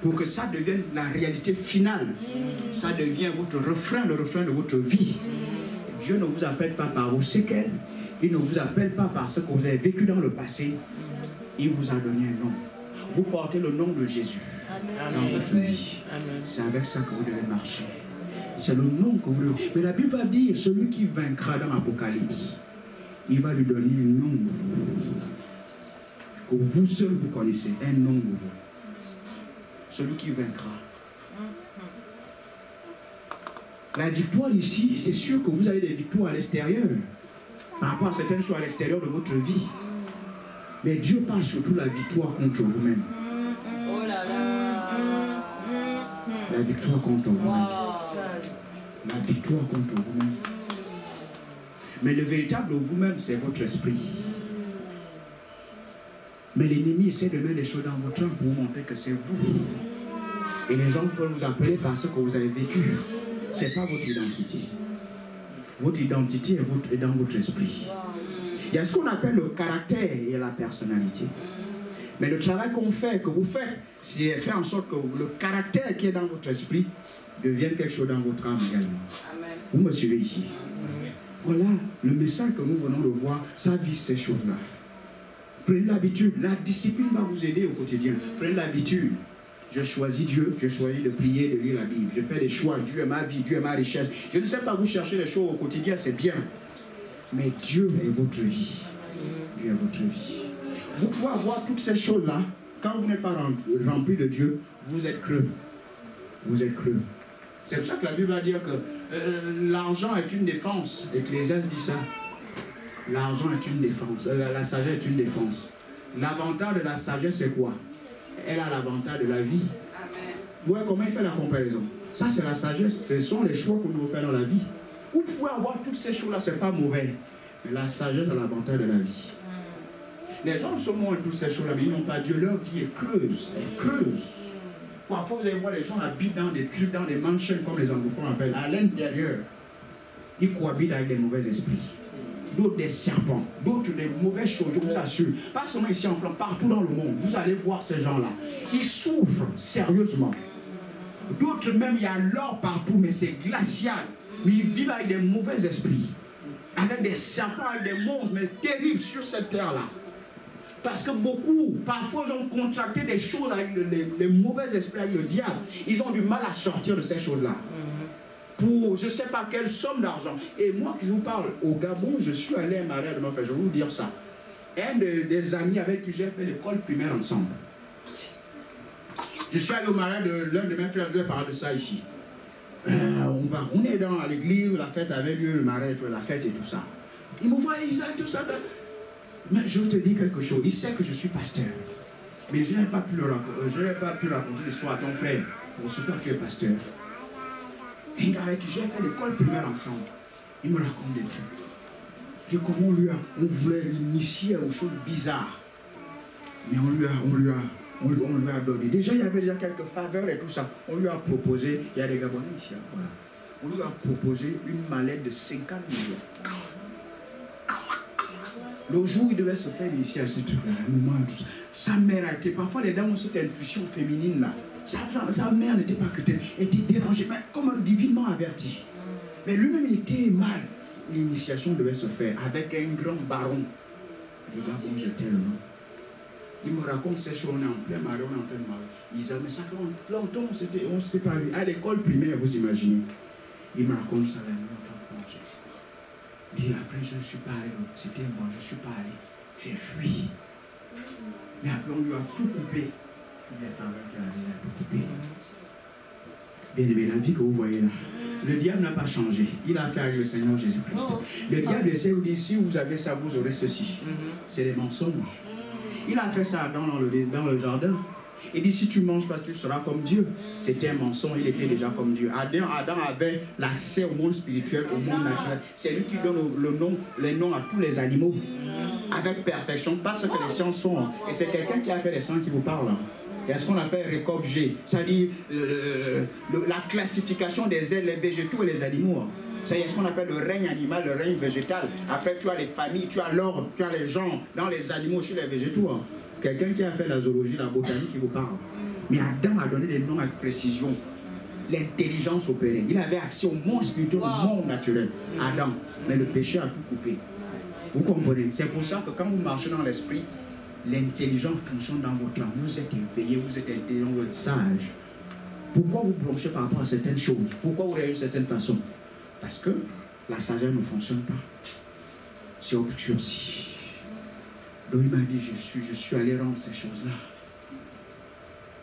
pour que ça devienne la réalité finale. Ça devient votre refrain, le refrain de votre vie. Dieu ne vous appelle pas par vos séquelles. Il ne vous appelle pas par ce que vous avez vécu dans le passé. Il vous a donné un nom. Vous portez le nom de Jésus dans votre vie. C'est avec ça que vous devez marcher. C'est le nom que vous devez. Mais la Bible va dire, celui qui vaincra dans l'Apocalypse, il va lui donner un nom que vous seul vous connaissez, un nom nouveau. Celui qui vaincra. La victoire ici, c'est sûr que vous avez des victoires à l'extérieur, par rapport à certaines choses à l'extérieur de votre vie. Mais Dieu parle surtout de la victoire contre vous-même. Oh là là. La victoire contre vous-même. La victoire contre vous-même. Mais le véritable vous-même, c'est votre esprit. Mais l'ennemi essaie de mettre des choses dans votre âme pour vous montrer que c'est vous. Et les gens veulent vous appeler par ce que vous avez vécu. Ce n'est pas votre identité. Votre identité est dans votre esprit. Il y a ce qu'on appelle le caractère et la personnalité. Mais le travail qu'on fait, que vous faites, c'est faire en sorte que le caractère qui est dans votre esprit devienne quelque chose dans votre âme également. Amen. Vous me suivez ici? Voilà le message que nous venons de voir, ça vise ces choses-là. Prenez l'habitude, la discipline va vous aider au quotidien. Prenez l'habitude. Je choisis Dieu, je choisis de prier, de lire la Bible. Je fais des choix, Dieu est ma vie, Dieu est ma richesse. Je ne sais pas vous chercher les choses au quotidien, c'est bien. Mais Dieu est votre vie. Dieu est votre vie. Vous pouvez avoir toutes ces choses-là. Quand vous n'êtes pas rempli de Dieu, vous êtes creux. Vous êtes creux. C'est pour ça que la Bible va dire que l'argent est une défense. L'Ecclésiaste dit ça. L'argent est une défense. La sagesse est une défense. L'avantage de la sagesse, c'est quoi? Elle a l'avantage de la vie. Amen. Vous voyez comment il fait la comparaison? Ça, c'est la sagesse. Ce sont les choix que nous devons faire dans la vie. Vous pouvez avoir toutes ces choses-là, ce n'est pas mauvais. Mais la sagesse a l'avantage de la vie. Les gens sont moins toutes ces choses-là, mais ils n'ont pas Dieu. Leur vie est creuse. Elle est creuse. Parfois, vous allez voir les gens habitent dans des trucs, dans des mansions, comme les anglophones appellent, à l'intérieur. Ils cohabitent avec les mauvais esprits. d'autres des serpents, d'autres des mauvaises choses, je vous assure. Pas seulement ici en France, partout dans le monde, vous allez voir ces gens-là. Ils souffrent sérieusement. D'autres même, il y a l'or partout, mais c'est glacial. Mais ils vivent avec des mauvais esprits, avec des serpents, avec des monstres, mais terribles sur cette terre-là. Parce que beaucoup, parfois, ils ont contracté des choses avec les mauvais esprits, avec le diable. Ils ont du mal à sortir de ces choses-là. Pour je ne sais pas quelle somme d'argent. Et moi, je vous parle, au Gabon, je suis allé à un mariage de mon frère, je vais vous dire ça. Un des amis avec qui j'ai fait l'école primaire ensemble. Je suis allé au mariage de l'un de mes frères, je vais parler de ça ici. On est dans l'église, la fête avait lieu, le mariage, la fête et tout ça. Il me voit, il a tout ça. Mais je vais te dire quelque chose, il sait que je suis pasteur. Mais je n'ai pas pu raconter l'histoire à ton frère. Pour ce temps, tu es pasteur. Et avec qui j'ai fait l'école primaire ensemble. Il me raconte des trucs. Et comment on voulait l'initier aux choses bizarres. Mais on lui a donné. Déjà, il y avait déjà quelques faveurs et tout ça. On lui a proposé, il y a des Gabonais ici, voilà. On lui a proposé une mallette de 50 millions. Le jour où il devait se faire initier à ce truc-là, sa mère a été, parfois les dames ont cette intuition féminine là. Sa mère n'était pas chrétienne, elle était dérangée, mais comme divinement averti. Mais lui-même, il était mal. L'initiation devait se faire avec un grand baron. Je regarde comment j'étais le nom. Il me raconte ces choses, on est en plein mariage, on est en train de mariage. Il disait, mais ça fait longtemps, on s'était pas vu. À l'école primaire, vous imaginez. Il me raconte ça, là, il dit, après, je ne suis pas allé, c'était moi, je ne suis pas allé. J'ai fui. Mais après, on lui a tout coupé. Les faveurs qu'il avait, il a tout coupé. Bien aimé, la vie que vous voyez là, le diable n'a pas changé. Il a fait avec le Seigneur Jésus-Christ. Le diable essaie de dire, si vous avez ça, vous aurez ceci. C'est des mensonges. Il a fait ça dans le jardin. Il dit, si tu manges pas, tu seras comme Dieu. C'était un mensonge, il était déjà comme Dieu. Adam avait l'accès au monde spirituel, au monde naturel. C'est lui qui donne les noms à tous les animaux. Avec perfection, pas ce que les sciences font. Et c'est quelqu'un qui a fait les sciences qui vous parle. Il y a ce qu'on appelle RECOV-G, c'est-à-dire la classification des ailes, les végétaux et les animaux. Il y a ce qu'on appelle le règne animal, le règne végétal. Après, tu as les familles, tu as l'ordre, tu as les gens dans les animaux, chez les végétaux. Quelqu'un qui a fait la zoologie, la botanique, qui vous parle. Mais Adam a donné des noms avec précision. L'intelligence opérait. Il avait accès au monde spirituel, au monde naturel. Adam. Mais le péché a tout coupé. Vous comprenez? C'est pour ça que quand vous marchez dans l'esprit, l'intelligence fonctionne dans votre âme. Vous êtes éveillé, vous êtes intelligent, vous êtes sage. Pourquoi vous branchez par rapport à certaines choses? Pourquoi vous réagissez de certaines façons? Parce que la sagesse ne fonctionne pas. C'est obscurci. Donc il m'a dit, je suis allé rendre ces choses-là.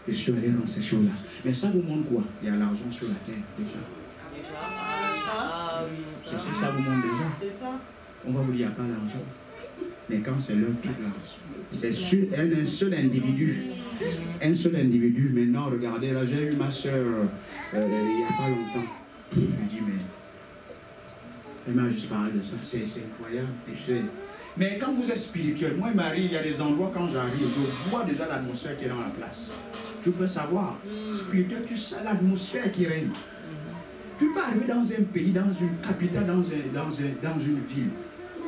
Je suis allé rendre ces choses-là. Mais ça vous montre quoi? Il y a l'argent sur la terre déjà. C'est ça que ça vous montre déjà. C'est ça. On va vous dire, il n'y a pas d'argent. Mais quand c'est leur truc là, c'est sur un seul individu. Un seul individu. Maintenant, regardez, là, j'ai eu ma soeur il n'y a pas longtemps. Je me dis, mais elle m'a juste parlé de ça. C'est incroyable. Mais quand vous êtes spirituel, moi et Marie, il y a des endroits quand j'arrive, je vois déjà l'atmosphère qui est dans la place. Tu peux savoir. Spirituel, tu sais l'atmosphère qui règne. Tu peux arriver dans un pays, dans une capitale, dans une ville.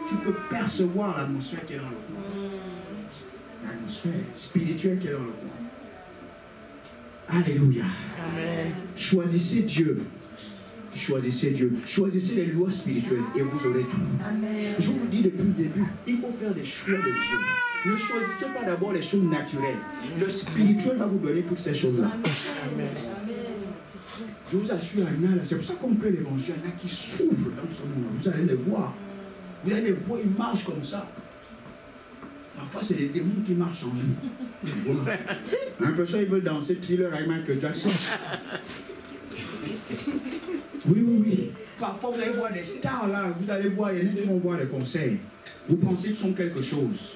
Tu peux percevoir l'atmosphère qui est dans le coin. L'atmosphère spirituelle qui est dans le coin. Alléluia. Amen. Choisissez Dieu. Choisissez Dieu. Choisissez les lois spirituelles et vous aurez tout. Amen. Je vous dis depuis le début, il faut faire des choix de Dieu. Ne choisissez pas d'abord les choses naturelles. Le spirituel va vous donner toutes ces choses-là. Amen. Je vous assure, c'est pour ça qu'on peut l'évangile. Il y en a qui souffrent dans ce monde. Vous allez les voir. Vous allez les voir, ils marchent comme ça. Parfois, c'est les démons qui marchent en nous. Un peu ça, ils veulent danser Thriller avec Michael Jackson. Oui. Parfois, vous allez voir des stars là. Vous allez voir, il y en a qui vont voir les concerts. Vous pensez qu'ils sont quelque chose.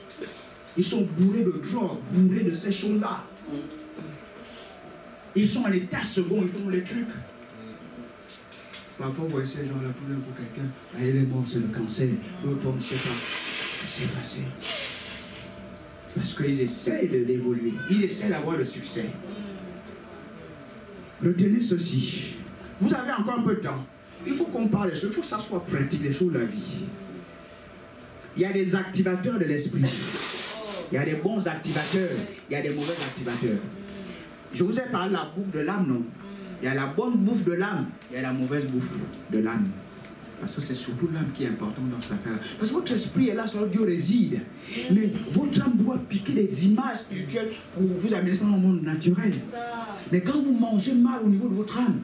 Ils sont bourrés de drogue, bourrés de ces choses-là. Ils sont en état second, ils font les trucs. Parfois, vous voyez ces gens-là, tout d'un coup, quelqu'un, il est mort, c'est le cancer. L'autre, on ne sait pas ce qui s'est passé. Parce qu'ils essayent d'évoluer. Ils essayent d'avoir le succès. Retenez ceci. Vous avez encore un peu de temps. Il faut qu'on parle des choses. Il faut que ça soit pratique, les choses de la vie. Il y a des activateurs de l'esprit. Il y a des bons activateurs, il y a des mauvais activateurs. Je vous ai parlé de la bouffe de l'âme, non? Il y a la bonne bouffe de l'âme, il y a la mauvaise bouffe de l'âme. Parce que c'est surtout l'âme qui est importante dans cette affaire. Parce que votre esprit est là, sur Dieu réside. Mais votre âme doit piquer des images spirituelles pour vous amener ça dans le monde naturel. Mais quand vous mangez mal au niveau de votre âme,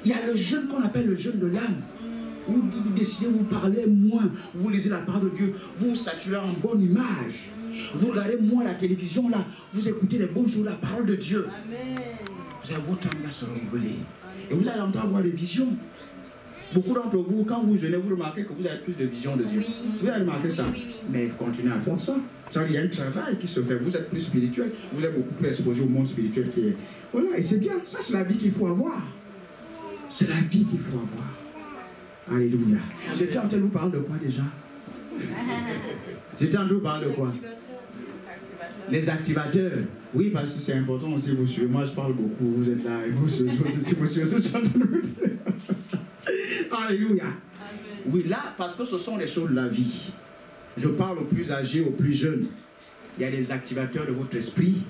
il y a le jeûne qu'on appelle le jeûne de l'âme. Vous décidez de vous parler moins, vous lisez la parole de Dieu, vous vous saturez en bonne image. Vous regardez moins la télévision là, vous écoutez les bonnes choses, la parole de Dieu. Amen. Vous avez votre âme là se renouveler. Et vous allez entendre avoir des visions. Beaucoup d'entre vous, quand vous jeûnez, vous remarquez que vous avez plus de visions de Dieu. Oui. Vous avez remarqué ça. Oui. Mais continuez à faire ça. Il y a un travail qui se fait. Vous êtes plus spirituel. Vous êtes beaucoup plus exposé au monde spirituel qui est. Voilà, et c'est bien. Ça, c'est la vie qu'il faut avoir. C'est la vie qu'il faut avoir. Alléluia. J'étais en train de vous parler de quoi déjà? J'étais en train de vous parler de quoi? Les activateurs. Oui, parce que c'est important aussi, vous suivez. Moi, je parle beaucoup, vous êtes là, et vous suivez ce que je vous dire. Alléluia. Amen. Oui, là, parce que ce sont les choses de la vie. Je parle aux plus âgés, aux plus jeunes. Il y a des activateurs de votre esprit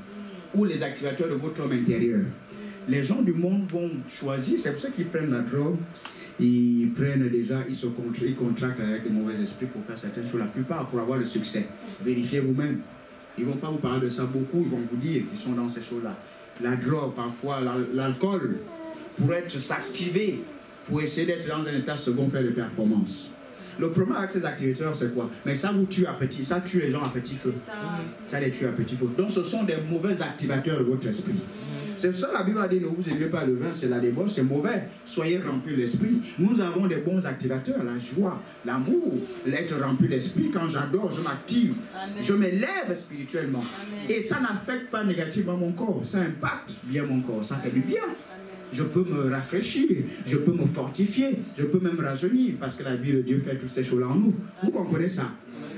ou les activateurs de votre homme intérieur. Les gens du monde vont choisir, c'est pour ça qu'ils prennent la drogue. Ils prennent déjà, ils contractent avec des mauvais esprits pour faire certaines choses, la plupart pour avoir le succès. Vérifiez vous-même. Ils ne vont pas vous parler de ça beaucoup, ils vont vous dire qu'ils sont dans ces choses-là. La drogue, parfois, l'alcool, pour s'activer, il faut essayer d'être dans un état second fait de performance. Le problème avec ces activateurs, c'est quoi? Mais ça vous tue à petit, ça tue les gens à petit feu. Ça les tue à petit feu. Donc ce sont des mauvais activateurs de votre esprit. C'est pour ça que la Bible a dit ne vous aimez pas le vin, c'est la débauche, c'est mauvais. Soyez remplis de l'esprit. Nous avons des bons activateurs, la joie, l'amour, l'être rempli de l'esprit. Quand j'adore, je m'active, je m'élève spirituellement. Amen. Et ça n'affecte pas négativement mon corps, ça impacte bien mon corps, ça fait du bien. Je peux me rafraîchir, je peux me fortifier, je peux même rajeunir, parce que la vie de Dieu fait toutes ces choses-là en nous. Vous comprenez ça?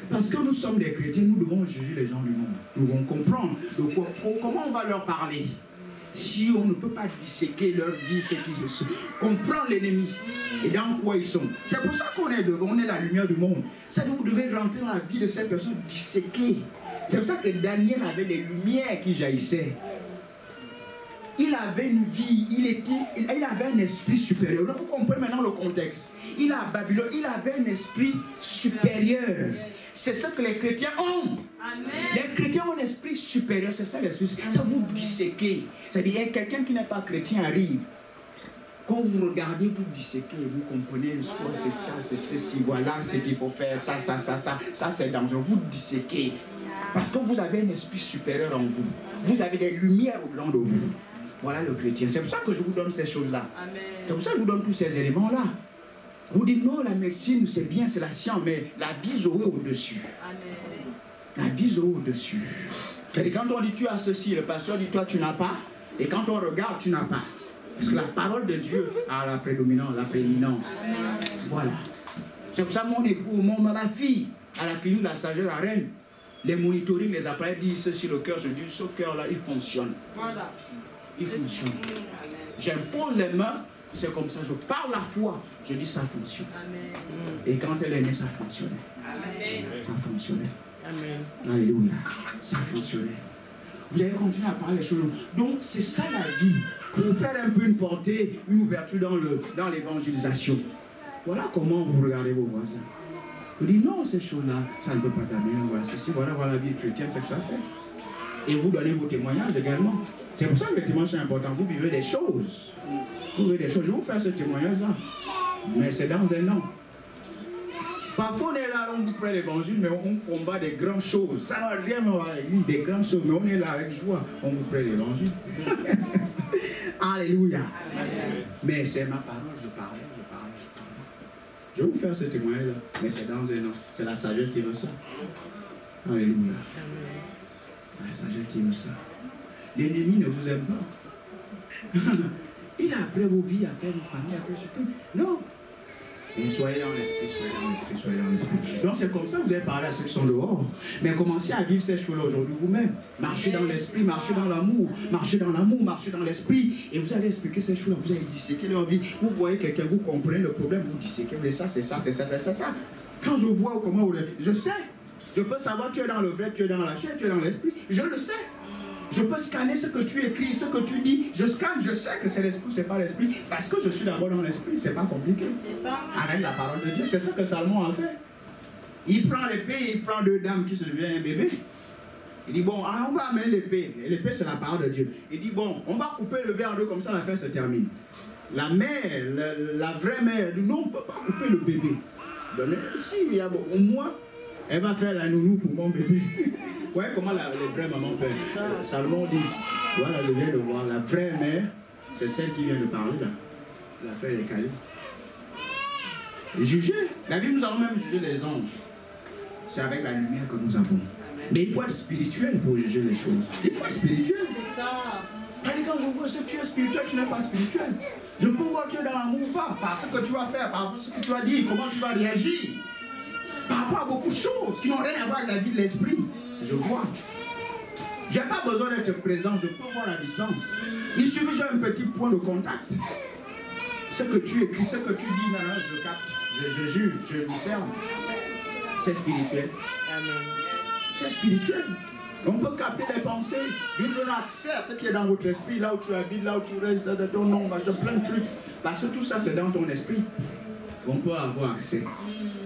Parce que nous sommes des chrétiens, nous devons juger les gens du monde. Nous devons comprendre comment on va leur parler. Si on ne peut pas disséquer leur vie, c'est qu'ils se comprendre l'ennemi et dans quoi ils sont. C'est pour ça qu'on est la lumière du monde. Ça, vous devez rentrer dans la vie de cette personne disséquée. C'est pour ça que Daniel avait des lumières qui jaillissaient. Il avait une vie, il avait un esprit supérieur. Donc vous comprenez maintenant le contexte. Il a à Babylone, il avait un esprit supérieur. C'est ce que les chrétiens ont. Amen. Les chrétiens ont un esprit supérieur, c'est ça l'esprit supérieur. Ça vous disséquez. C'est-à-dire quelqu'un qui n'est pas chrétien arrive. Quand vous regardez, vous disséquez, vous comprenez, soit c'est ça, c'est ceci, voilà ce qu'il faut faire, ça c'est dangereux. Vous disséquez. Parce que vous avez un esprit supérieur en vous. Vous avez des lumières au-dedans de vous. Voilà le chrétien. C'est pour ça que je vous donne ces choses-là. C'est pour ça que je vous donne tous ces éléments-là. Vous dites non, la médecine, c'est bien, c'est la science, mais la vie aurait au-dessus. La vie aurait au-dessus. C'est-à-dire quand on dit tu as ceci, le pasteur dit toi tu n'as pas, et quand on regarde, tu n'as pas. Parce que la parole de Dieu a la prédominance, la prééminence. Voilà. C'est pour ça que mon époux, ma fille, à la clinique de la sagesse, la reine, les monitorings, les appareils disent ceci, le cœur, je dis ce cœur-là, il fonctionne. Voilà. Il fonctionne. J'impose les mains, c'est comme ça, je parle la foi, je dis ça fonctionne. Amen. Et quand elle est née, ça fonctionnait. Amen. Ça fonctionnait. Amen. Alléluia. Ça fonctionnait. Vous avez continué à parler les choses. Donc c'est ça la vie. Pour faire un peu une portée, une ouverture dans l'évangélisation. Voilà comment vous regardez vos voisins. Vous dites non, ces choses-là, ça ne peut pas t'amener. Voilà la vie chrétienne, c'est que ça fait. Et vous donnez vos témoignages également. C'est pour ça que les témoignages sont importants. Vous vivez des choses. Vous vivez des choses. Je vais vous faire ce témoignage-là. Mais c'est dans un an. Parfois, on est là, on vous prête l'évangile, mais on combat des grandes choses. Ça n'a rien à voir avec nous, des grandes choses. Mais on est là avec joie. On vous prête l'évangile. Alléluia. Mais c'est ma parole, je parle. Je vais vous faire ce témoignage-là. Mais c'est dans un an. C'est la sagesse qui veut ça. Alléluia. La sagesse qui veut ça. L'ennemi ne vous aime pas. Il a après vos vies, après vos familles, après surtout. Non. Et soyez dans l'esprit, soyez dans l'esprit, soyez dans l'esprit. Donc c'est comme ça que vous allez parler à ceux qui sont dehors. Mais commencez à vivre ces choses-là aujourd'hui vous-même. Marchez dans l'esprit, marchez dans l'amour, marchez dans l'esprit. Et vous allez expliquer ces choses-là, vous allez disséquer leur vie. Vous voyez quelqu'un, vous comprenez le problème, vous disséquez, vous dites ça, c'est ça, c'est ça, c'est ça, c'est ça. Quand je vois comment vous je sais. Je peux savoir tu es dans le vrai, tu es dans la chair, tu es dans l'esprit. Je le sais. Je peux scanner ce que tu écris, ce que tu dis. Je scanne, je sais que c'est l'esprit, c'est pas l'esprit. Parce que je suis d'abord dans l'esprit, c'est pas compliqué. C'est ça. Avec la parole de Dieu, c'est ce que Salomon a fait. Il prend l'épée, il prend 2 dames qui se deviennent un bébé. Il dit, bon, on va amener l'épée. L'épée, c'est la parole de Dieu. Il dit, bon, on va couper le bébé en deux, comme ça l'affaire se termine. La mère, la vraie mère, dit, non, on ne peut pas couper le bébé. Mais si, il y a bon, au moins, elle va faire la nounou pour mon bébé. Vous voyez comment les vraies mamans peuvent. Salomon dit, voilà, je viens de voir, la vraie mère, c'est celle qui vient de parler là. L'affaire est calée. Juger. La Bible nous avons même jugé les anges. C'est avec la lumière que nous avons. Mais il faut être spirituel pour juger les choses. Il faut être spirituel. C'est ça. Quand je vois que tu es spirituel, tu n'es pas spirituel. Je peux voir que tu es dans l'amour ou pas. Par ce que tu vas faire, par ce que tu vas dire, comment tu vas réagir. Par rapport à beaucoup de choses qui n'ont rien à voir avec la vie de l'esprit. Je vois. Je n'ai pas besoin d'être présent, je peux voir la distance. Il suffit que j'ai un petit point de contact. Ce que tu écris, ce que tu dis, non, je capte. Je juge, je discerne. C'est spirituel. Amen. C'est spirituel. On peut capter les pensées. Dieu donne accès à ce qui est dans votre esprit, là où tu habites, là où tu restes, dans ton nom, machin, plein de trucs. Parce que tout ça, c'est dans ton esprit. On peut avoir accès.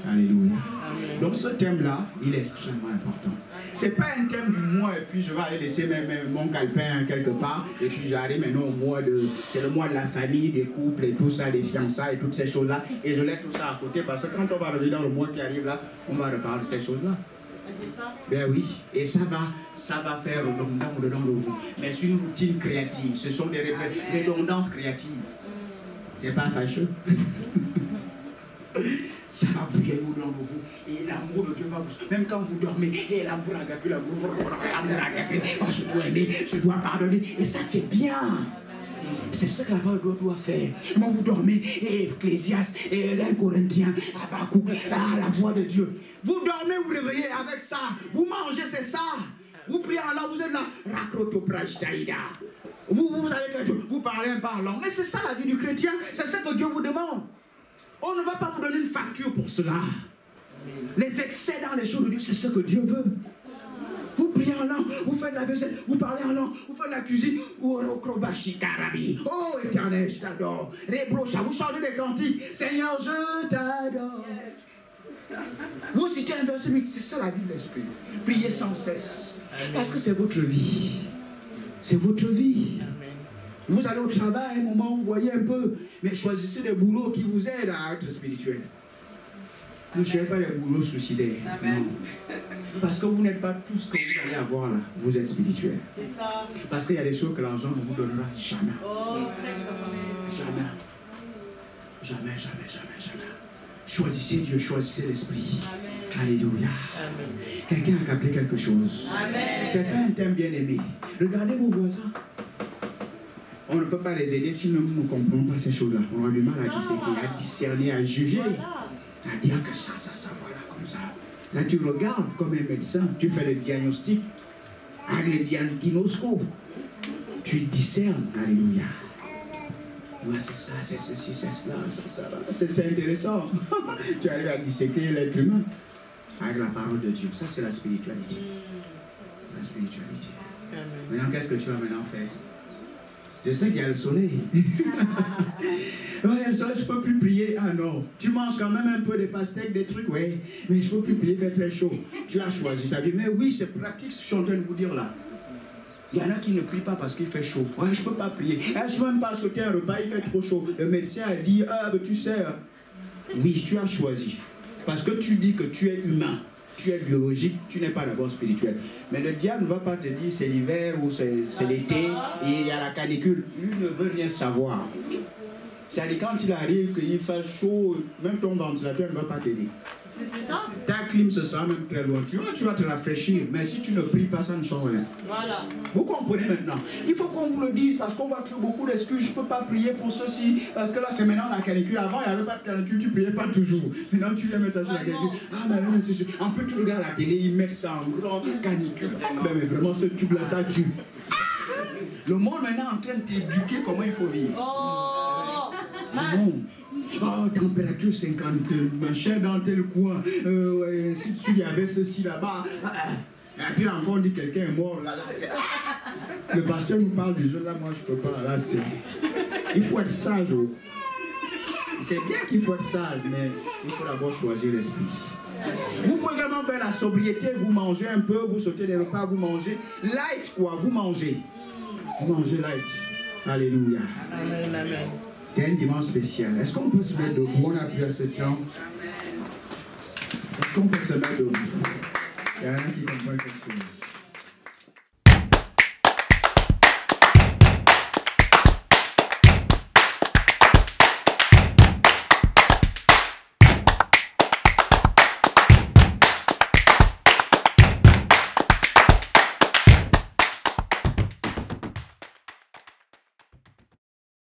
Alléluia. Amen. Donc ce thème-là, il est extrêmement important. Ce n'est pas un thème du mois et puis je vais aller laisser mon calepin quelque part et puis j'arrive maintenant au mois de... C'est le mois de la famille, des couples et tout ça, des fiançailles et toutes ces choses-là. Et je laisse tout ça à côté parce que quand on va revenir dans le mois qui arrive là, on va reparler de ces choses-là. C'est ça. Ben oui, et ça va faire redondant dedans de vous. Mais c'est une routine créative, ce sont des redondances créatives. C'est pas fâcheux. Ça va bouillir au-dedans de vous. Et l'amour de Dieu va vous... Même quand vous dormez, et l'amour agape, oh, je dois aimer, je dois pardonner. Et ça, c'est bien. C'est ce que la parole doit faire. Quand vous dormez, et Ecclésiaste, et 1 Corinthiens, Habakkuk, la voix de Dieu. Vous dormez, vous réveillez avec ça. Vous mangez, c'est ça. Vous priez en langue, vous êtes là. Vous allez faire tout. Vous parlez un peu en langue. Mais c'est ça la vie du chrétien. C'est ça que Dieu vous demande. On ne va pas vous donner une facture pour cela. Les excès dans les choses de Dieu, c'est ce que Dieu veut. Vous priez en langue, vous faites la vaisselle, vous parlez en langue, vous faites la cuisine. Oh éternel, je t'adore. Vous chantez des cantiques. Seigneur, je t'adore. Vous citez un verset, c'est ça la vie de l'esprit. Priez sans cesse. Parce que c'est votre vie. C'est votre vie. Vous allez au travail, à un moment, vous voyez un peu, mais choisissez des boulots qui vous aident à être spirituel. Ne cherchez pas les boulots suicidaires. Non. Parce que vous n'êtes pas tout ce que vous allez avoir là. Vous êtes spirituel. C'est ça. Parce qu'il y a des choses que l'argent ne vous donnera jamais. Oh, jamais. Jamais, jamais, jamais, jamais. Choisissez Dieu, choisissez l'esprit. Alléluia. Quelqu'un a capté quelque chose. C'est pas un thème bien aimé. Regardez vos voisins. On ne peut pas les aider si nous ne comprenons pas ces choses-là. On a du mal à discerner, à juger, à dire que ça, voilà, comme ça. Là, tu regardes comme un médecin, tu fais le diagnostic avec le diagnoscope. Tu discernes. Alléluia. Ouais, c'est ça, c'est ceci, c'est cela, c'est ça. C'est intéressant. Tu arrives à disséquer l'être humain avec la parole de Dieu. Ça, c'est la spiritualité. C'est la spiritualité. Maintenant, qu'est-ce que tu vas maintenant faire? Je sais qu'il y a le soleil. Ouais, il y a le soleil, je ne peux plus prier. Ah non, tu manges quand même un peu de pastèques, des trucs, ouais. Mais je ne peux plus prier, il fait très chaud. Tu as choisi ta vie. Mais oui, c'est pratique ce que je suis en train de vous dire là. Il y en a qui ne prient pas parce qu'il fait chaud. Ouais, je ne peux pas prier. Je ne peux même pas sauter un repas, il fait trop chaud. Le médecin a dit, ah, mais tu sais, oui, tu as choisi. Parce que tu dis que tu es humain. Tu es biologique, tu n'es pas d'abord spirituel. Mais le diable ne va pas te dire c'est l'hiver ou c'est l'été et il y a la canicule. Lui ne veut rien savoir. C'est-à-dire quand il arrive, qu'il fait chaud, même ton ventilateur ne va pas t'aider. C'est ça. Ta clim se sera même très loin. Tu vas te rafraîchir, mais si tu ne pries pas, ça ne change rien. Voilà. Vous comprenez maintenant? Il faut qu'on vous le dise parce qu'on va trouver beaucoup d'excuses. Je ne peux pas prier pour ceci parce que là c'est maintenant la canicule. Avant il n'y avait pas de canicule, tu ne priais pas toujours. Maintenant tu viens mettre ça sur la canicule. Ah mais non, c'est sûr. En plus tu regardes la télé, ils mettent ça en grande canicule. Mais vraiment ce tube là ça tue. Le monde maintenant est en train de t'éduquer comment il faut vivre. Oh, Le monde. Oh, température 50, machin dans tel coin. Si dessus il y avait ceci là-bas. Et puis encore on dit quelqu'un est mort là. Le pasteur nous parle des jeux là, moi je peux pas. Là, il faut être sage. Oh. C'est bien qu'il faut être sage, mais il faut d'abord choisir l'esprit. Vous pouvez également faire la sobriété, vous mangez un peu, vous sautez des repas, vous mangez light quoi, vous mangez. Vous mangez light. Alléluia. Amen, amen. C'est un dimanche spécial. Est-ce qu'on peut se mettre debout? On a plus à ce temps. Est-ce qu'on peut se mettre debout? Il y a un qui comprend quelque chose.